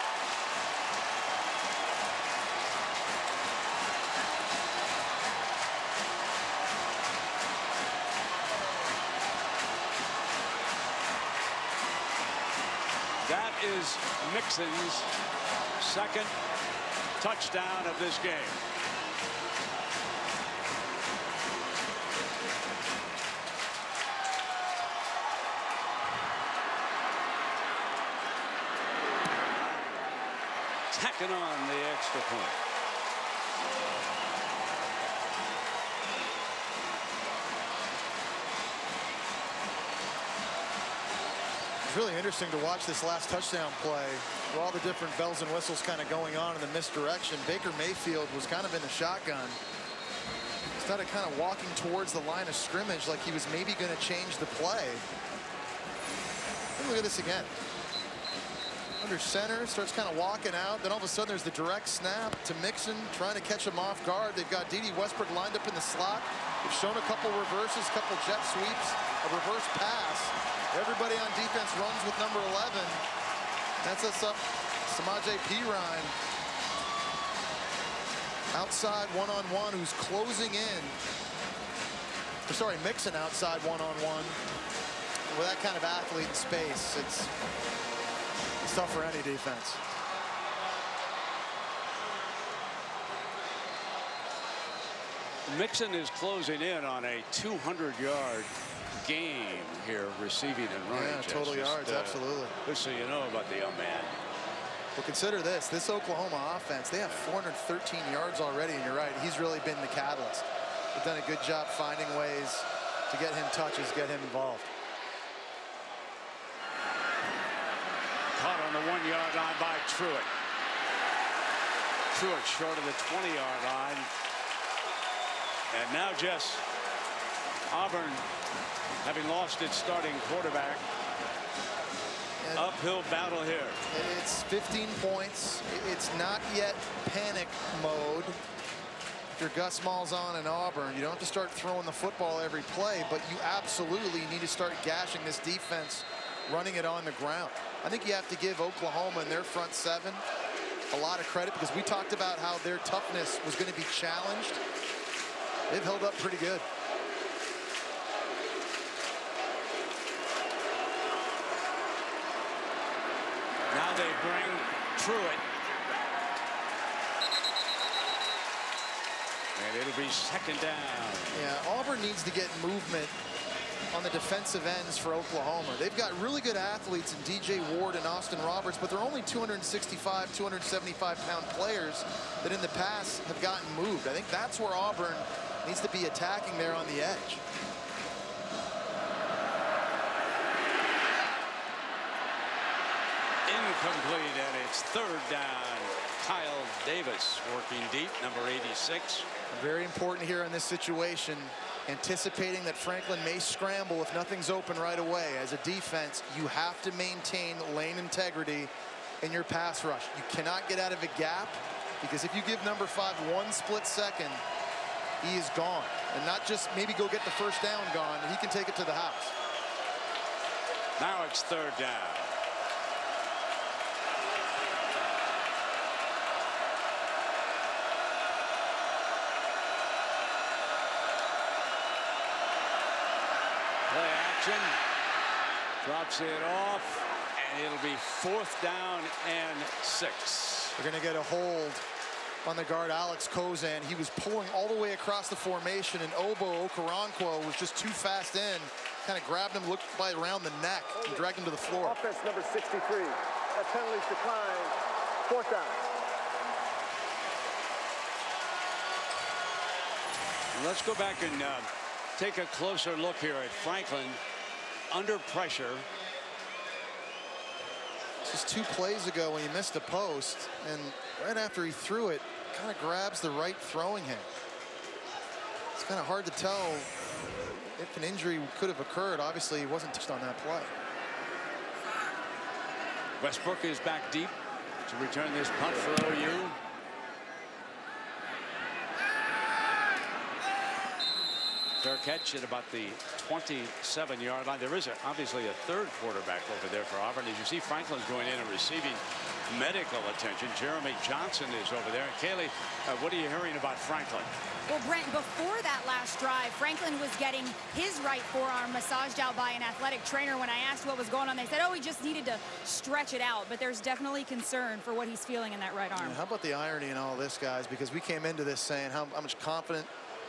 Speaker 1: That is Mixon's second touchdown of this game. Tacking on the extra point.
Speaker 2: It's really interesting to watch this last touchdown play with all the different bells and whistles kind of going on in the misdirection. Baker Mayfield was kind of in the shotgun. Instead of kind of walking towards the line of scrimmage like he was maybe going to change the play. Look at this again. Under center, starts kind of walking out. Then all of a sudden there's the direct snap to Mixon, trying to catch him off guard. They've got D.D. Westbrook lined up in the slot. They've shown a couple reverses, a couple jet sweeps, a reverse pass. Everybody on defense runs with number 11. That sets up Samaje Perine. Outside one-on-one, who's closing in. Sorry, Mixon outside one-on-one. With that kind of athlete in space, it's tough for any defense.
Speaker 1: Mixon is closing in on a 200-yard game here, receiving and running.
Speaker 2: Yeah, total yards, absolutely.
Speaker 1: Just so you know about the young man.
Speaker 2: Well, consider this Oklahoma offense, they have 413 yards already, and you're right, he's really been the catalyst. They've done a good job finding ways to get him touches, get him involved.
Speaker 1: Caught on the 1-yard line by Truitt. Truitt short of the 20-yard line. And now just Auburn, having lost its starting quarterback. And uphill battle here.
Speaker 2: It's 15 points. It's not yet panic mode. If you're Gus Malzahn in Auburn, you don't have to start throwing the football every play, but you absolutely need to start gashing this defense, running it on the ground. I think you have to give Oklahoma and their front seven a lot of credit, because we talked about how their toughness was going to be challenged. They've held up pretty good.
Speaker 1: Now they bring Truitt. And it'll be second down.
Speaker 2: Yeah, Auburn needs to get movement on the defensive ends for Oklahoma. They've got really good athletes in DJ Ward and Austin Roberts, but they're only 265, 275-pound players that in the past have gotten moved. I think that's where Auburn needs to be attacking there on the edge.
Speaker 1: Incomplete, and it's third down. Kyle Davis working deep, number 86.
Speaker 2: Very important here in this situation, anticipating that Franklin may scramble if nothing's open right away. As a defense, you have to maintain lane integrity in your pass rush. You cannot get out of a gap, because if you give number 5 one split second, he is gone. And not just maybe go get the first down gone, he can take it to the house.
Speaker 1: Now it's third down. Play action. Drops it off, and it'll be fourth down and 6.
Speaker 2: We're going to get a hold on the guard, Alex Kozan. He was pulling all the way across the formation, and Obo Okoronkwo was just too fast in. Kind of grabbed him, looked by around the neck, and dragged him to the floor.
Speaker 9: Offense number 63. That penalty's declined. Fourth down.
Speaker 1: Let's go back and take a closer look here at Franklin under pressure.
Speaker 2: Just 2 plays ago when he missed a post, and right after he threw it, kind of grabs the right throwing hand. It's kind of hard to tell if an injury could have occurred. Obviously, he wasn't touched on that play.
Speaker 1: Westbrook is back deep to return this punt for OU. Fair catch at about the 27-yard line. There is obviously a third quarterback over there for Auburn. As you see, Franklin's going in and receiving medical attention. Jeremy Johnson is over there. Kaylee, what are you hearing about Franklin?
Speaker 10: Well, Brent, before that last drive, Franklin was getting his right forearm massaged out by an athletic trainer. When I asked what was going on, they said, oh, he just needed to stretch it out. But there's definitely concern for what he's feeling in that right arm.
Speaker 2: Yeah, how about the irony in all this, guys? Because we came into this saying how much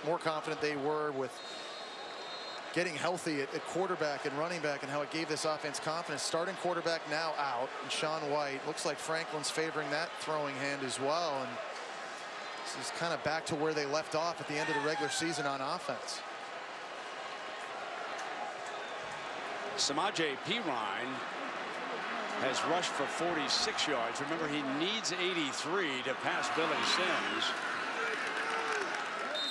Speaker 2: more confident they were with getting healthy at quarterback and running back, and how it gave this offense confidence. Starting quarterback now out, and Sean White. Looks like Franklin's favoring that throwing hand as well. And this is kind of back to where they left off at the end of the regular season on offense.
Speaker 1: Samaje Perine has rushed for 46 yards. Remember, he needs 83 to pass Billy Sims.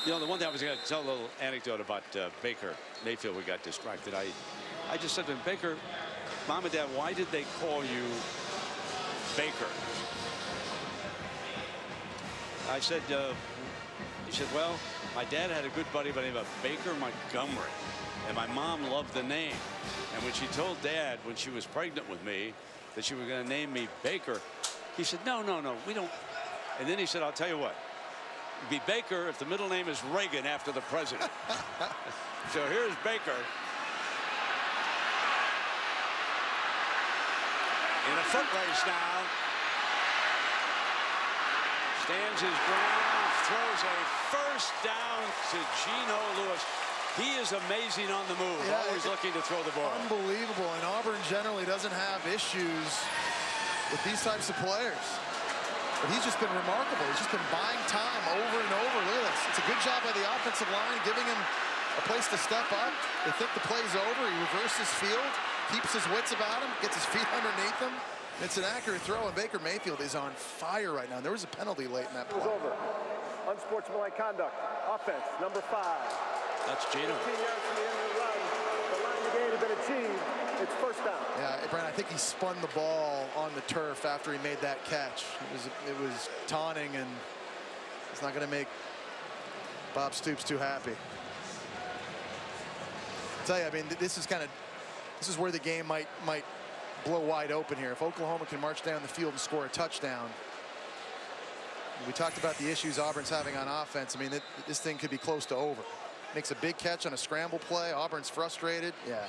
Speaker 1: You know, the one thing I was going to tell a little anecdote about Baker Mayfield. We got distracted. I just said to him, Baker, Mom and Dad, why did they call you Baker? I said, he said, well, my dad had a good buddy by the name of Baker Montgomery, and my mom loved the name. And when she told Dad, when she was pregnant with me, that she was going to name me Baker, he said, no, we don't. And then he said, I'll tell you what. It'd be Baker if the middle name is Reagan after the president. So here's Baker. In a foot race now. Stands his ground, throws a first down to Geno Lewis. He is amazing on the move, always looking to throw the ball.
Speaker 2: Unbelievable, and Auburn generally doesn't have issues with these types of players. But he's just been remarkable. He's just been buying time over and over. Look at this. It's a good job by the offensive line, giving him a place to step up. They think the play's over. He reverses field, keeps his wits about him, gets his feet underneath him. It's an accurate throw, and Baker Mayfield is on fire right now. There was a penalty late in that play.
Speaker 9: It was over. Unsportsmanlike conduct. Offense, number 5.
Speaker 1: That's Geno.
Speaker 9: 15 yards from the end of the run. The line of the game had been achieved. It's first down.
Speaker 2: Yeah, Brent, I think he spun the ball on the turf after he made that catch. It was taunting, and it's not going to make Bob Stoops too happy. I tell you, I mean, this is where the game might blow wide open here. If Oklahoma can march down the field and score a touchdown. We talked about the issues Auburn's having on offense. I mean, this thing could be close to over. Makes a big catch on a scramble play. Auburn's frustrated. Yeah.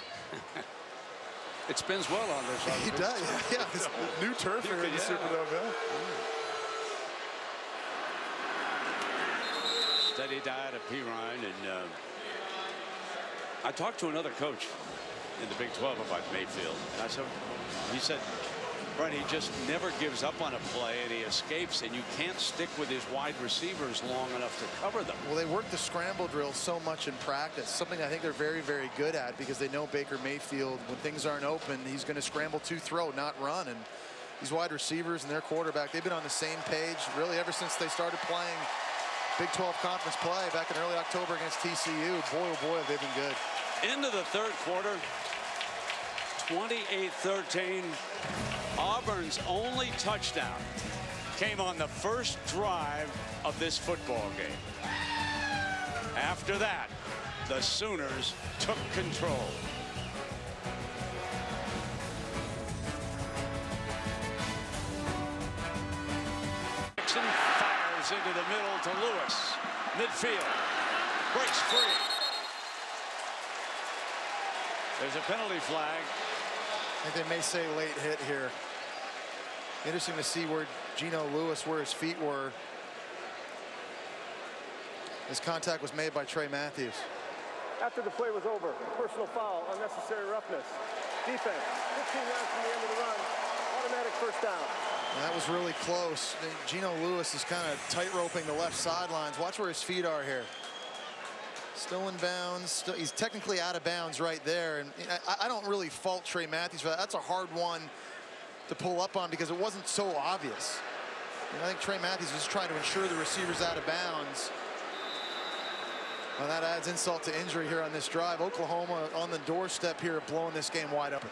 Speaker 1: It spins well on this.
Speaker 2: He does. Yeah, this new turf here in the Superdome.
Speaker 1: Steady diet of Perine, and I talked to another coach in the Big 12 about Mayfield, and he said, Brent, he just never gives up on a play, and he escapes, and you can't stick with his wide receivers long enough to cover them.
Speaker 2: Well, they work the scramble drill so much in practice, something I think they're very, very good at, because they know Baker Mayfield, when things aren't open, he's going to scramble to throw, not run. And these wide receivers and their quarterback, they've been on the same page really ever since they started playing Big 12 conference play back in early October against TCU. Boy, oh boy, have they been good.
Speaker 1: Into the third quarter, 28-13. Auburn's only touchdown came on the first drive of this football game. After that, the Sooners took control. Jackson fires into the middle to Lewis. Midfield. Breaks free. There's a penalty flag.
Speaker 2: I think they may say late hit here. Interesting to see where Geno Lewis, where his feet were. His contact was made by Trey Matthews.
Speaker 9: After the play was over, personal foul, unnecessary roughness. Defense, 15 yards from the end of the run, automatic first down.
Speaker 2: And that was really close. Geno Lewis is kind of tight-roping the left sidelines. Watch where his feet are here. Still in bounds. He's technically out of bounds right there. And I don't really fault Trey Matthews for that. That's a hard one to pull up on because it wasn't so obvious. And I think Trey Matthews is trying to ensure the receiver's out of bounds. Well, that adds insult to injury here on this drive. Oklahoma on the doorstep here, blowing this game wide open.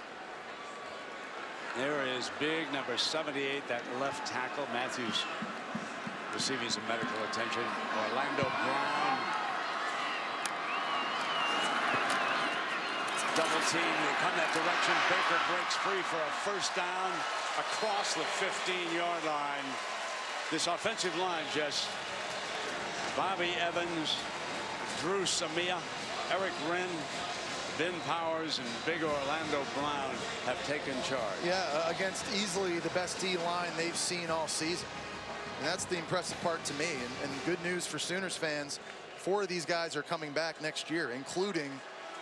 Speaker 1: There is big number 78, that left tackle. Matthews receiving some medical attention. Orlando Brown. Double team, they come that direction. Baker breaks free for a first down across the 15-yard line. This offensive line, just Bobby Evans, Drew Samia, Eric Wren, Ben Powers, and big Orlando Brown have taken charge.
Speaker 2: Yeah, against easily the best D-line they've seen all season. And that's the impressive part to me. And good news for Sooners fans, 4 of these guys are coming back next year, including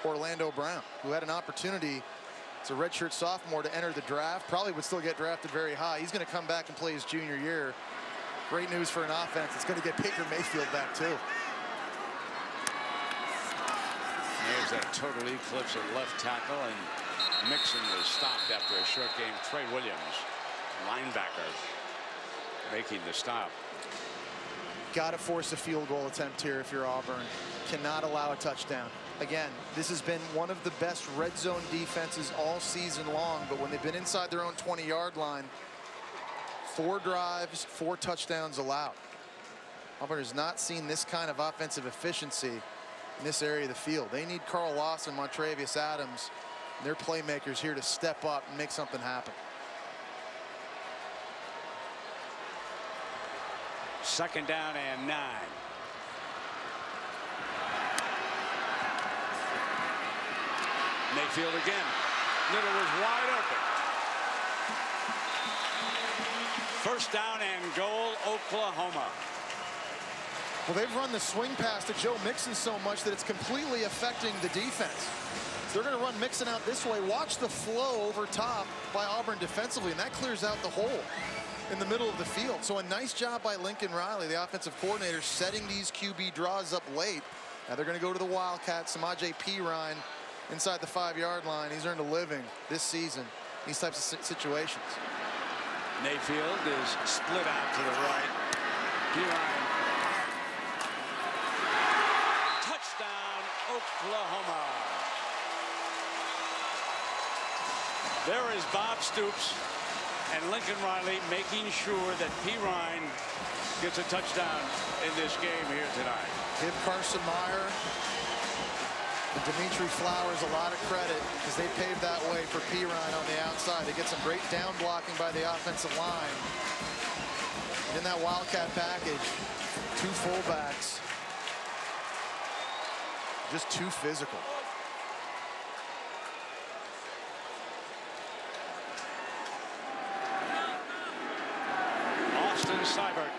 Speaker 2: Orlando Brown, who had an opportunity as a redshirt sophomore to enter the draft. Probably would still get drafted very high. He's going to come back and play his junior year. Great news for an offense. It's going to get Baker Mayfield back, too.
Speaker 1: There's that total eclipse at left tackle, and Mixon was stopped after a short game. Trey Williams, linebacker, making the stop.
Speaker 2: Got to force a field goal attempt here if you're Auburn. Cannot allow a touchdown. Again, this has been one of the best red zone defenses all season long, but when they've been inside their own 20-yard line, 4 drives, 4 touchdowns allowed. Auburn has not seen this kind of offensive efficiency in this area of the field. They need Carl Lawson, Montravius Adams, and their playmakers here to step up and make something happen.
Speaker 1: Second down and 9. Mayfield again. Little was wide open. First down and goal, Oklahoma.
Speaker 2: Well, they've run the swing pass to Joe Mixon so much that it's completely affecting the defense. So they're going to run Mixon out this way. Watch the flow over top by Auburn defensively, and that clears out the hole in the middle of the field. So a nice job by Lincoln Riley, the offensive coordinator, setting these QB draws up late. Now they're going to go to the Wildcats. Samaje Perine inside the 5-yard line. He's earned a living this season in these types of situations.
Speaker 1: Mayfield is split out to the right. Perine. Touchdown, Oklahoma. There is Bob Stoops and Lincoln Riley making sure that Perine gets a touchdown in this game here tonight.
Speaker 2: Give Carson Meyer and Dimitri Flowers a lot of credit because they paved that way for Perine on the outside. They get some great down blocking by the offensive line. And in that Wildcat package, 2 fullbacks, just too physical.
Speaker 1: Austin Seibert.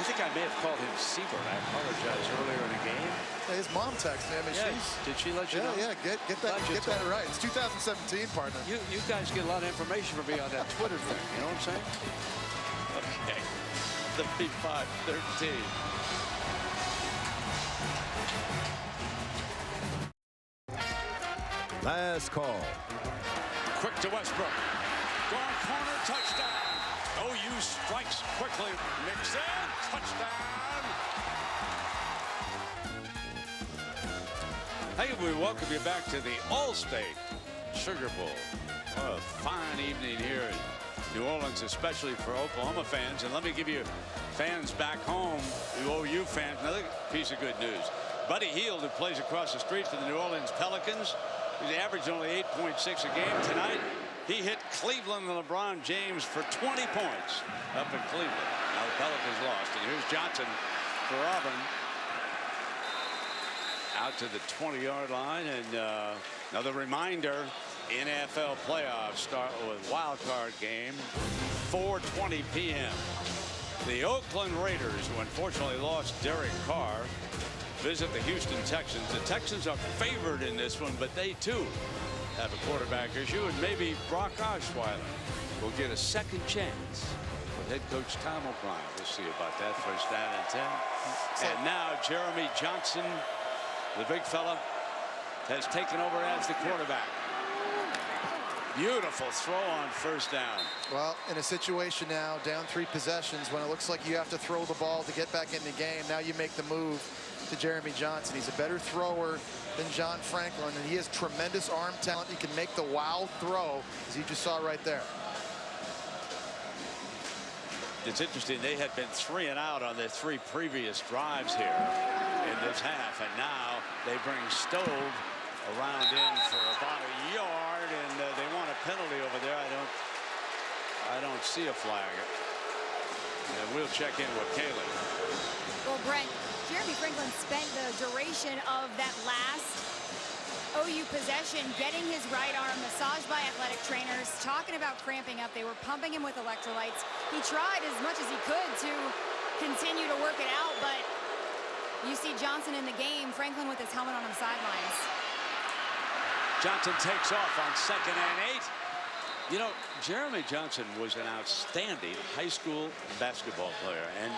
Speaker 1: I think I may have called him Seibert. I apologize earlier in the game.
Speaker 2: Hey, his mom texted me. I mean,
Speaker 1: did she let you know?
Speaker 2: Yeah, get that right. It's 2017, partner.
Speaker 1: You guys get a lot of information from me on that Twitter thing. You know what I'm saying? Okay. The P513.
Speaker 8: Last call.
Speaker 1: Quick to Westbrook. Gone corner, touchdown. OU strikes quickly. Mixon, touchdown. Hey, we welcome you back to the All-State Sugar Bowl. What a fine evening here in New Orleans, especially for Oklahoma fans. And let me give you fans back home, the OU fans, another piece of good news. Buddy Hield, who plays across the street for the New Orleans Pelicans, he's averaged only 8.6 a game tonight. He hit Cleveland and LeBron James for 20 points up in Cleveland. Now the Pelicans lost. And here's Johnson for Auburn. Out to the 20-yard line. And another reminder, NFL playoffs start with wild card game, 4:20 p.m. The Oakland Raiders, who unfortunately lost Derek Carr, visit the Houston Texans. The Texans are favored in this one, but they too have a quarterback issue, and maybe Brock Osweiler will get a second chance with head coach Tom O'Brien. We'll see about that. First down and 10. And now Jeremy Johnson, the big fella, has taken over as the quarterback. Beautiful throw on first down.
Speaker 2: Well, in a situation now, down 3 possessions, when it looks like you have to throw the ball to get back in the game, now you make the move to Jeremy Johnson. He's a better thrower than John Franklin, and he has tremendous arm talent. He can make the wow throw, as you just saw right there.
Speaker 1: It's interesting, they had been 3 and out on their 3 previous drives here in this half, and now they bring Stove around in for about a yard, and they want a penalty over there. I don't see a flag. And we'll check in with Kaylee.
Speaker 10: Well, Brent, Jeremy Franklin spent the duration of that last OU possession getting his right arm massaged by athletic trainers, talking about cramping up. They were pumping him with electrolytes. He tried as much as he could to continue to work it out, but you see Johnson in the game, Franklin with his helmet on the sidelines.
Speaker 1: Johnson takes off on 2nd and 8. You know, Jeremy Johnson was an outstanding high school basketball player, and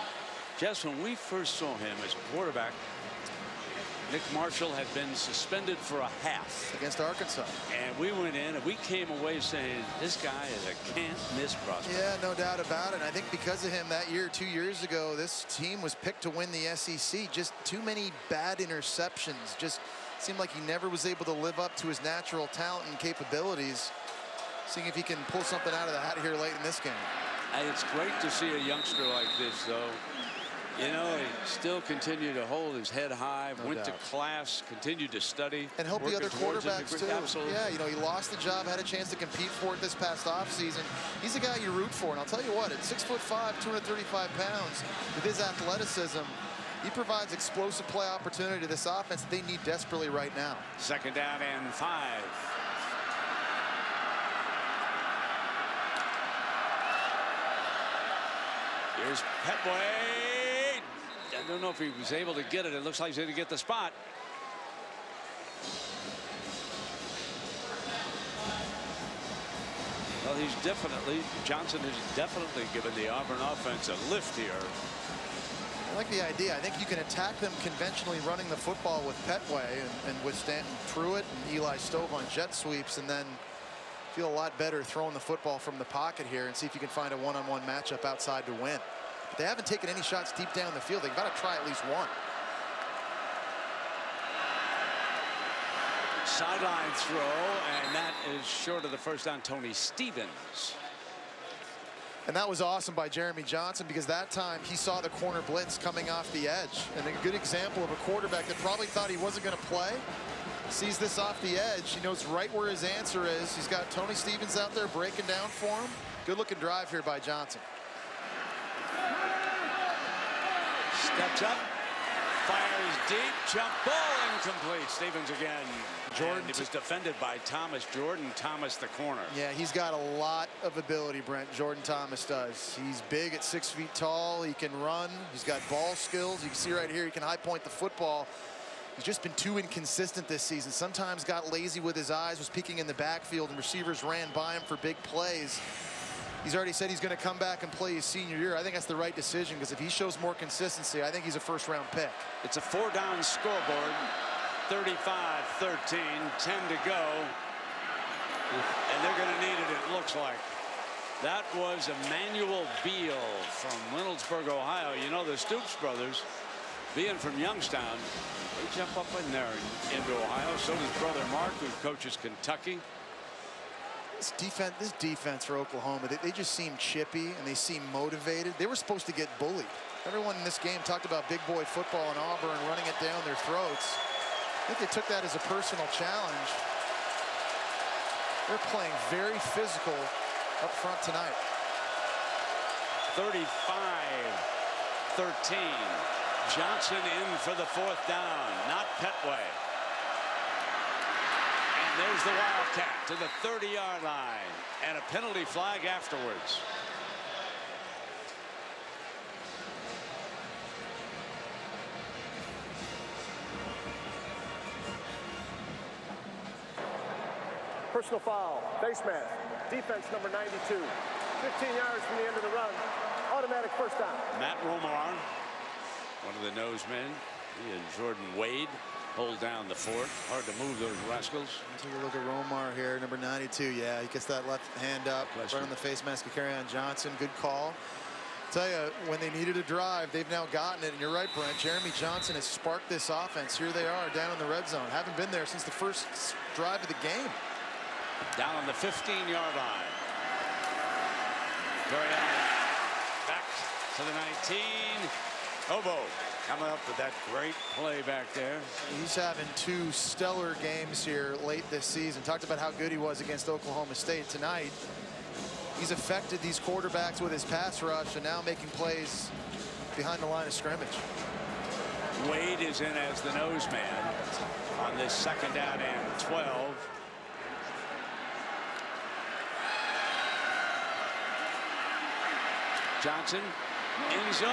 Speaker 1: just when we first saw him as quarterback, Nick Marshall had been suspended for a half
Speaker 2: against Arkansas,
Speaker 1: and we went in and we came away saying this guy is a can't miss prospect.
Speaker 2: Yeah, no doubt about it. And I think because of him that year, 2 years ago, this team was picked to win the SEC. Just too many bad interceptions. Just seemed like he never was able to live up to his natural talent and capabilities. Seeing if he can pull something out of the hat here late in this game.
Speaker 1: And it's great to see a youngster like this, though. You know, he still continued to hold his head high, went to class, continued to study.
Speaker 2: And help the other quarterbacks, too.
Speaker 1: Absolutely.
Speaker 2: Yeah, you know, he lost the job, had a chance to compete for it this past offseason. He's a guy you root for. And I'll tell you what, at 6'5", 235 pounds, with his athleticism, he provides explosive play opportunity to this offense that they need desperately right now.
Speaker 1: 2nd down and 5. Here's Petway. I don't know if he was able to get it. It looks like he's going to get the spot. Well, Johnson has definitely given the Auburn offense a lift here.
Speaker 2: I like the idea. I think you can attack them conventionally running the football with Petway and with Stanton Pruitt and Eli Stove on jet sweeps, and then feel a lot better throwing the football from the pocket here and see if you can find a one-on-one matchup outside to win. But they haven't taken any shots deep down the field. They've got to try at least one.
Speaker 1: Sideline throw, and that is short of the first down. Tony Stevens.
Speaker 2: And that was awesome by Jeremy Johnson, because that time he saw the corner blitz coming off the edge. And a good example of a quarterback that probably thought he wasn't going to play. Sees this off the edge. He knows right where his answer is. He's got Tony Stevens out there breaking down for him. Good looking drive here by Johnson.
Speaker 1: Steps up, fires deep, jump ball incomplete. Stevens again. Jordan. It was defended by Thomas Jordan. Thomas the corner.
Speaker 2: Yeah, he's got a lot of ability, Brent. Jordan Thomas does. He's big at 6 feet tall. He can run. He's got ball skills. You can see right here he can high point the football. He's just been too inconsistent this season. Sometimes got lazy with his eyes, was peeking in the backfield, and receivers ran by him for big plays. He's already said he's going to come back and play his senior year. I think that's the right decision, because if he shows more consistency, I think he's a first-round pick.
Speaker 1: It's a 4-down scoreboard. 35-13, 10 to go. And they're going to need it, it looks like. That was Emmanuel Beal from Reynoldsburg, Ohio. You know, the Stoops brothers, being from Youngstown, they jump up in there into Ohio. So does brother Mark, who coaches Kentucky.
Speaker 2: This defense for Oklahoma, they just seem chippy and they seem motivated. They were supposed to get bullied. Everyone in this game talked about big boy football in Auburn running it down their throats. I think they took that as a personal challenge. They're playing very physical up front tonight.
Speaker 1: 35-13. Johnson in for the 4th down, not Petway. And there's the Wildcat to the 30-yard line, and a penalty flag afterwards.
Speaker 9: Personal foul, face mask, defense number 92. 15 yards from the end of the run. automatic first down.
Speaker 1: Matt Romar, one of the nosemen. He and Jordan Wade hold down the fort. Hard to move those rascals.
Speaker 2: Take a look at Romar here, number 92. Yeah, he gets that left hand up, right on the face mask of Kerryon Johnson. Good call. Tell you, when they needed a drive, they've now gotten it. And you're right, Brent. Jeremy Johnson has sparked this offense. Here they are down in the red zone. Haven't been there since the first drive of the game.
Speaker 1: Down on the 15-yard line. Back to the 19. Obo coming up with that great play back there.
Speaker 2: He's having two stellar games here late this season. Talked about how good he was against Oklahoma State tonight. He's affected these quarterbacks with his pass rush and now making plays behind the line of scrimmage.
Speaker 1: Wade is in as the nose man on this 2nd down and 12. Johnson in zone.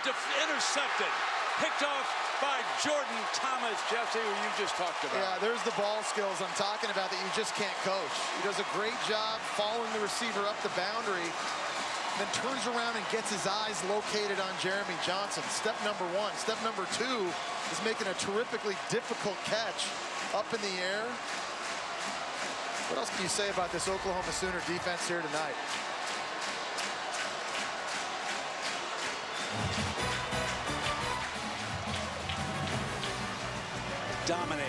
Speaker 1: Intercepted, picked off by Jordan Thomas. Jesse, who you just talked about.
Speaker 2: Yeah, there's the ball skills I'm talking about that you just can't coach. He does a great job following the receiver up the boundary, then turns around and gets his eyes located on Jeremy Johnson. Step number 1. Step number 2 is making a terrifically difficult catch up in the air. What else can you say about this Oklahoma Sooner defense here tonight?
Speaker 1: Dominating.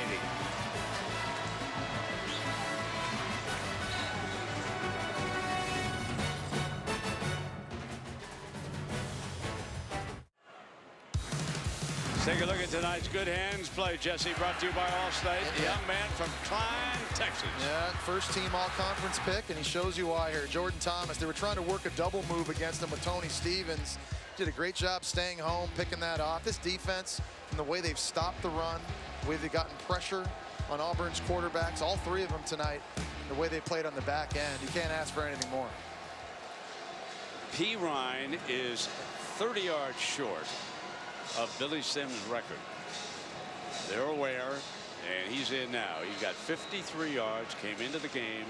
Speaker 1: Take a look at tonight's Good Hands play, Jesse, brought to you by Allstate. The young man from Klein, Texas.
Speaker 2: Yeah, first team all-conference pick, and he shows you why here. Jordan Thomas, they were trying to work a double move against him with Tony Stevens. Did a great job staying home, picking that off. This defense, from the way they've stopped the run, the way they've gotten pressure on Auburn's quarterbacks, all 3 of them tonight, the way they played on the back end, you can't ask for anything more.
Speaker 1: P. Ryan is 30 yards short of Billy Sims' record. They're aware, and he's in now. He got 53 yards, came into the game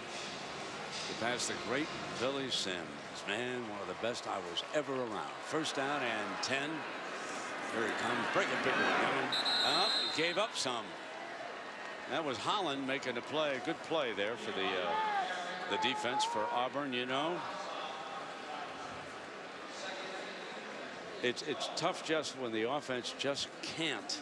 Speaker 1: to pass the great Billy Sims. Man, one of the best I was ever around. First down and 10. Here he comes. Break a big one. He gave up some. That was Holland making a play. Good play there for the defense for Auburn, you know. It's tough just when the offense just can't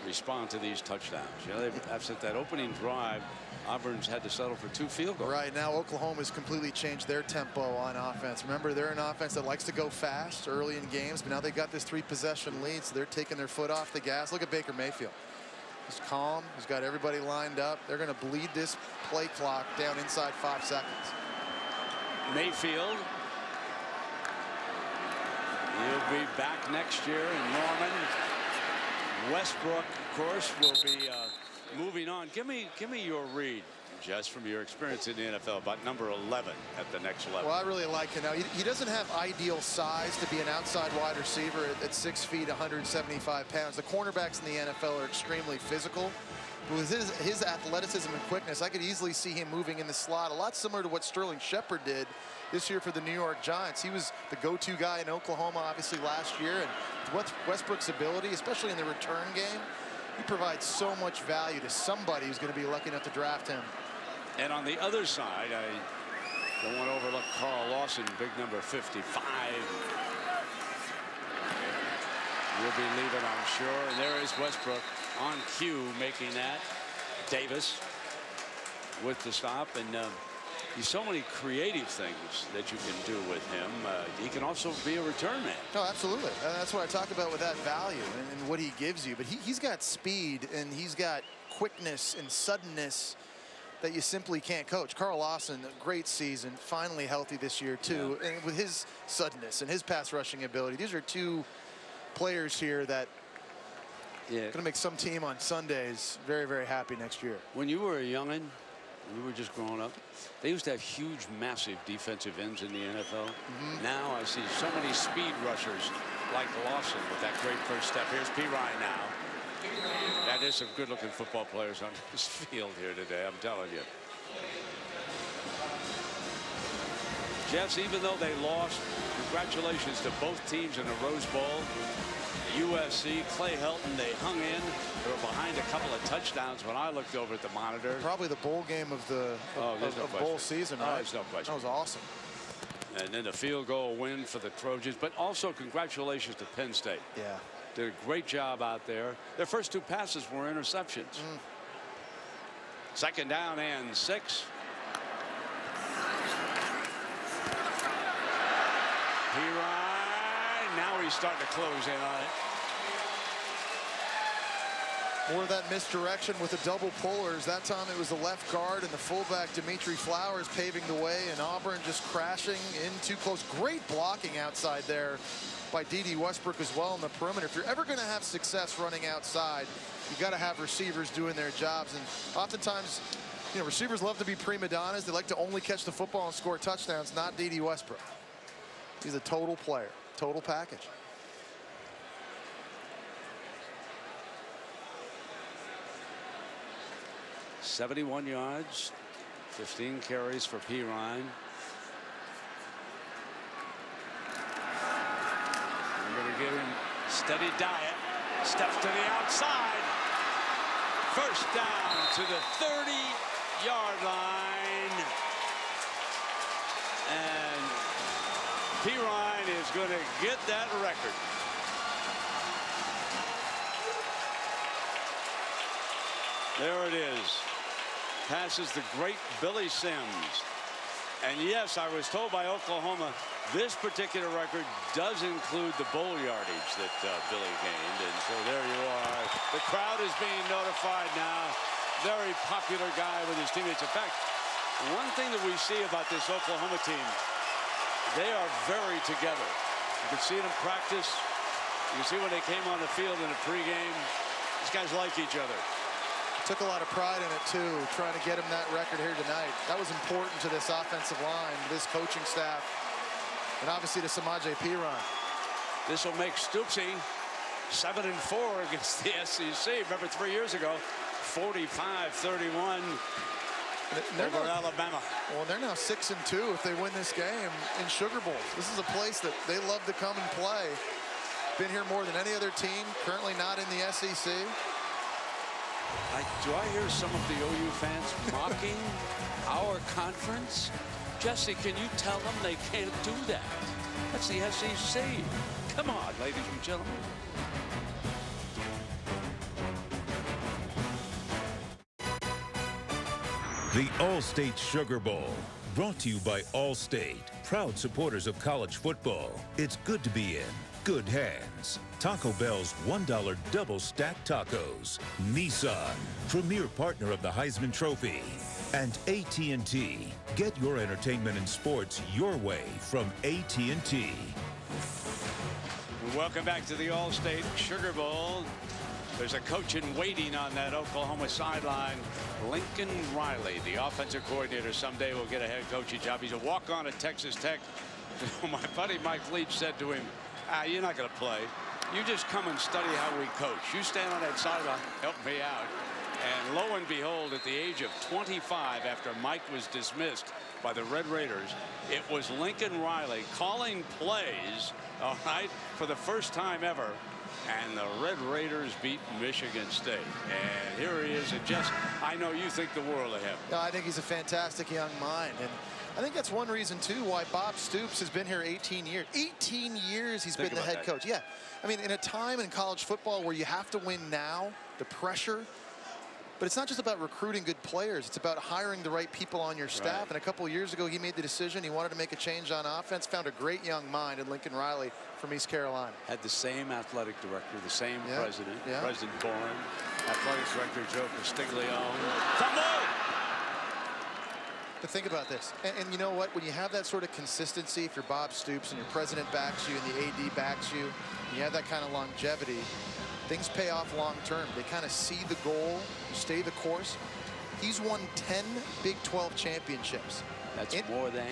Speaker 1: respond to these touchdowns. You know, after that opening drive, Auburn's had to settle for 2 field goals.
Speaker 2: Right now, Oklahoma's completely changed their tempo on offense. Remember, they're an offense that likes to go fast early in games, but now they've got this 3-possession lead, so they're taking their foot off the gas. Look at Baker Mayfield. He's calm. He's got everybody lined up. They're going to bleed this play clock down inside 5 seconds.
Speaker 1: Mayfield. He'll be back next year in Norman. Westbrook, of course, will be moving on. Give me your read, Jess, from your experience in the NFL about number 11 at the next level.
Speaker 2: Well, I really like him. Now, he doesn't have ideal size to be an outside wide receiver at 6 feet, 175 pounds. The cornerbacks in the NFL are extremely physical. With his athleticism and quickness, I could easily see him moving in the slot, a lot similar to what Sterling Shepard did this year for the New York Giants. He was the go-to guy in Oklahoma, obviously, last year. And with Westbrook's ability, especially in the return game, he provides so much value to somebody who's going to be lucky enough to draft him.
Speaker 1: And on the other side, I don't want to overlook Carl Lawson, big number 55. Will be leaving, I'm sure. And there is Westbrook on cue making that. Davis with the stop. And there's so many creative things that you can do with him. He can also be a return man.
Speaker 2: No, absolutely. And that's what I talk about with that value and what he gives you. But he's got speed and he's got quickness and suddenness that you simply can't coach. Carl Lawson, a great season, finally healthy this year too. Yeah. And with his suddenness and his pass rushing ability, these are 2 players here that going to make some team on Sundays very, very happy next year.
Speaker 1: When you were a youngin', when you were just growing up, they used to have huge, massive defensive ends in the NFL. Now I see so many speed rushers like Lawson with that great first step. Here's P. Ryan now. That is some good-looking football players on this field here today, I'm telling you. Jeffs, even though they lost congratulations to both teams in the Rose Bowl. USC, Clay Helton, they hung in. They were behind a couple of touchdowns when I looked over at the monitor.
Speaker 2: Probably the bowl game of the bowl season, right?
Speaker 1: There's no question.
Speaker 2: That was awesome.
Speaker 1: And then the field goal win for the Trojans. But also congratulations to Penn State.
Speaker 2: Yeah.
Speaker 1: Did a great job out there. Their first 2 passes were interceptions. 2nd down and 6. Pirine, now he's starting to close in on it.
Speaker 2: More of that misdirection with the double pullers. That time it was the left guard and the fullback Dimitri Flowers paving the way, and Auburn just crashing in too close. Great blocking outside there by D.D. Westbrook as well in the perimeter. If you're ever going to have success running outside, you've got to have receivers doing their jobs. And oftentimes, you know, receivers love to be prima donnas. They like to only catch the football and score touchdowns, not D.D. Westbrook. He's a total player, total package.
Speaker 1: .71 yards, 15 carries for Pirine. I'm going to give him steady diet. Steps to the outside. First down to the 30-yard line. And Pirine is going to get that record. There it is. Passes the great Billy Sims. And yes, I was told by Oklahoma this particular record does include the bowl yardage that Billy gained. And so there you are. The crowd is being notified now. Very popular guy with his teammates. In fact, one thing that we see about this Oklahoma team, they are very together. You can see it in practice. You can see when they came on the field in the pregame. These guys like each other.
Speaker 2: Took a lot of pride in it, too, trying to get him that record here tonight. That was important to this offensive line, this coaching staff, and obviously to Samaje Perine.
Speaker 1: This will make Stoopsy 7-4 against the SEC. Remember 3 years ago, 45-31 over Alabama.
Speaker 2: Well, they're now 6-2 if they win this game in Sugar Bowl. This is a place that they love to come and play. Been here more than any other team, currently not in the SEC.
Speaker 1: Do I hear some of the OU fans mocking our conference? Jesse, can you tell them they can't do that? That's the SEC. Come on, ladies and gentlemen.
Speaker 7: The All-State Sugar Bowl, brought to you by Allstate, proud supporters of college football. It's good to be in good hands. Taco Bell's $1 double stacked tacos. Nissan, premier partner of the Heisman Trophy. And AT&T. Get your entertainment and sports your way from AT&T.
Speaker 1: Welcome back to the All-State Sugar Bowl. There's a coach in waiting on that Oklahoma sideline. Lincoln Riley, the offensive coordinator, someday will get a head coaching job. He's a walk-on at Texas Tech. My buddy Mike Leach said to him, you're not going to play. You just come and study how we coach. You stand on that sideline, help me out. And lo and behold, at the age of 25, after Mike was dismissed by the Red Raiders, it was Lincoln Riley calling plays, all right, for the first time ever. And the Red Raiders beat Michigan State. And here he is. And Jess, I know you think the world of him.
Speaker 2: No, I think he's a fantastic young mind. And I think that's one reason, too, why Bob Stoops has been here 18 years. 18 years he's been the head coach. Yeah. I mean, in a time in college football where you have to win now, the pressure. But it's not just about recruiting good players. It's about hiring the right people on your staff.
Speaker 1: Right.
Speaker 2: And a couple of years ago, he made the decision. He wanted to make a change on offense. Found a great young mind in Lincoln Riley from East Carolina.
Speaker 1: Had the same athletic director, the same president,
Speaker 2: Yeah.
Speaker 1: President Bourne, athletic director Joe Castiglione.
Speaker 2: But think about this. And you know what? When you have that sort of consistency, if you're Bob Stoops and your president backs you and the AD backs you, and you have that kind of longevity, things pay off long term. They kind of see the goal, stay the course. He's won 10 Big 12 championships.
Speaker 1: That's more than?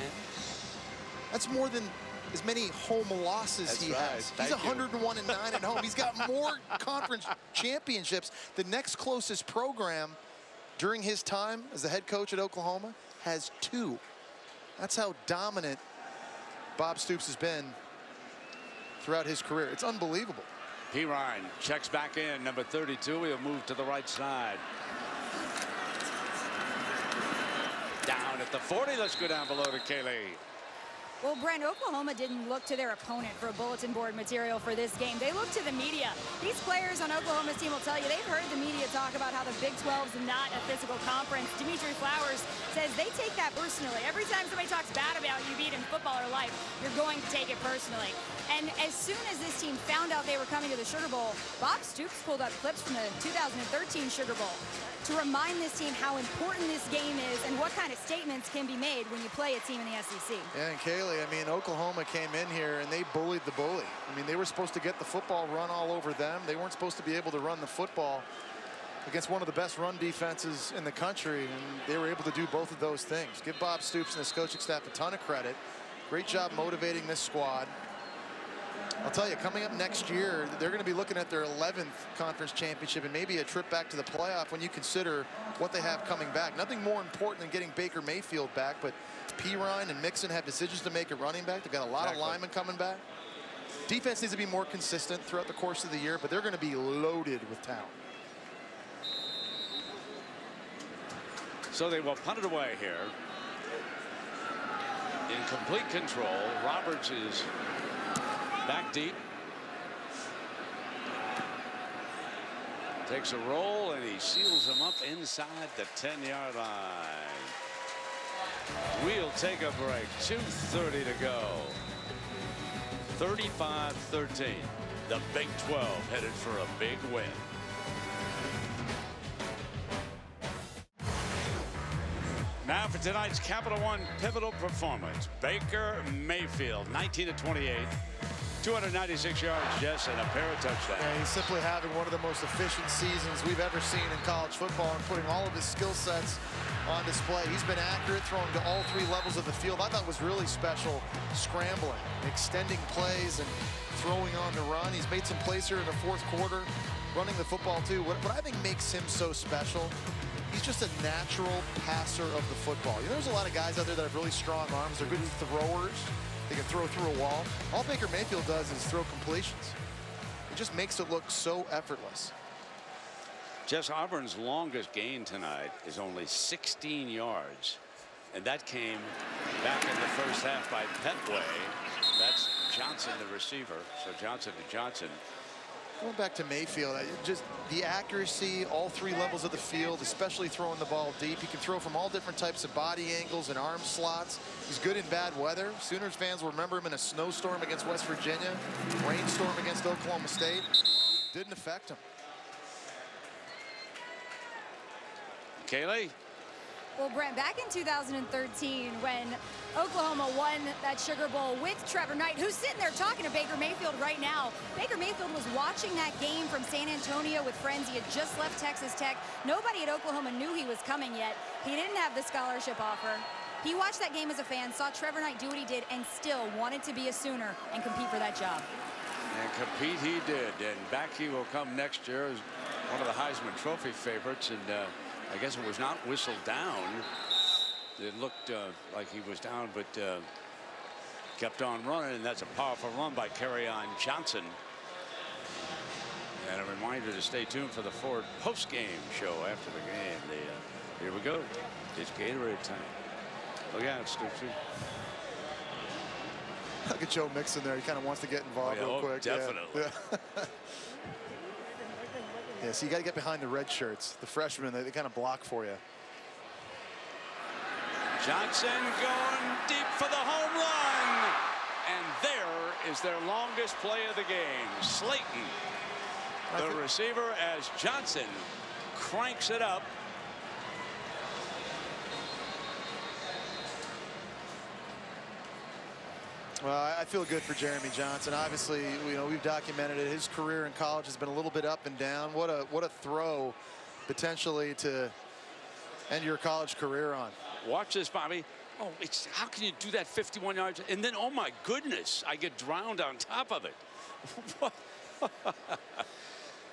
Speaker 2: That's more than as many home losses he has. He's 101-9 at home. He's got more conference championships. The next closest program during his time as the head coach at Oklahoma has 2. That's how dominant Bob Stoops has been throughout his career. It's unbelievable.
Speaker 1: Pirine checks back in, number 32. He'll move to the right side. Down at the 40. Let's go down below to Kaylee.
Speaker 10: Well, Brent, Oklahoma didn't look to their opponent for bulletin board material for this game. They looked to the media. These players on Oklahoma's team will tell you they've heard the media talk about how the Big 12's not a physical conference. Dimitri Flowers says they take that personally. Every time somebody talks bad about you beating football or life, you're going to take it personally. And as soon as this team found out they were coming to the Sugar Bowl, Bob Stoops pulled up clips from the 2013 Sugar Bowl to remind this team how important this game is and what kind of statements can be made when you play a team in the SEC.
Speaker 2: Yeah, and Kaylee, I mean, Oklahoma came in here and they bullied the bully. I mean, they were supposed to get the football run all over them. They weren't supposed to be able to run the football against one of the best run defenses in the country, and they were able to do both of those things. Give Bob Stoops and his coaching staff a ton of credit. Great job motivating this squad. I'll tell you, coming up next year, they're going to be looking at their 11th conference championship and maybe a trip back to the playoff when you consider what they have coming back. Nothing more important than getting Baker Mayfield back, but Pirine and Mixon have decisions to make at running back. They've got a lot of linemen coming back. Defense needs to be more consistent throughout the course of the year, but they're going to be loaded with talent.
Speaker 1: So they will punt it away here. In complete control. Roberts is back deep. Takes a roll and he seals him up inside the 10-yard line. We'll take a break. 2:30 to go. 35-13. The Big 12 headed for a big win. Now for tonight's Capital One pivotal performance. Baker Mayfield, 19-28. 296 yards, Jess, and a pair of touchdowns.
Speaker 2: Yeah, he's simply having one of the most efficient seasons we've ever seen in college football and putting all of his skill sets on display. He's been accurate, throwing to all three levels of the field. I thought was really special, scrambling, extending plays, and throwing on the run. He's made some plays here in the fourth quarter, running the football too. What I think makes him so special, he's just a natural passer of the football. You know, there's a lot of guys out there that have really strong arms. They're good throwers. They can throw through a wall. All Baker Mayfield does is throw completions. It just makes it look so effortless.
Speaker 1: Jess, Auburn's longest gain tonight is only 16 yards. And that came back in the first half by Petway. That's Johnson, the receiver. So Johnson to Johnson.
Speaker 2: Going back to Mayfield, just the accuracy, all three levels of the field, especially throwing the ball deep. He can throw from all different types of body angles and arm slots. He's good in bad weather. Sooners fans will remember him in a snowstorm against West Virginia, rainstorm against Oklahoma State. Didn't affect him.
Speaker 1: Kaylee?
Speaker 10: Well, Brent, back in 2013, when Oklahoma won that Sugar Bowl with Trevor Knight, who's sitting there talking to Baker Mayfield right now. Baker Mayfield was watching that game from San Antonio with friends. He had just left Texas Tech. Nobody at Oklahoma knew he was coming yet. He didn't have the scholarship offer. He watched that game as a fan, saw Trevor Knight do what he did, and still wanted to be a Sooner and compete for that job.
Speaker 1: And compete he did. And back he will come next year as one of the Heisman Trophy favorites. And I guess it was not whistled down. It looked like he was down, but kept on running, and that's a powerful run by Kerryon Johnson. And a reminder to stay tuned for the Ford post-game show after the game. Here we go. It's Gatorade time. Look out, Stoopsy.
Speaker 2: Look at Joe Mixon there. He kind of wants to get involved real quick.
Speaker 1: Definitely.
Speaker 2: Yeah. Yeah, so you got to get behind the red shirts. The freshmen, they kind of block for you.
Speaker 1: Johnson going deep for the home run. And there is their longest play of the game. Slayton, the receiver, as Johnson cranks it up.
Speaker 2: Well, I feel good for Jeremy Johnson. Obviously, you know, we've documented it. His career in college has been a little bit up and down. What a throw potentially to end your college career on.
Speaker 1: Watch this, Bobby. Oh, how can you do that 51 yards? And then, oh my goodness, I get drowned on top of it.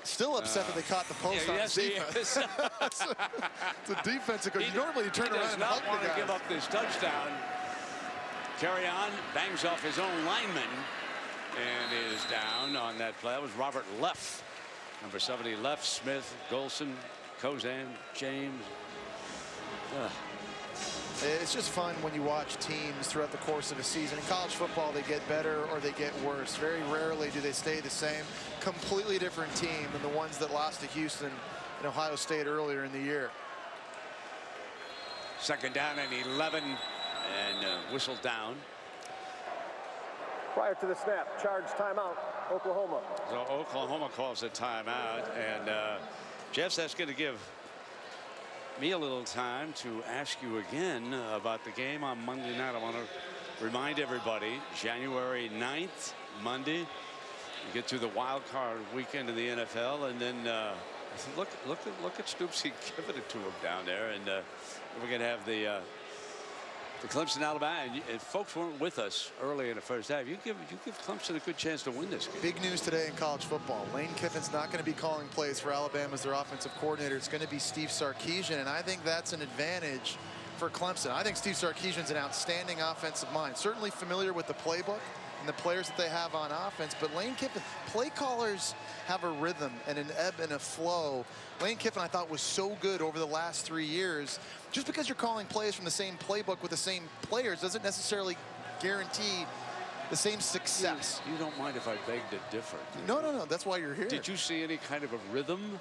Speaker 2: Still upset that they caught the post on his defense. It's a defense that goes, normally you turn around and hug the guy.
Speaker 1: He does not want to give up this touchdown. Kerryon bangs off his own lineman and is down on that play. That was Robert Leff. Number 70, Leff, Smith, Golson, Kozan, James.
Speaker 2: It's just fun when you watch teams throughout the course of a season. In college football, they get better or they get worse. Very rarely do they stay the same. Completely different team than the ones that lost to Houston and Ohio State earlier in the year.
Speaker 1: Second down and 11, and whistled down.
Speaker 9: Prior to the snap, charge timeout, Oklahoma.
Speaker 1: So Oklahoma calls a timeout, and Jeff, that's going to give me a little time to ask you again about the game on Monday night. I want to remind everybody, January 9th, Monday, you get to the wild card weekend in the NFL, and then look at Stoops. He giving it to him down there, and we're going to have the Clemson, Alabama, and folks weren't with us early in the first half. You give Clemson a good chance to win this game.
Speaker 2: Big news today in college football. Lane Kiffin's not going to be calling plays for Alabama as their offensive coordinator. It's going to be Steve Sarkisian, and I think that's an advantage for Clemson. I think Steve Sarkisian's an outstanding offensive mind. Certainly familiar with the playbook and the players that they have on offense, but Lane Kiffin, play callers have a rhythm and an ebb and a flow. Lane Kiffin, I thought, was so good over the last 3 years. Just because you're calling plays from the same playbook with the same players doesn't necessarily guarantee the same success.
Speaker 1: You don't mind if I begged it different?
Speaker 2: No. That's why you're here.
Speaker 1: Did you see any kind of a rhythm?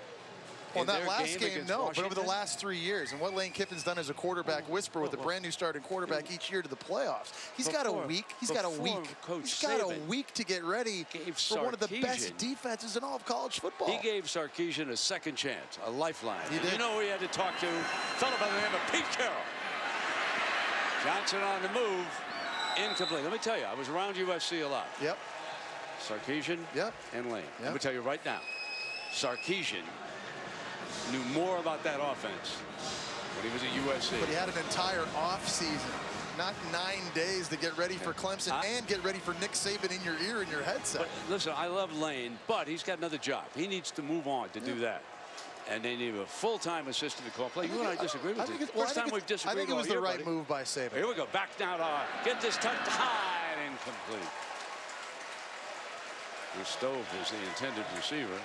Speaker 2: Well, that last game, no, but over the last 3 years, and what Lane Kiffin's done as a quarterback whisperer with a brand new starting quarterback each year to the playoffs. He's got a week. He's got a week to get ready for one of the best defenses in all of college football.
Speaker 1: He gave Sarkisian a second chance, a lifeline.
Speaker 2: He did.
Speaker 1: You know who he had to talk to? A fellow by the name of Pete Carroll. Johnson on the move, incomplete. Let me tell you, I was around USC a lot.
Speaker 2: Yep.
Speaker 1: Sarkisian.
Speaker 2: Yep.
Speaker 1: And Lane.
Speaker 2: Yep.
Speaker 1: Let me tell you right now, Sarkisian knew more about that offense when he was at USC.
Speaker 2: But he had an entire offseason, not 9 days to get ready for Clemson and get ready for Nick Saban in your ear and your headset.
Speaker 1: But listen, I love Lane, but he's got another job. He needs to move on to do that. And they need a full-time assistant to call play. You and I disagree with it. First time we've disagreed.
Speaker 2: I think it was the right move by Saban.
Speaker 1: Here we go. Back now to get this touch high and incomplete. The Stove is the intended receiver.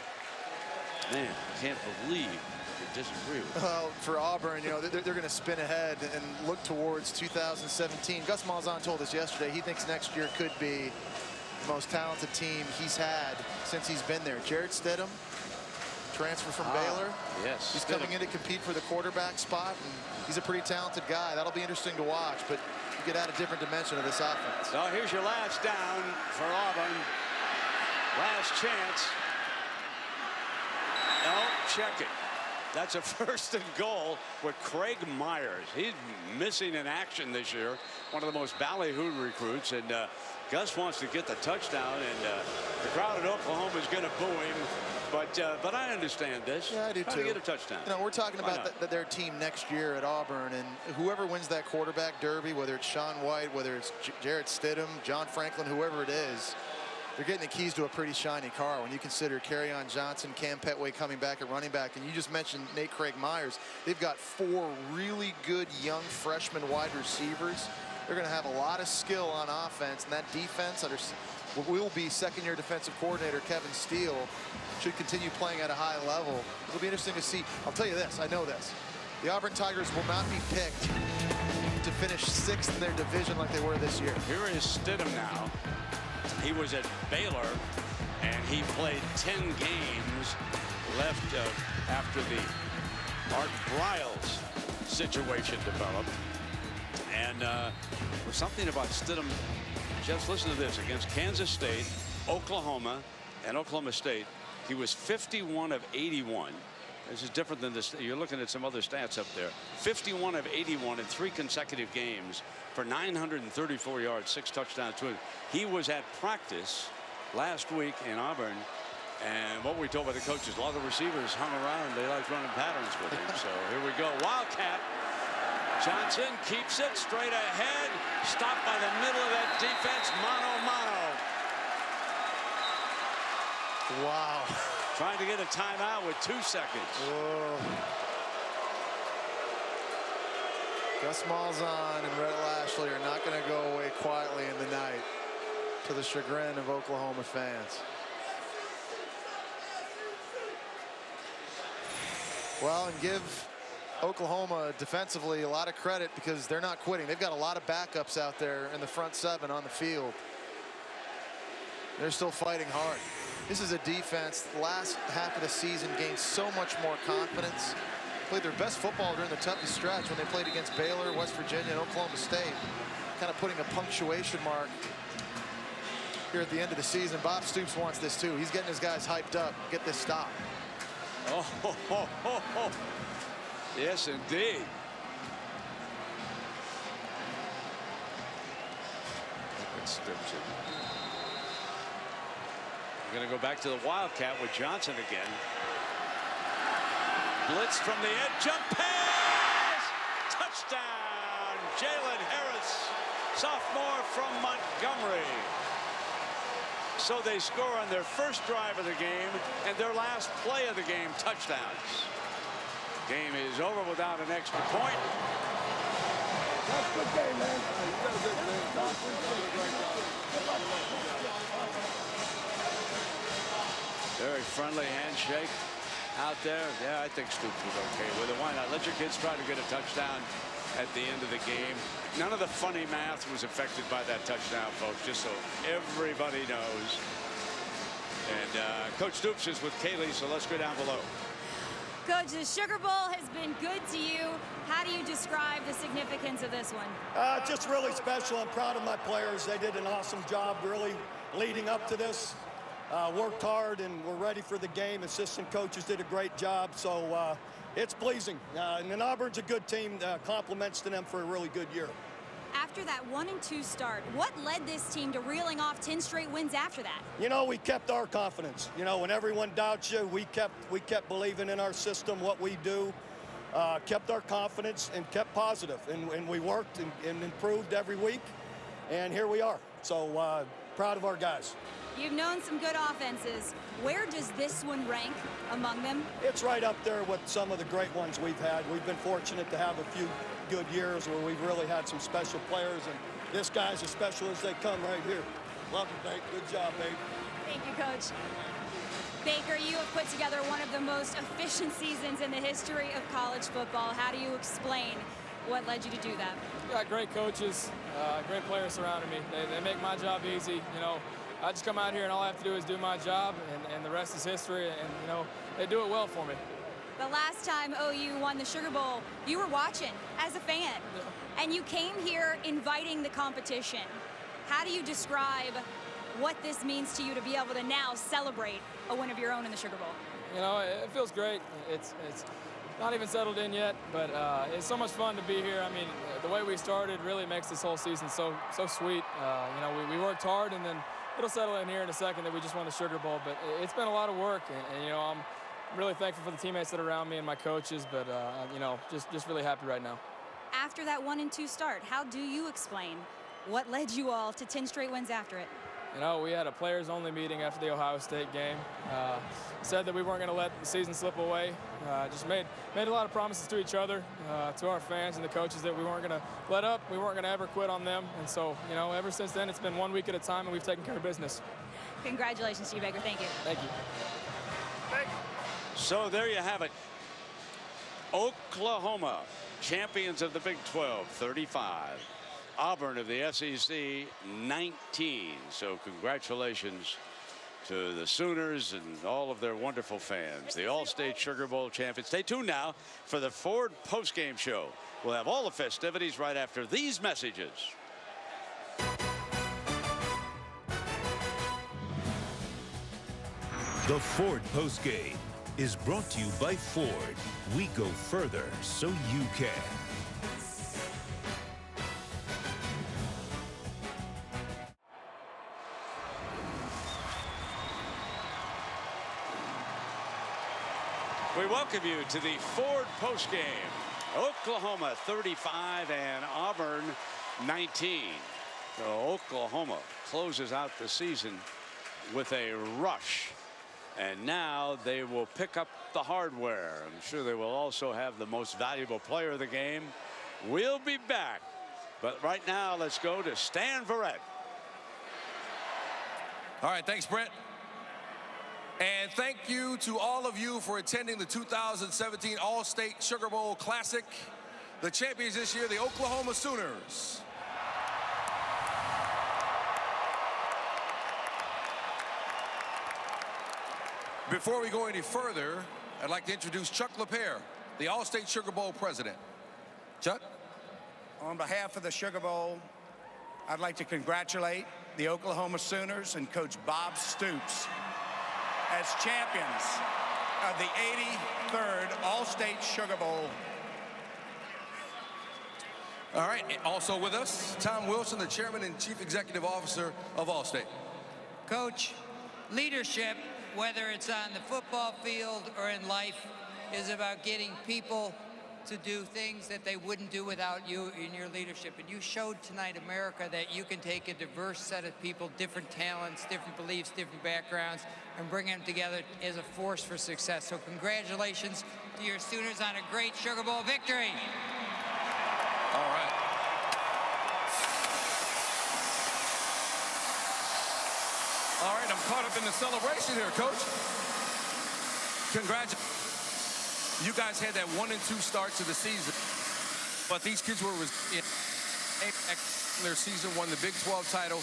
Speaker 1: Man, I can't believe you disagree with it.
Speaker 2: Well, for Auburn, you know, they're going to spin ahead and look towards 2017. Gus Malzahn told us yesterday he thinks next year could be the most talented team he's had since he's been there. Jarrett Stidham, transfer from Baylor.
Speaker 1: Yes.
Speaker 2: He's coming in to compete for the quarterback spot, and he's a pretty talented guy. That'll be interesting to watch, but you get out a different dimension of this offense.
Speaker 1: So here's your last down for Auburn. Last chance. No, check it. That's a 1st and goal with Craig Myers. He's missing in action this year. One of the most ballyhooed recruits. And Gus wants to get the touchdown. And the crowd at Oklahoma is going to boo him. But I understand this.
Speaker 2: Yeah, I do
Speaker 1: too.
Speaker 2: too.
Speaker 1: To get a touchdown.
Speaker 2: You know, we're talking about their team next year at Auburn. And whoever wins that quarterback derby, whether it's Sean White, whether it's Jarrett Stidham, John Franklin, whoever it is, they're getting the keys to a pretty shiny car when you consider Kerryon Johnson, Cam Petway coming back at running back. And you just mentioned Nate Craig Myers. They've got 4 really good young freshman wide receivers. They're going to have a lot of skill on offense. And that defense under will be second-year defensive coordinator Kevin Steele should continue playing at a high level. It'll be interesting to see. I'll tell you this. I know this. The Auburn Tigers will not be picked to finish 6th in their division like they were this year.
Speaker 1: Here is Stidham now. He was at Baylor, and he played 10 games left after the Art Briles situation developed. And there's something about Stidham. Just listen to this. Against Kansas State, Oklahoma, and Oklahoma State, he was 51 of 81. This is different than this. You're looking at some other stats up there. 51 of 81 in 3 consecutive games for 934 yards, 6 touchdowns. He was at practice last week in Auburn, and what we told by the coaches, a lot of the receivers hung around. They liked running patterns with him. So here we go. Wildcat. Johnson keeps it straight ahead. Stopped by the middle of that defense. Mano.
Speaker 2: Wow.
Speaker 1: Trying to get a timeout with 2 seconds.
Speaker 2: Whoa. Gus Malzahn and Rhett Lashley are not going to go away quietly in the night. to the chagrin of Oklahoma fans. Well, and give Oklahoma defensively a lot of credit because they're not quitting. They've got a lot of backups out there in the front seven on the field. They're still fighting hard. This is a defense, the last half of the season, gained so much more confidence. Played their best football during the toughest stretch when they played against Baylor, West Virginia, and Oklahoma State. Kind of putting a punctuation mark here at the end of the season. Bob Stoops wants this too. He's getting his guys hyped up. Get this stop.
Speaker 1: Oh, ho, ho, ho, ho. Yes, indeed. We're going to go back to the Wildcat with Johnson again. Blitz from the edge, jump pass, touchdown, Jalen Harris, sophomore from Montgomery. So they score on their first drive of the game and their last play of the game, touchdowns. Game is over without an extra point.
Speaker 9: That's a good game, man. You got a good game.
Speaker 1: Very friendly handshake out there. Yeah, I think Stoops was okay with it. Why not? Let your kids try to get a touchdown at the end of the game. None of the funny math was affected by that touchdown, folks, just so everybody knows. And Coach Stoops is with Kaylee, so let's go down below.
Speaker 10: Coach, the Sugar Bowl has been good to you. How do you describe the significance of this one?
Speaker 12: Just really special. I'm proud of my players. They did an awesome job really leading up to this. Worked hard and we're ready for the game. Assistant coaches did a great job, so it's pleasing. And then Auburn's a good team. Compliments to them for a really good year.
Speaker 10: After that 1-2 start, what led this team to reeling off 10 straight wins after that?
Speaker 12: You know, we kept our confidence. You know, when everyone doubts you, we kept believing in our system, what we do, kept our confidence and kept positive. And we worked and improved every week. And here we are. So proud of our guys.
Speaker 10: You've known some good offenses. Where does this one rank among them?
Speaker 12: It's right up there with some of the great ones we've had. We've been fortunate to have a few good years where we've really had some special players, and this guy's as special as they come right here. Love it, Babe. Good job, babe.
Speaker 10: Thank you, Coach. Baker, you have put together one of the most efficient seasons in the history of college football. How do you explain what led you to do that?
Speaker 14: Got great coaches, great players surrounding me. They make my job easy. You know, I just come out here and all I have to do is do my job, and the rest is history. And you know, they do it well for me.
Speaker 10: The last time OU won the Sugar Bowl, you were watching as a fan, and you came here inviting the competition. How do you describe what this means to you to be able to now celebrate a win of your own in the Sugar Bowl?
Speaker 14: You know, it feels great. It's not even settled in yet, but it's so much fun to be here. I mean, the way we started really makes this whole season so sweet. You know, we worked hard, and then it'll settle in here in a second that we just won the Sugar Bowl. But it's been a lot of work, and you know, I'm really thankful for the teammates that are around me and my coaches. But you know, just really happy right now.
Speaker 10: After that 1-2 start, how do you explain what led you all to 10 straight wins after it?
Speaker 14: You know, we had a players-only meeting after the Ohio State game. Said that we weren't going to let the season slip away. Just made a lot of promises to each other, to our fans and the coaches, that we weren't going to let up. We weren't going to ever quit on them. And so, you know, ever since then, it's been 1 week at a time, and we've taken care of business.
Speaker 10: Congratulations to you, Baker. Thank you.
Speaker 14: Thank you.
Speaker 1: So there you have it. Oklahoma, champions of the Big 12, 35. Auburn of the SEC, 19. So congratulations to the Sooners and all of their wonderful fans. The All-State Sugar Bowl champions. Stay tuned now for the Ford postgame show. We'll have all the festivities right after these messages.
Speaker 7: The Ford postgame is brought to you by Ford. We go further so you can.
Speaker 1: We welcome you to the Ford postgame. Oklahoma 35 and Auburn 19. So Oklahoma closes out the season with a rush. And now they will pick up the hardware. I'm sure they will also have the most valuable player of the game. We'll be back. But right now, let's go to Stan Verrett.
Speaker 15: All right, thanks, Brent. And thank you to all of you for attending the 2017 All-State Sugar Bowl Classic. The champions this year, the Oklahoma Sooners. Before we go any further, I'd like to introduce Chuck LaPierre, the All-State Sugar Bowl president. Chuck?
Speaker 16: On behalf of the Sugar Bowl, I'd like to congratulate the Oklahoma Sooners and Coach Bob Stoops as champions of the 83rd All-State Sugar Bowl.
Speaker 15: All right, also with us, Tom Wilson, the chairman and chief executive officer of All-State.
Speaker 17: Coach, leadership, whether it's on the football field or in life, is about getting people to do things that they wouldn't do without you in your leadership. And you showed tonight, America, that you can take a diverse set of people, different talents, different beliefs, different backgrounds, and bring them together as a force for success. So congratulations to your Sooners on a great Sugar Bowl victory.
Speaker 15: All right. All right, I'm caught up in the celebration here, Coach. Congratulations. You guys had that 1-2 start to the season, but these kids were in their season, won the Big 12 title,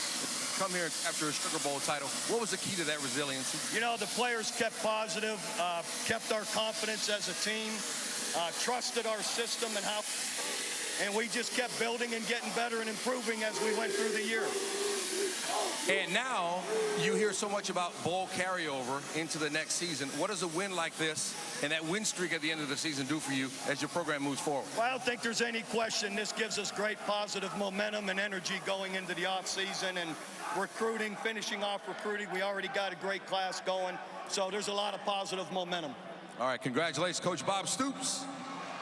Speaker 15: come here after a Sugar Bowl title. What was the key to that resiliency?
Speaker 12: You know, the players kept positive, kept our confidence as a team, trusted our system and we just kept building and getting better and improving as we went through the year.
Speaker 15: And now you hear so much about bowl carryover into the next season. What does a win like this and that win streak at the end of the season do for you as your program moves forward?
Speaker 12: Well, I don't think there's any question. This gives us great positive momentum and energy going into the offseason and recruiting, finishing off recruiting. We already got a great class going, so there's a lot of positive momentum.
Speaker 15: All right, congratulations, Coach Bob Stoops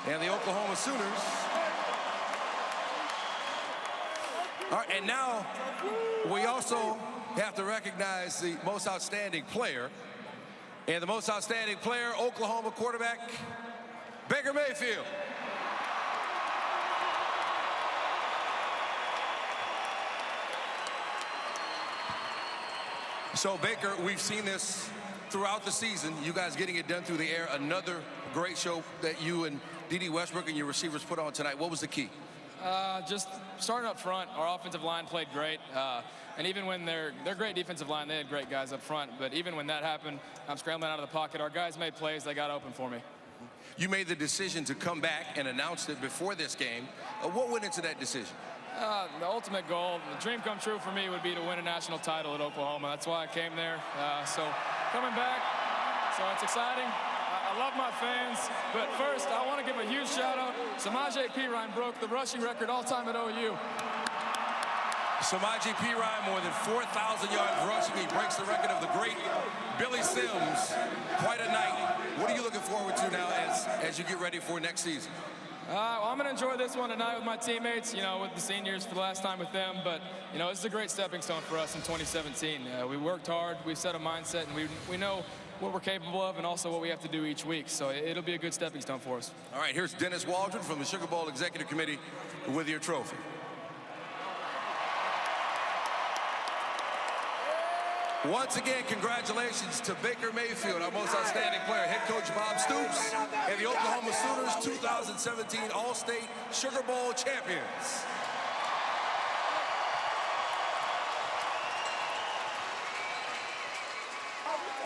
Speaker 15: and the Oklahoma Sooners. All right, and now we also have to recognize the most outstanding player. And the most outstanding player, Oklahoma quarterback, Baker Mayfield. So, Baker, we've seen this throughout the season. You guys getting it done through the air. Another great show that you and D.D. Westbrook and your receivers put on tonight. What was the key?
Speaker 14: Just starting up front, our offensive line played great. And even when they're great defensive line, they had great guys up front. But even when that happened, I'm scrambling out of the pocket. Our guys made plays. They got open for me.
Speaker 15: You made the decision to come back and announced it before this game. What went into that decision?
Speaker 14: The ultimate goal, the dream come true for me would be to win a national title at Oklahoma. That's why I came there. So coming back, so it's exciting. I love my fans, but first I want to give a huge shout out. Samaje Perine broke the rushing record all time at OU.
Speaker 15: Samaje Perine, more than 4,000 yards rushing. He breaks the record of the great Billy Sims. Quite a night. What are you looking forward to now as you get ready for next season?
Speaker 14: Well, I'm going to enjoy this one tonight with my teammates, with the seniors for the last time with them. But, this is a great stepping stone for us in 2017. We worked hard, we set a mindset, and we know what we're capable of and also what we have to do each week. So it'll be a good stepping stone for us.
Speaker 15: All right, here's Dennis Waldron from the Sugar Bowl Executive Committee with your trophy. Once again, congratulations to Baker Mayfield, our most outstanding player, head coach Bob Stoops, and the Oklahoma Sooners 2017 All-State Sugar Bowl champions.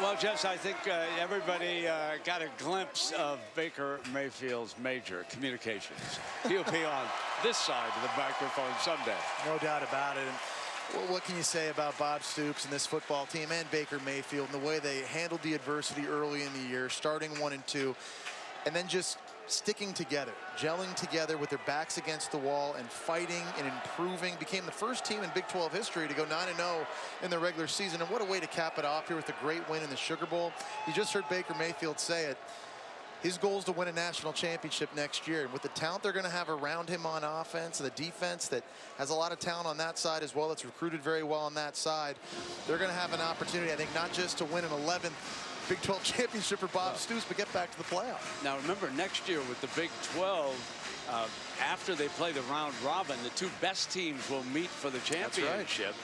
Speaker 18: Well, Jess, I think everybody got a glimpse of Baker Mayfield's major, communications. He'll be on this side of the microphone someday.
Speaker 2: No doubt about it. And what can you say about Bob Stoops and this football team and Baker Mayfield and the way they handled the adversity early in the year, starting 1-2, and then just sticking together, gelling together with their backs against the wall and fighting and improving. Became the first team in Big 12 history to go 9-0 in the regular season. And what a way to cap it off here with a great win in the Sugar Bowl. You just heard Baker Mayfield say it. His goal is to win a national championship next year. And with the talent they're going to have around him on offense, and the defense that has a lot of talent on that side as well, it's recruited very well on that side, they're going to have an opportunity, I think, not just to win an 11th Big 12 championship for Bob Stoops, but get back to the playoff.
Speaker 18: Now, remember, next year with the Big 12, after they play the round robin, the two best teams will meet for the championship.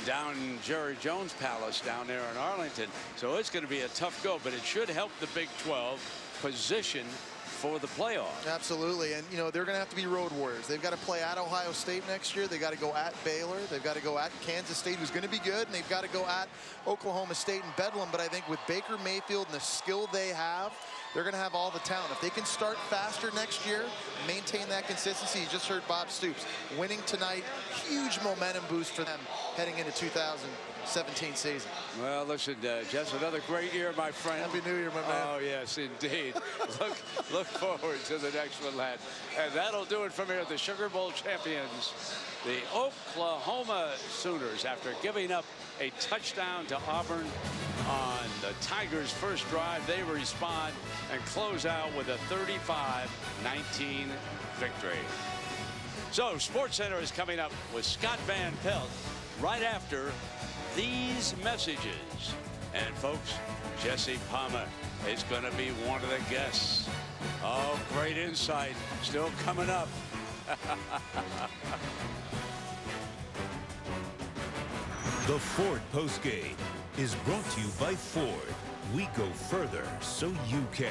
Speaker 1: down in Jerry Jones Palace down there in Arlington. So it's going to be a tough go, but it should help the Big 12 position for the playoff.
Speaker 2: Absolutely. And, you know, they're going to have to be road warriors. They've got to play at Ohio State next year. They got to go at Baylor. They've got to go at Kansas State, who's going to be good. And they've got to go at Oklahoma State and Bedlam. But I think with Baker Mayfield and the skill they have, they're going to have all the talent. If they can start faster next year, maintain that consistency. You just heard Bob Stoops. Winning tonight, huge momentum boost for them heading into 2017 season.
Speaker 1: Well, listen, Jess, another great year, my friend.
Speaker 2: Happy New Year, my man.
Speaker 1: Oh, yes, indeed. Look forward to the next one, lad. And that'll do it from here. The Sugar Bowl champions, the Oklahoma Sooners, after giving up a touchdown to Auburn on the Tigers' first drive, they respond and close out with a 35-19 victory. So SportsCenter is coming up with Scott Van Pelt right after these messages. And folks, Jesse Palmer is going to be one of the guests. Oh, great insight still coming up.
Speaker 7: The Ford Postgame is brought to you by Ford. We go further so you can.